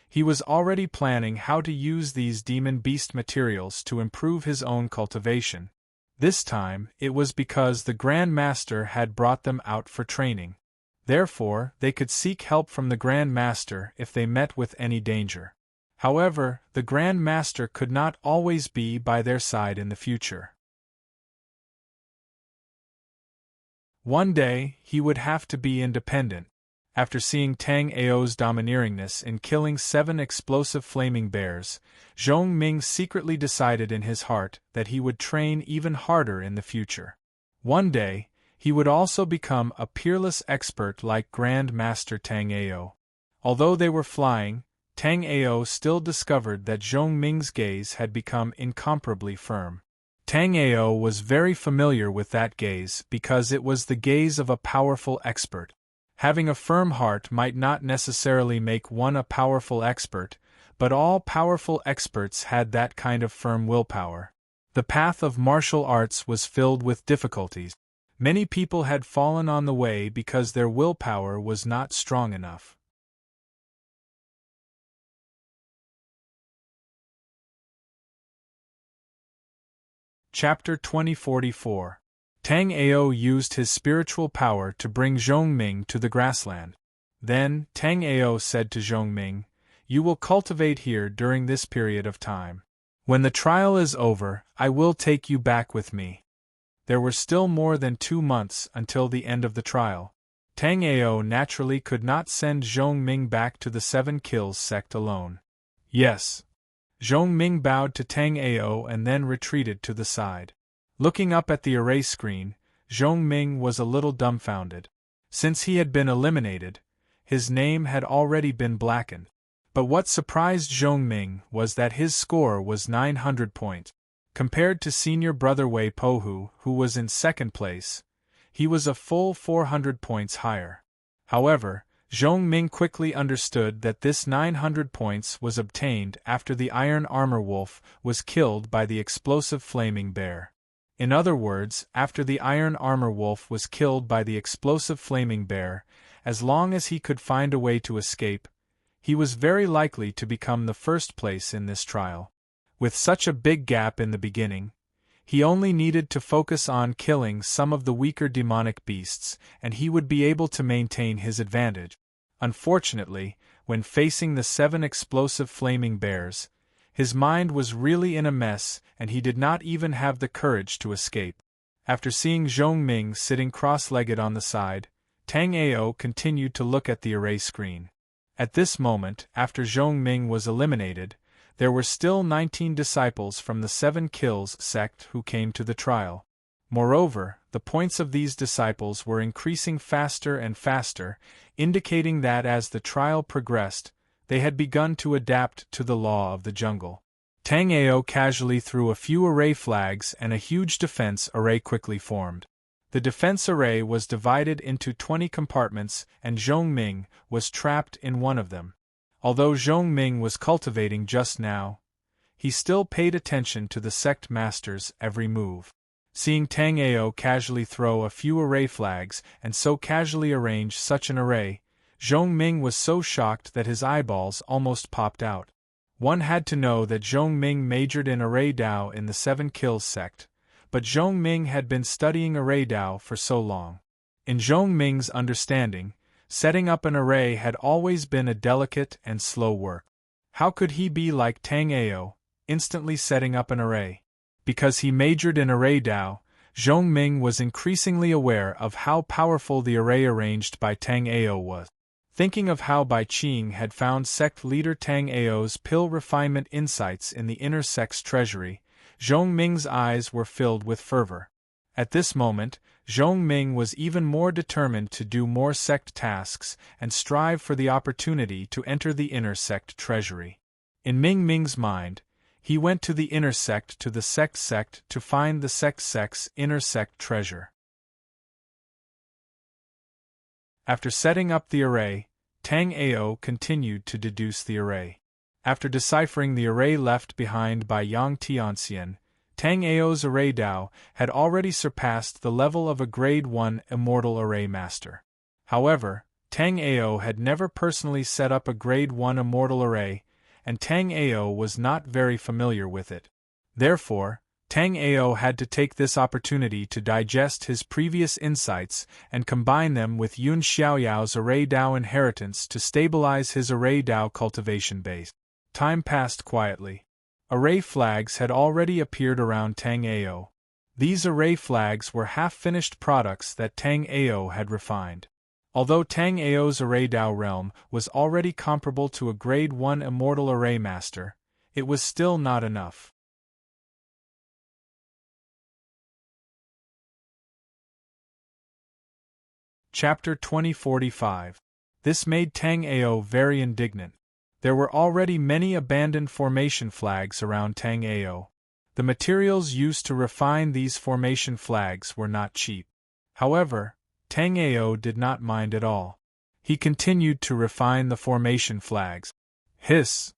He was already planning how to use these demon beast materials to improve his own cultivation. This time, it was because the Grand Master had brought them out for training. Therefore, they could seek help from the Grand Master if they met with any danger. However, the Grand Master could not always be by their side in the future. One day, he would have to be independent. After seeing Tang Ao's domineeringness in killing 7 explosive flaming bears, Zhong Ming secretly decided in his heart that he would train even harder in the future. One day, he would also become a peerless expert like Grand Master Tang Ao. Although they were flying, Tang Ao still discovered that Zhong Ming's gaze had become incomparably firm. Tang Ao was very familiar with that gaze because it was the gaze of a powerful expert. Having a firm heart might not necessarily make one a powerful expert, but all powerful experts had that kind of firm willpower. The path of martial arts was filled with difficulties. Many people had fallen on the way because their willpower was not strong enough. Chapter 2044. Tang Ao used his spiritual power to bring Zhongming to the grassland. Then, Tang Ao said to Zhongming, "You will cultivate here during this period of time. When the trial is over, I will take you back with me." There were still more than 2 months until the end of the trial. Tang Ao naturally could not send Zhongming back to the 7 Kills sect alone. "Yes." Zhongming bowed to Tang Ao and then retreated to the side. Looking up at the array screen, Zhongming was a little dumbfounded. Since he had been eliminated, his name had already been blackened. But what surprised Zhongming was that his score was 900 points. Compared to senior brother Wei Pohu, who was in second place, he was a full 400 points higher. However, Zhongming quickly understood that this 900 points was obtained after the Iron Armor Wolf was killed by the explosive Flaming Bear. In other words, after the Iron Armor Wolf was killed by the explosive Flaming Bear, as long as he could find a way to escape, he was very likely to become the first place in this trial. With such a big gap in the beginning, he only needed to focus on killing some of the weaker demonic beasts, and he would be able to maintain his advantage. Unfortunately, when facing the 7 explosive flaming bears, his mind was really in a mess and he did not even have the courage to escape. After seeing Zhongming sitting cross-legged on the side, Tang Ao continued to look at the array screen. At this moment, after Zhongming was eliminated, there were still 19 disciples from the 7 Kills sect who came to the trial. Moreover, the points of these disciples were increasing faster and faster, indicating that as the trial progressed, they had begun to adapt to the law of the jungle. Tang Ao casually threw a few array flags and a huge defense array quickly formed. The defense array was divided into 20 compartments and Zhongming was trapped in one of them. Although Zhongming was cultivating just now, he still paid attention to the sect master's every move. Seeing Tang Ao casually throw a few array flags and so casually arrange such an array, Zhongming was so shocked that his eyeballs almost popped out. One had to know that Zhongming majored in array Dao in the 7 Kills sect, but Zhongming had been studying array Dao for so long. In Zhongming's understanding, setting up an array had always been a delicate and slow work. How could he be like Tang Ao, instantly setting up an array? Because he majored in array Dao, Zhongming was increasingly aware of how powerful the array arranged by Tang Ao was. Thinking of how Bai Qing had found sect leader Tang Ao's pill refinement insights in the inner sect's treasury, Zhongming's eyes were filled with fervor. At this moment, Zhongming was even more determined to do more sect tasks and strive for the opportunity to enter the inner sect treasury. In Ming's mind, he went to the inner sect to the sect to find the sect's inner sect treasure. After setting up the array, Tang Ao continued to deduce the array. After deciphering the array left behind by Yang Tianxian, Tang Ao's array Dao had already surpassed the level of a Grade 1 Immortal Array Master. However, Tang Ao had never personally set up a Grade 1 Immortal Array, and Tang Ao was not very familiar with it. Therefore, Tang Ao had to take this opportunity to digest his previous insights and combine them with Yun Xiaoyao's array Dao inheritance to stabilize his array Dao cultivation base. Time passed quietly. Array flags had already appeared around Tang Ao. These array flags were half-finished products that Tang Ao had refined. Although Tang Ao's array Dao realm was already comparable to a Grade 1 Immortal Array Master, it was still not enough. Chapter 2045. This made Tang Ao very indignant. There were already many abandoned formation flags around Tang Ao. The materials used to refine these formation flags were not cheap. However, Tang Ao did not mind at all. He continued to refine the formation flags. Hiss!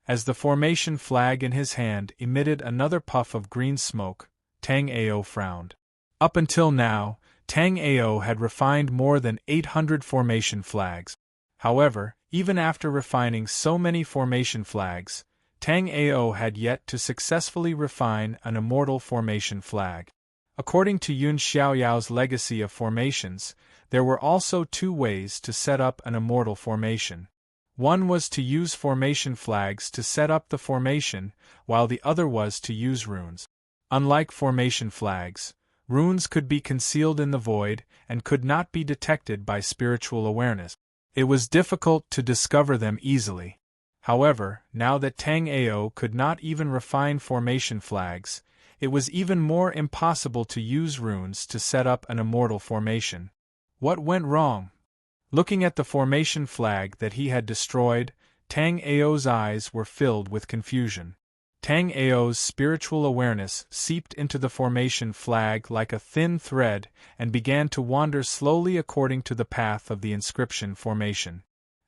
As the formation flag in his hand emitted another puff of green smoke, Tang Ao frowned. Up until now, Tang Ao had refined more than 800 formation flags. However, even after refining so many formation flags, Tang Ao had yet to successfully refine an immortal formation flag. According to Yun Xiaoyao's legacy of formations, there were also two ways to set up an immortal formation. One was to use formation flags to set up the formation, while the other was to use runes. Unlike formation flags, runes could be concealed in the void and could not be detected by spiritual awareness. It was difficult to discover them easily. However, now that Tang Ao could not even refine formation flags, it was even more impossible to use runes to set up an immortal formation. What went wrong? Looking at the formation flag that he had destroyed, Tang Ao's eyes were filled with confusion. Tang Ao's spiritual awareness seeped into the formation flag like a thin thread and began to wander slowly according to the path of the inscription formation.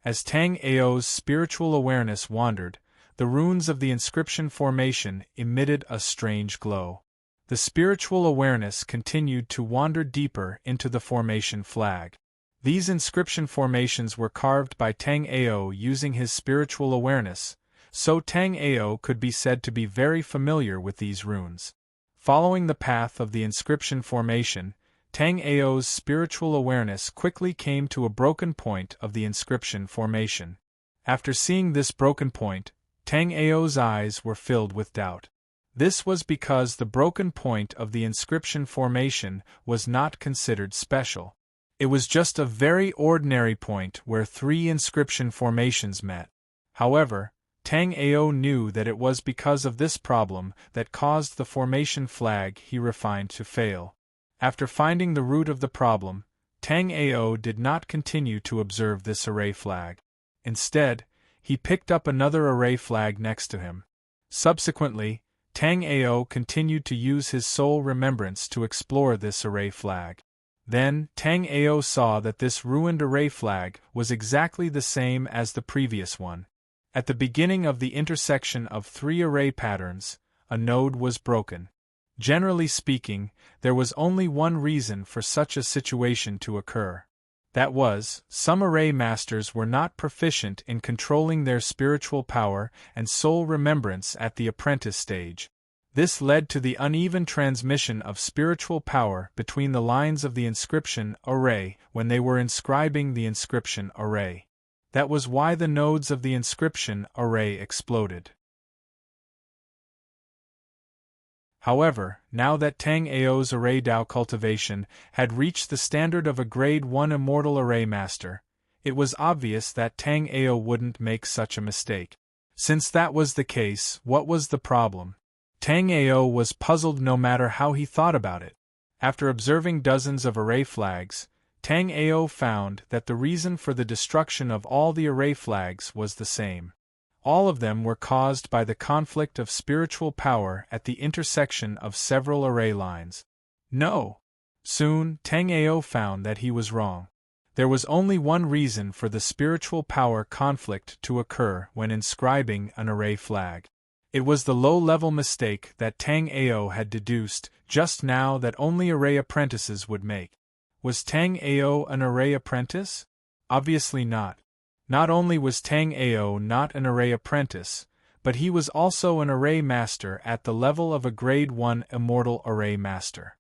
As Tang Ao's spiritual awareness wandered, the runes of the inscription formation emitted a strange glow. The spiritual awareness continued to wander deeper into the formation flag. These inscription formations were carved by Tang Ao using his spiritual awareness, so Tang Ao could be said to be very familiar with these runes. Following the path of the inscription formation, Tang Ao's spiritual awareness quickly came to a broken point of the inscription formation. After seeing this broken point, Tang Ao's eyes were filled with doubt. This was because the broken point of the inscription formation was not considered special. It was just a very ordinary point where three inscription formations met. However, Tang Ao knew that it was because of this problem that caused the formation flag he refined to fail. After finding the root of the problem, Tang Ao did not continue to observe this array flag. Instead, he picked up another array flag next to him. Subsequently, Tang Ao continued to use his soul remembrance to explore this array flag. Then, Tang Ao saw that this ruined array flag was exactly the same as the previous one. At the beginning of the intersection of three array patterns, a node was broken. Generally speaking, there was only one reason for such a situation to occur. That was, some array masters were not proficient in controlling their spiritual power and soul remembrance at the apprentice stage. This led to the uneven transmission of spiritual power between the lines of the inscription array when they were inscribing the inscription array. That was why the nodes of the inscription array exploded. However, now that Tang Ao's array Dao cultivation had reached the standard of a Grade 1 Immortal Array Master, it was obvious that Tang Ao wouldn't make such a mistake. Since that was the case, what was the problem? Tang Ao was puzzled no matter how he thought about it. After observing dozens of array flags, Tang Ao found that the reason for the destruction of all the array flags was the same. All of them were caused by the conflict of spiritual power at the intersection of several array lines. No! Soon, Tang Ao found that he was wrong. There was only one reason for the spiritual power conflict to occur when inscribing an array flag. It was the low-level mistake that Tang Ao had deduced just now that only array apprentices would make. Was Tang Ao an array apprentice? Obviously not. Not only was Tang Ao not an array apprentice, but he was also an array master at the level of a Grade 1 Immortal Array Master.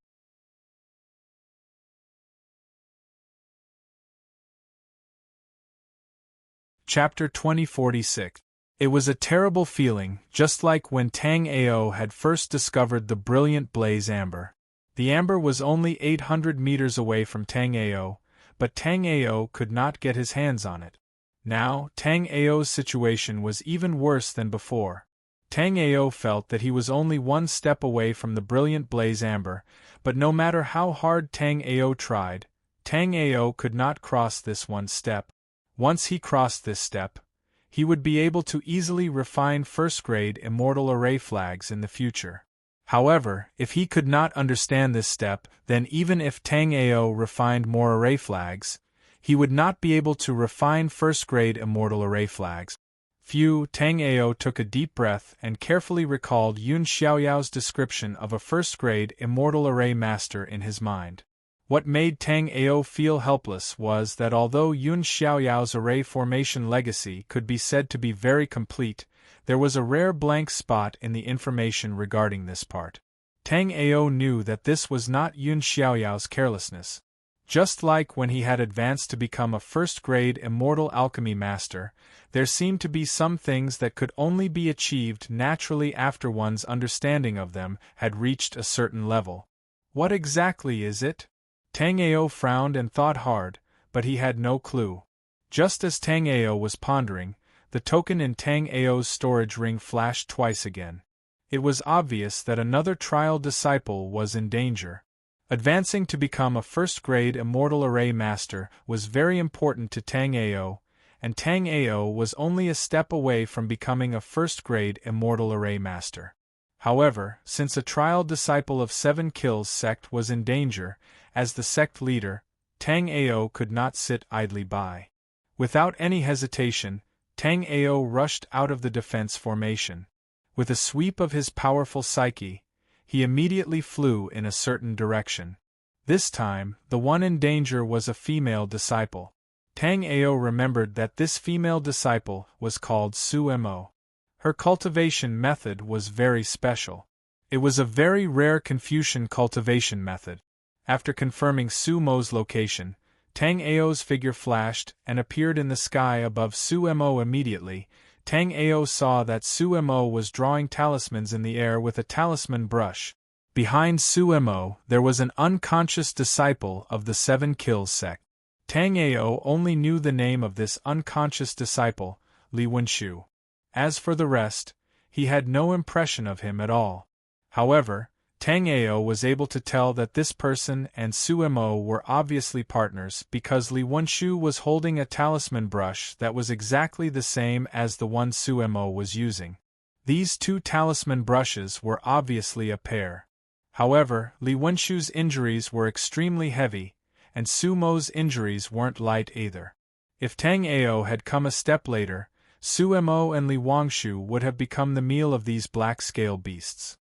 Chapter 2046. It was a terrible feeling, just like when Tang Ao had first discovered the brilliant blaze amber. The amber was only 800 meters away from Tang Ao, but Tang Ao could not get his hands on it. Now, Tang Ao's situation was even worse than before. Tang Ao felt that he was only one step away from the brilliant blaze amber, but no matter how hard Tang Ao tried, Tang Ao could not cross this one step. Once he crossed this step, he would be able to easily refine first-grade immortal array flags in the future. However, if he could not understand this step, then even if Tang Ao refined more array flags, he would not be able to refine first-grade immortal array flags. Phew, Tang Ao took a deep breath and carefully recalled Yun Xiaoyao's description of a first-grade immortal array master in his mind. What made Tang Ao feel helpless was that although Yun Xiaoyao's array formation legacy could be said to be very complete, there was a rare blank spot in the information regarding this part. Tang Ao knew that this was not Yun Xiaoyao's carelessness. Just like when he had advanced to become a first-grade immortal alchemy master, there seemed to be some things that could only be achieved naturally after one's understanding of them had reached a certain level. What exactly is it? Tang Ao frowned and thought hard, but he had no clue. Just as Tang Ao was pondering, the token in Tang Ao's storage ring flashed twice again. It was obvious that another trial disciple was in danger. Advancing to become a first-grade immortal array master was very important to Tang Ao, and Tang Ao was only a step away from becoming a first-grade immortal array master. However, since a trial disciple of 7 Kills sect was in danger, as the sect leader, Tang Ao could not sit idly by. Without any hesitation, Tang Ao rushed out of the defense formation. With a sweep of his powerful psyche, he immediately flew in a certain direction. This time, the one in danger was a female disciple. Tang Ao remembered that this female disciple was called Su Mo. Her cultivation method was very special. It was a very rare Confucian cultivation method. After confirming Su Mo's location, Tang Ao's figure flashed and appeared in the sky above Su Mo immediately. Tang Ao saw that Su Mo was drawing talismans in the air with a talisman brush. Behind Su Mo, there was an unconscious disciple of the 7 Kills sect. Tang Ao only knew the name of this unconscious disciple, Li Wenshu. As for the rest, he had no impression of him at all. However, Tang Ao was able to tell that this person and Su Mo were obviously partners because Li Wenshu was holding a talisman brush that was exactly the same as the one Su Mo was using. These two talisman brushes were obviously a pair. However, Li Wenshu's injuries were extremely heavy, and Su Mo's injuries weren't light either. If Tang Ao had come a step later, Su Mo and Li Wangshu would have become the meal of these black scale beasts.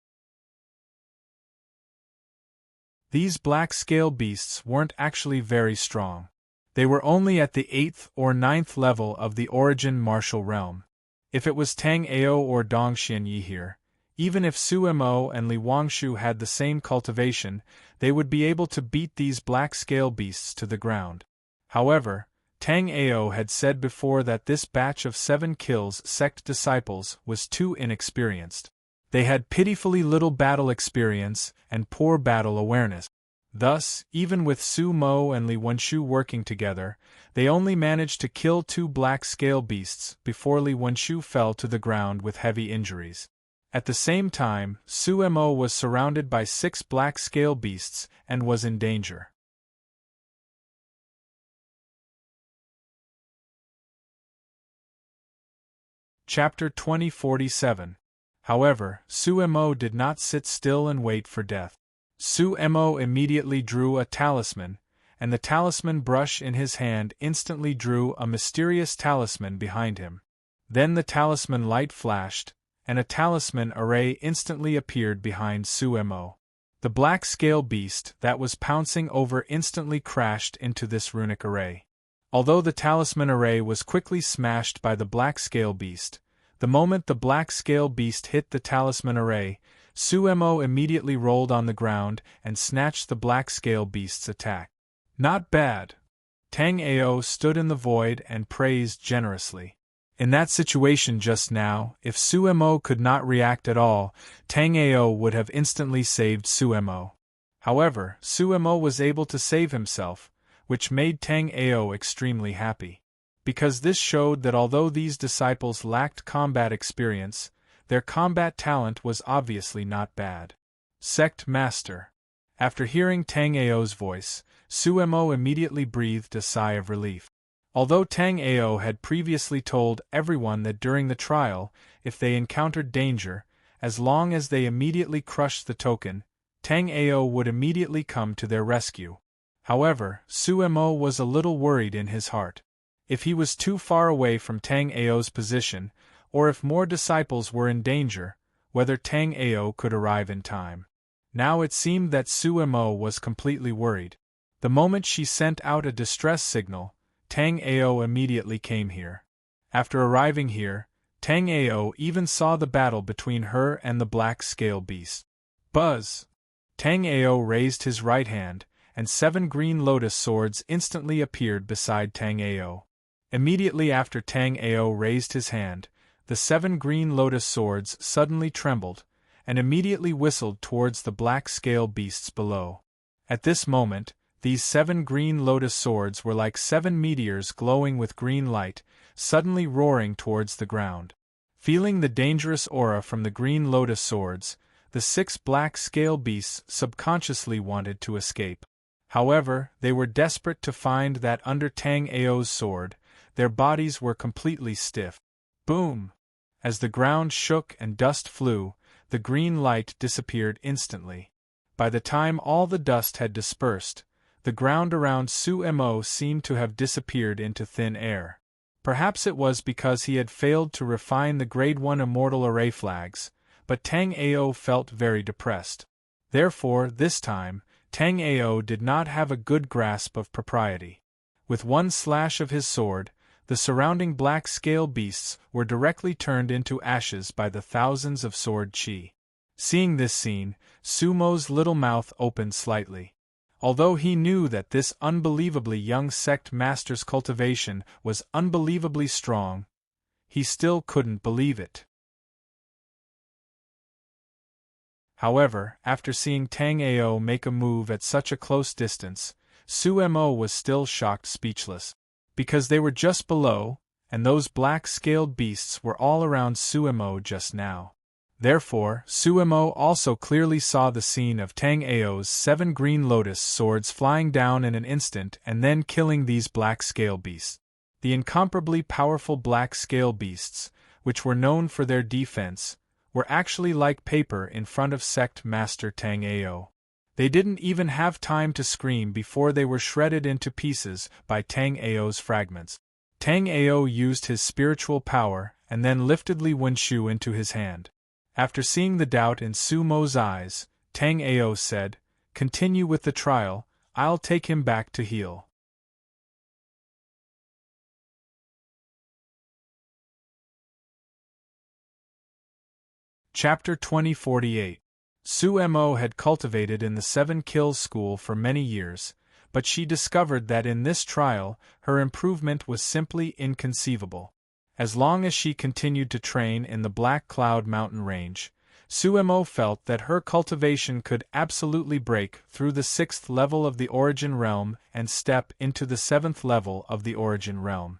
These black scale beasts weren't actually very strong. They were only at the 8th or 9th level of the origin martial realm. If it was Tang Ao or Dong Xianyi here, even if Su Mo and Li Wangshu had the same cultivation, they would be able to beat these black scale beasts to the ground. However, Tang Ao had said before that this batch of 7 Kills sect disciples was too inexperienced. They had pitifully little battle experience and poor battle awareness. Thus, even with Su Mo and Li Wenshu working together, they only managed to kill 2 black scale beasts before Li Wenshu fell to the ground with heavy injuries. At the same time, Su Mo was surrounded by 6 black scale beasts and was in danger. Chapter 2047. However, Su Mo did not sit still and wait for death. Su Mo immediately drew a talisman, and the talisman brush in his hand instantly drew a mysterious talisman behind him. Then the talisman light flashed, and a talisman array instantly appeared behind Su Mo. The black scale beast that was pouncing over instantly crashed into this runic array. Although the talisman array was quickly smashed by the black scale beast, the moment the black scale beast hit the talisman array, Su Mo immediately rolled on the ground and snatched the black scale beast's attack. Not bad. Tang Ao stood in the void and praised generously. In that situation just now, if Su Mo could not react at all, Tang Ao would have instantly saved Su Mo. However, Su Mo was able to save himself, which made Tang Ao extremely happy. Because this showed that although these disciples lacked combat experience, their combat talent was obviously not bad. Sect Master. After hearing Tang Ao's voice, Su Mo immediately breathed a sigh of relief. Although Tang Ao had previously told everyone that during the trial, if they encountered danger, as long as they immediately crushed the token, Tang Ao would immediately come to their rescue. However, Su Mo was a little worried in his heart. If he was too far away from Tang Ao's position, or if more disciples were in danger, whether Tang Ao could arrive in time. Now it seemed that Su Mo was completely worried. The moment she sent out a distress signal, Tang Ao immediately came here. After arriving here, Tang Ao even saw the battle between her and the black scale beast. Buzz! Tang Ao raised his right hand, and 7 green lotus swords instantly appeared beside Tang Ao. Immediately after Tang Ao raised his hand, the 7 green lotus swords suddenly trembled, and immediately whistled towards the black scale beasts below. At this moment, these 7 green lotus swords were like 7 meteors glowing with green light, suddenly roaring towards the ground. Feeling the dangerous aura from the green lotus swords, the 6 black scale beasts subconsciously wanted to escape. However, they were desperate to find that under Tang Ao's sword, their bodies were completely stiff. Boom! As the ground shook and dust flew, the green light disappeared instantly. By the time all the dust had dispersed, the ground around Su Mo seemed to have disappeared into thin air. Perhaps it was because he had failed to refine the Grade 1 Immortal Array flags, but Tang Ao felt very depressed. Therefore, this time, Tang Ao did not have a good grasp of propriety. With one slash of his sword, the surrounding black scale beasts were directly turned into ashes by the thousands of sword chi. Seeing this scene, Su Mo's little mouth opened slightly. Although he knew that this unbelievably young sect master's cultivation was unbelievably strong, he still couldn't believe it. However, after seeing Tang Ao make a move at such a close distance, Su Mo was still shocked speechless. Because they were just below, and those black-scaled beasts were all around Su Mo just now. Therefore, Su Mo also clearly saw the scene of Tang Ao's 7 green lotus swords flying down in an instant and then killing these black-scale beasts. The incomparably powerful black-scale beasts, which were known for their defense, were actually like paper in front of sect master Tang Ao. They didn't even have time to scream before they were shredded into pieces by Tang Ao's fragments. Tang Ao used his spiritual power and then lifted Li Wenshu into his hand. After seeing the doubt in Su Mo's eyes, Tang Ao said, "Continue with the trial, I'll take him back to heal." Chapter 2048. Su Mo had cultivated in the 7 Kills School for many years, but she discovered that in this trial, her improvement was simply inconceivable. As long as she continued to train in the Black Cloud mountain range, Su Mo felt that her cultivation could absolutely break through the 6th level of the Origin Realm and step into the 7th level of the Origin Realm.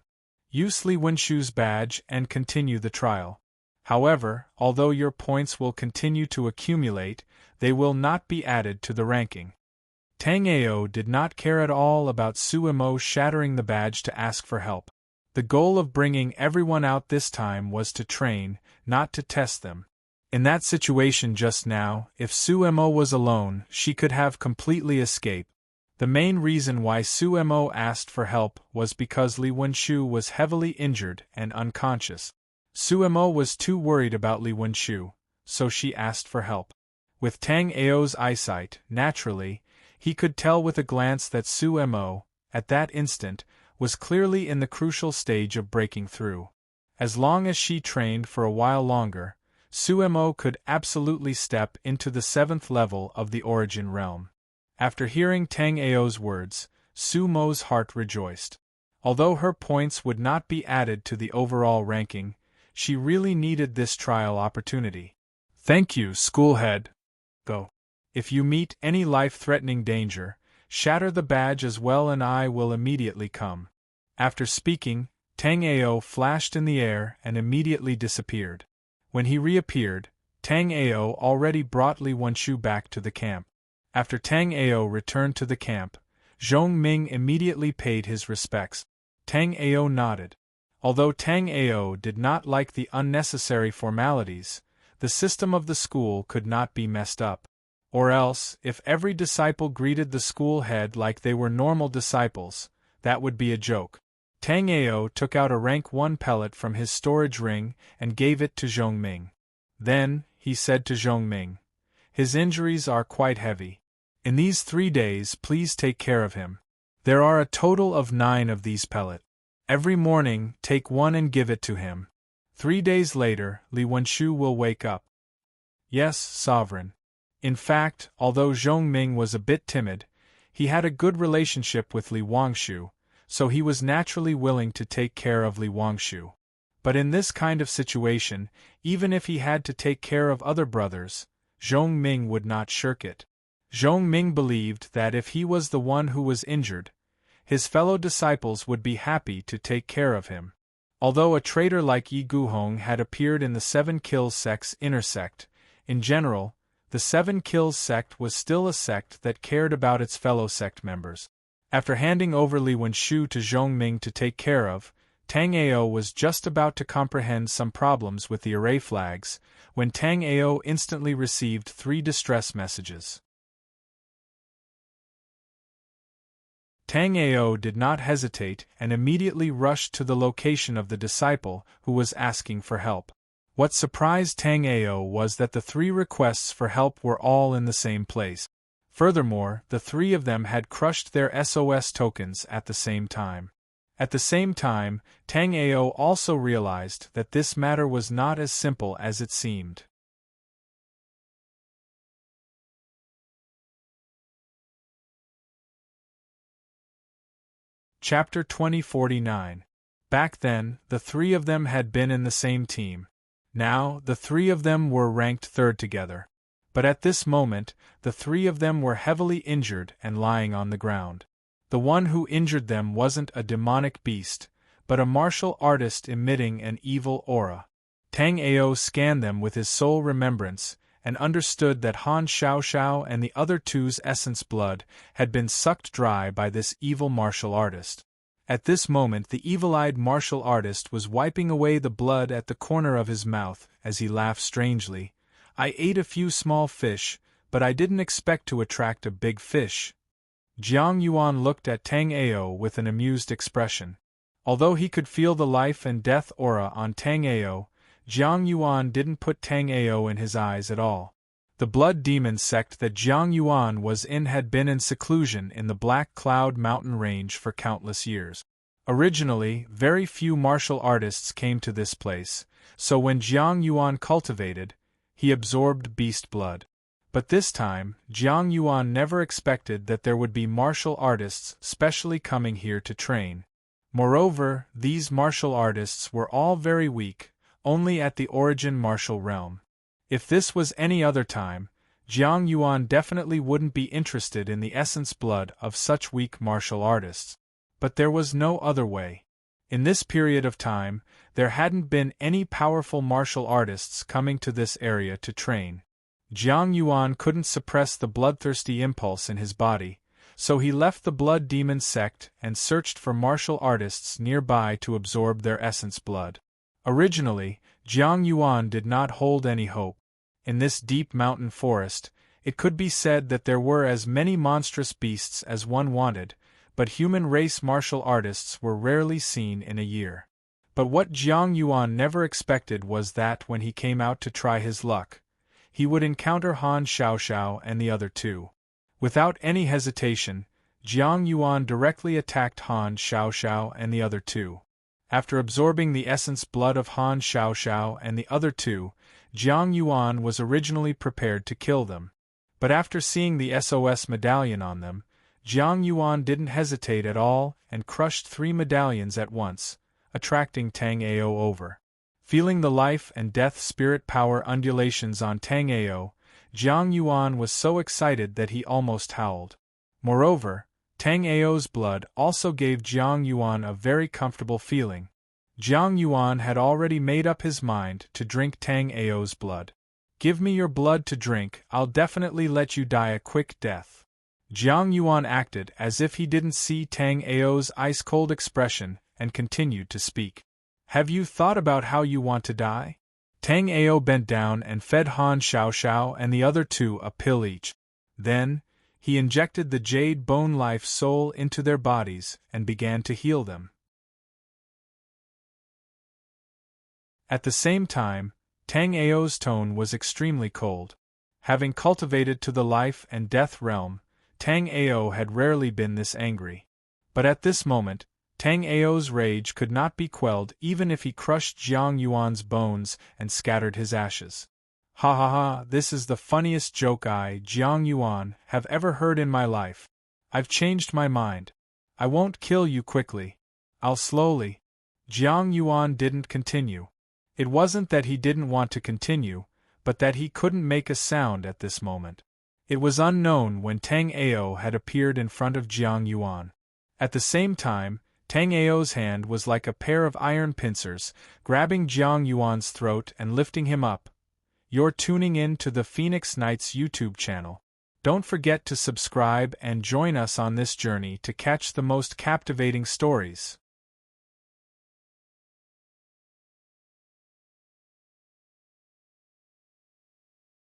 Use Li Wenshu's badge and continue the trial. However, although your points will continue to accumulate, they will not be added to the ranking. Tang Ao did not care at all about Su Mo shattering the badge to ask for help. The goal of bringing everyone out this time was to train, not to test them. In that situation just now, if Su Mo was alone, she could have completely escaped. The main reason why Su Mo asked for help was because Li Wenshu was heavily injured and unconscious. Su Mo was too worried about Li Wenshu, so she asked for help. With Tang Ao's eyesight, naturally, he could tell with a glance that Su Mo, at that instant, was clearly in the crucial stage of breaking through. As long as she trained for a while longer, Su Mo could absolutely step into the 7th level of the Origin Realm. After hearing Tang Ao's words, Su Mo's heart rejoiced. Although her points would not be added to the overall ranking, she really needed this trial opportunity. "Thank you, schoolhead. Go. If you meet any life-threatening danger, shatter the badge as well and I will immediately come." After speaking, Tang Ao flashed in the air and immediately disappeared. When he reappeared, Tang Ao already brought Li Wenshu back to the camp. After Tang Ao returned to the camp, Zhong Ming immediately paid his respects. Tang Ao nodded. Although Tang Ao did not like the unnecessary formalities, the system of the school could not be messed up. Or else, if every disciple greeted the school head like they were normal disciples, that would be a joke. Tang Ao took out a rank 1 pellet from his storage ring and gave it to Zhong Ming. Then, he said to Zhong Ming, "His injuries are quite heavy. In these 3 days, please take care of him. There are a total of 9 of these pellets. Every morning, take one and give it to him. 3 days later, Li Wenshu will wake up." "Yes, sovereign." In fact, although Zhong Ming was a bit timid, he had a good relationship with Li Wangshu, so he was naturally willing to take care of Li Wangshu. But in this kind of situation, even if he had to take care of other brothers, Zhong Ming would not shirk it. Zhong Ming believed that if he was the one who was injured, his fellow disciples would be happy to take care of him. Although a traitor like Yi Guhong had appeared in the 7 Kills sect's inner sect, in general, the 7 Kills sect was still a sect that cared about its fellow sect members. After handing over Li Wenshu to Zhong Ming to take care of, Tang Ao was just about to comprehend some problems with the array flags, when Tang Ao instantly received 3 distress messages. Tang Ao did not hesitate and immediately rushed to the location of the disciple who was asking for help. What surprised Tang Ao was that the 3 requests for help were all in the same place. Furthermore, the 3 of them had crushed their SOS tokens at the same time. At the same time, Tang Ao also realized that this matter was not as simple as it seemed. Chapter 2049. Back then, the 3 of them had been in the same team. Now, the 3 of them were ranked 3rd together. But at this moment, the 3 of them were heavily injured and lying on the ground. The one who injured them wasn't a demonic beast, but a martial artist emitting an evil aura. Tang Ao scanned them with his soul remembrance, and understood that Han Xiaoxiao and the other 2's essence blood had been sucked dry by this evil martial artist. At this moment the evil-eyed martial artist was wiping away the blood at the corner of his mouth as he laughed strangely. "I ate a few small fish, but I didn't expect to attract a big fish." Jiang Yuan looked at Tang Ao with an amused expression. Although he could feel the life and death aura on Tang Ao, Jiang Yuan didn't put Tang Ao in his eyes at all. The blood demon sect that Jiang Yuan was in had been in seclusion in the Black Cloud mountain range for countless years. Originally, very few martial artists came to this place, so when Jiang Yuan cultivated, he absorbed beast blood. But this time, Jiang Yuan never expected that there would be martial artists specially coming here to train. Moreover, these martial artists were all very weak, only at the origin martial realm. If this was any other time, Jiang Yuan definitely wouldn't be interested in the essence blood of such weak martial artists. But there was no other way. In this period of time, there hadn't been any powerful martial artists coming to this area to train. Jiang Yuan couldn't suppress the bloodthirsty impulse in his body, so he left the blood demon sect and searched for martial artists nearby to absorb their essence blood. Originally, Jiang Yuan did not hold any hope. In this deep mountain forest, it could be said that there were as many monstrous beasts as one wanted, but human race martial artists were rarely seen in a year. But what Jiang Yuan never expected was that when he came out to try his luck, he would encounter Han Xiaoxiao and the other 2. Without any hesitation, Jiang Yuan directly attacked Han Xiaoxiao and the other 2. After absorbing the essence blood of Han Xiaoxiao and the other 2, Jiang Yuan was originally prepared to kill them. But after seeing the SOS medallion on them, Jiang Yuan didn't hesitate at all and crushed 3 medallions at once, attracting Tang Ao over. Feeling the life and death spirit power undulations on Tang Ao, Jiang Yuan was so excited that he almost howled. Moreover, Tang Ao's blood also gave Jiang Yuan a very comfortable feeling. Jiang Yuan had already made up his mind to drink Tang Ao's blood. "Give me your blood to drink, I'll definitely let you die a quick death." Jiang Yuan acted as if he didn't see Tang Ao's ice-cold expression and continued to speak. "Have you thought about how you want to die?" Tang Ao bent down and fed Han Xiaoxiao and the other 2 a pill each. Then, he injected the jade bone life soul into their bodies and began to heal them. At the same time, Tang Ao's tone was extremely cold. Having cultivated to the life and death realm, Tang Ao had rarely been this angry. But at this moment, Tang Ao's rage could not be quelled even if he crushed Jiang Yuan's bones and scattered his ashes. Ha ha ha, this is the funniest joke I, Jiang Yuan, have ever heard in my life. I've changed my mind. I won't kill you quickly. I'll slowly. Jiang Yuan didn't continue. It wasn't that he didn't want to continue, but that he couldn't make a sound at this moment. It was unknown when Tang Ao had appeared in front of Jiang Yuan. At the same time, Tang Ao's hand was like a pair of iron pincers, grabbing Jiang Yuan's throat and lifting him up. You're tuning in to the Phoenix Knights YouTube channel. Don't forget to subscribe and join us on this journey to catch the most captivating stories.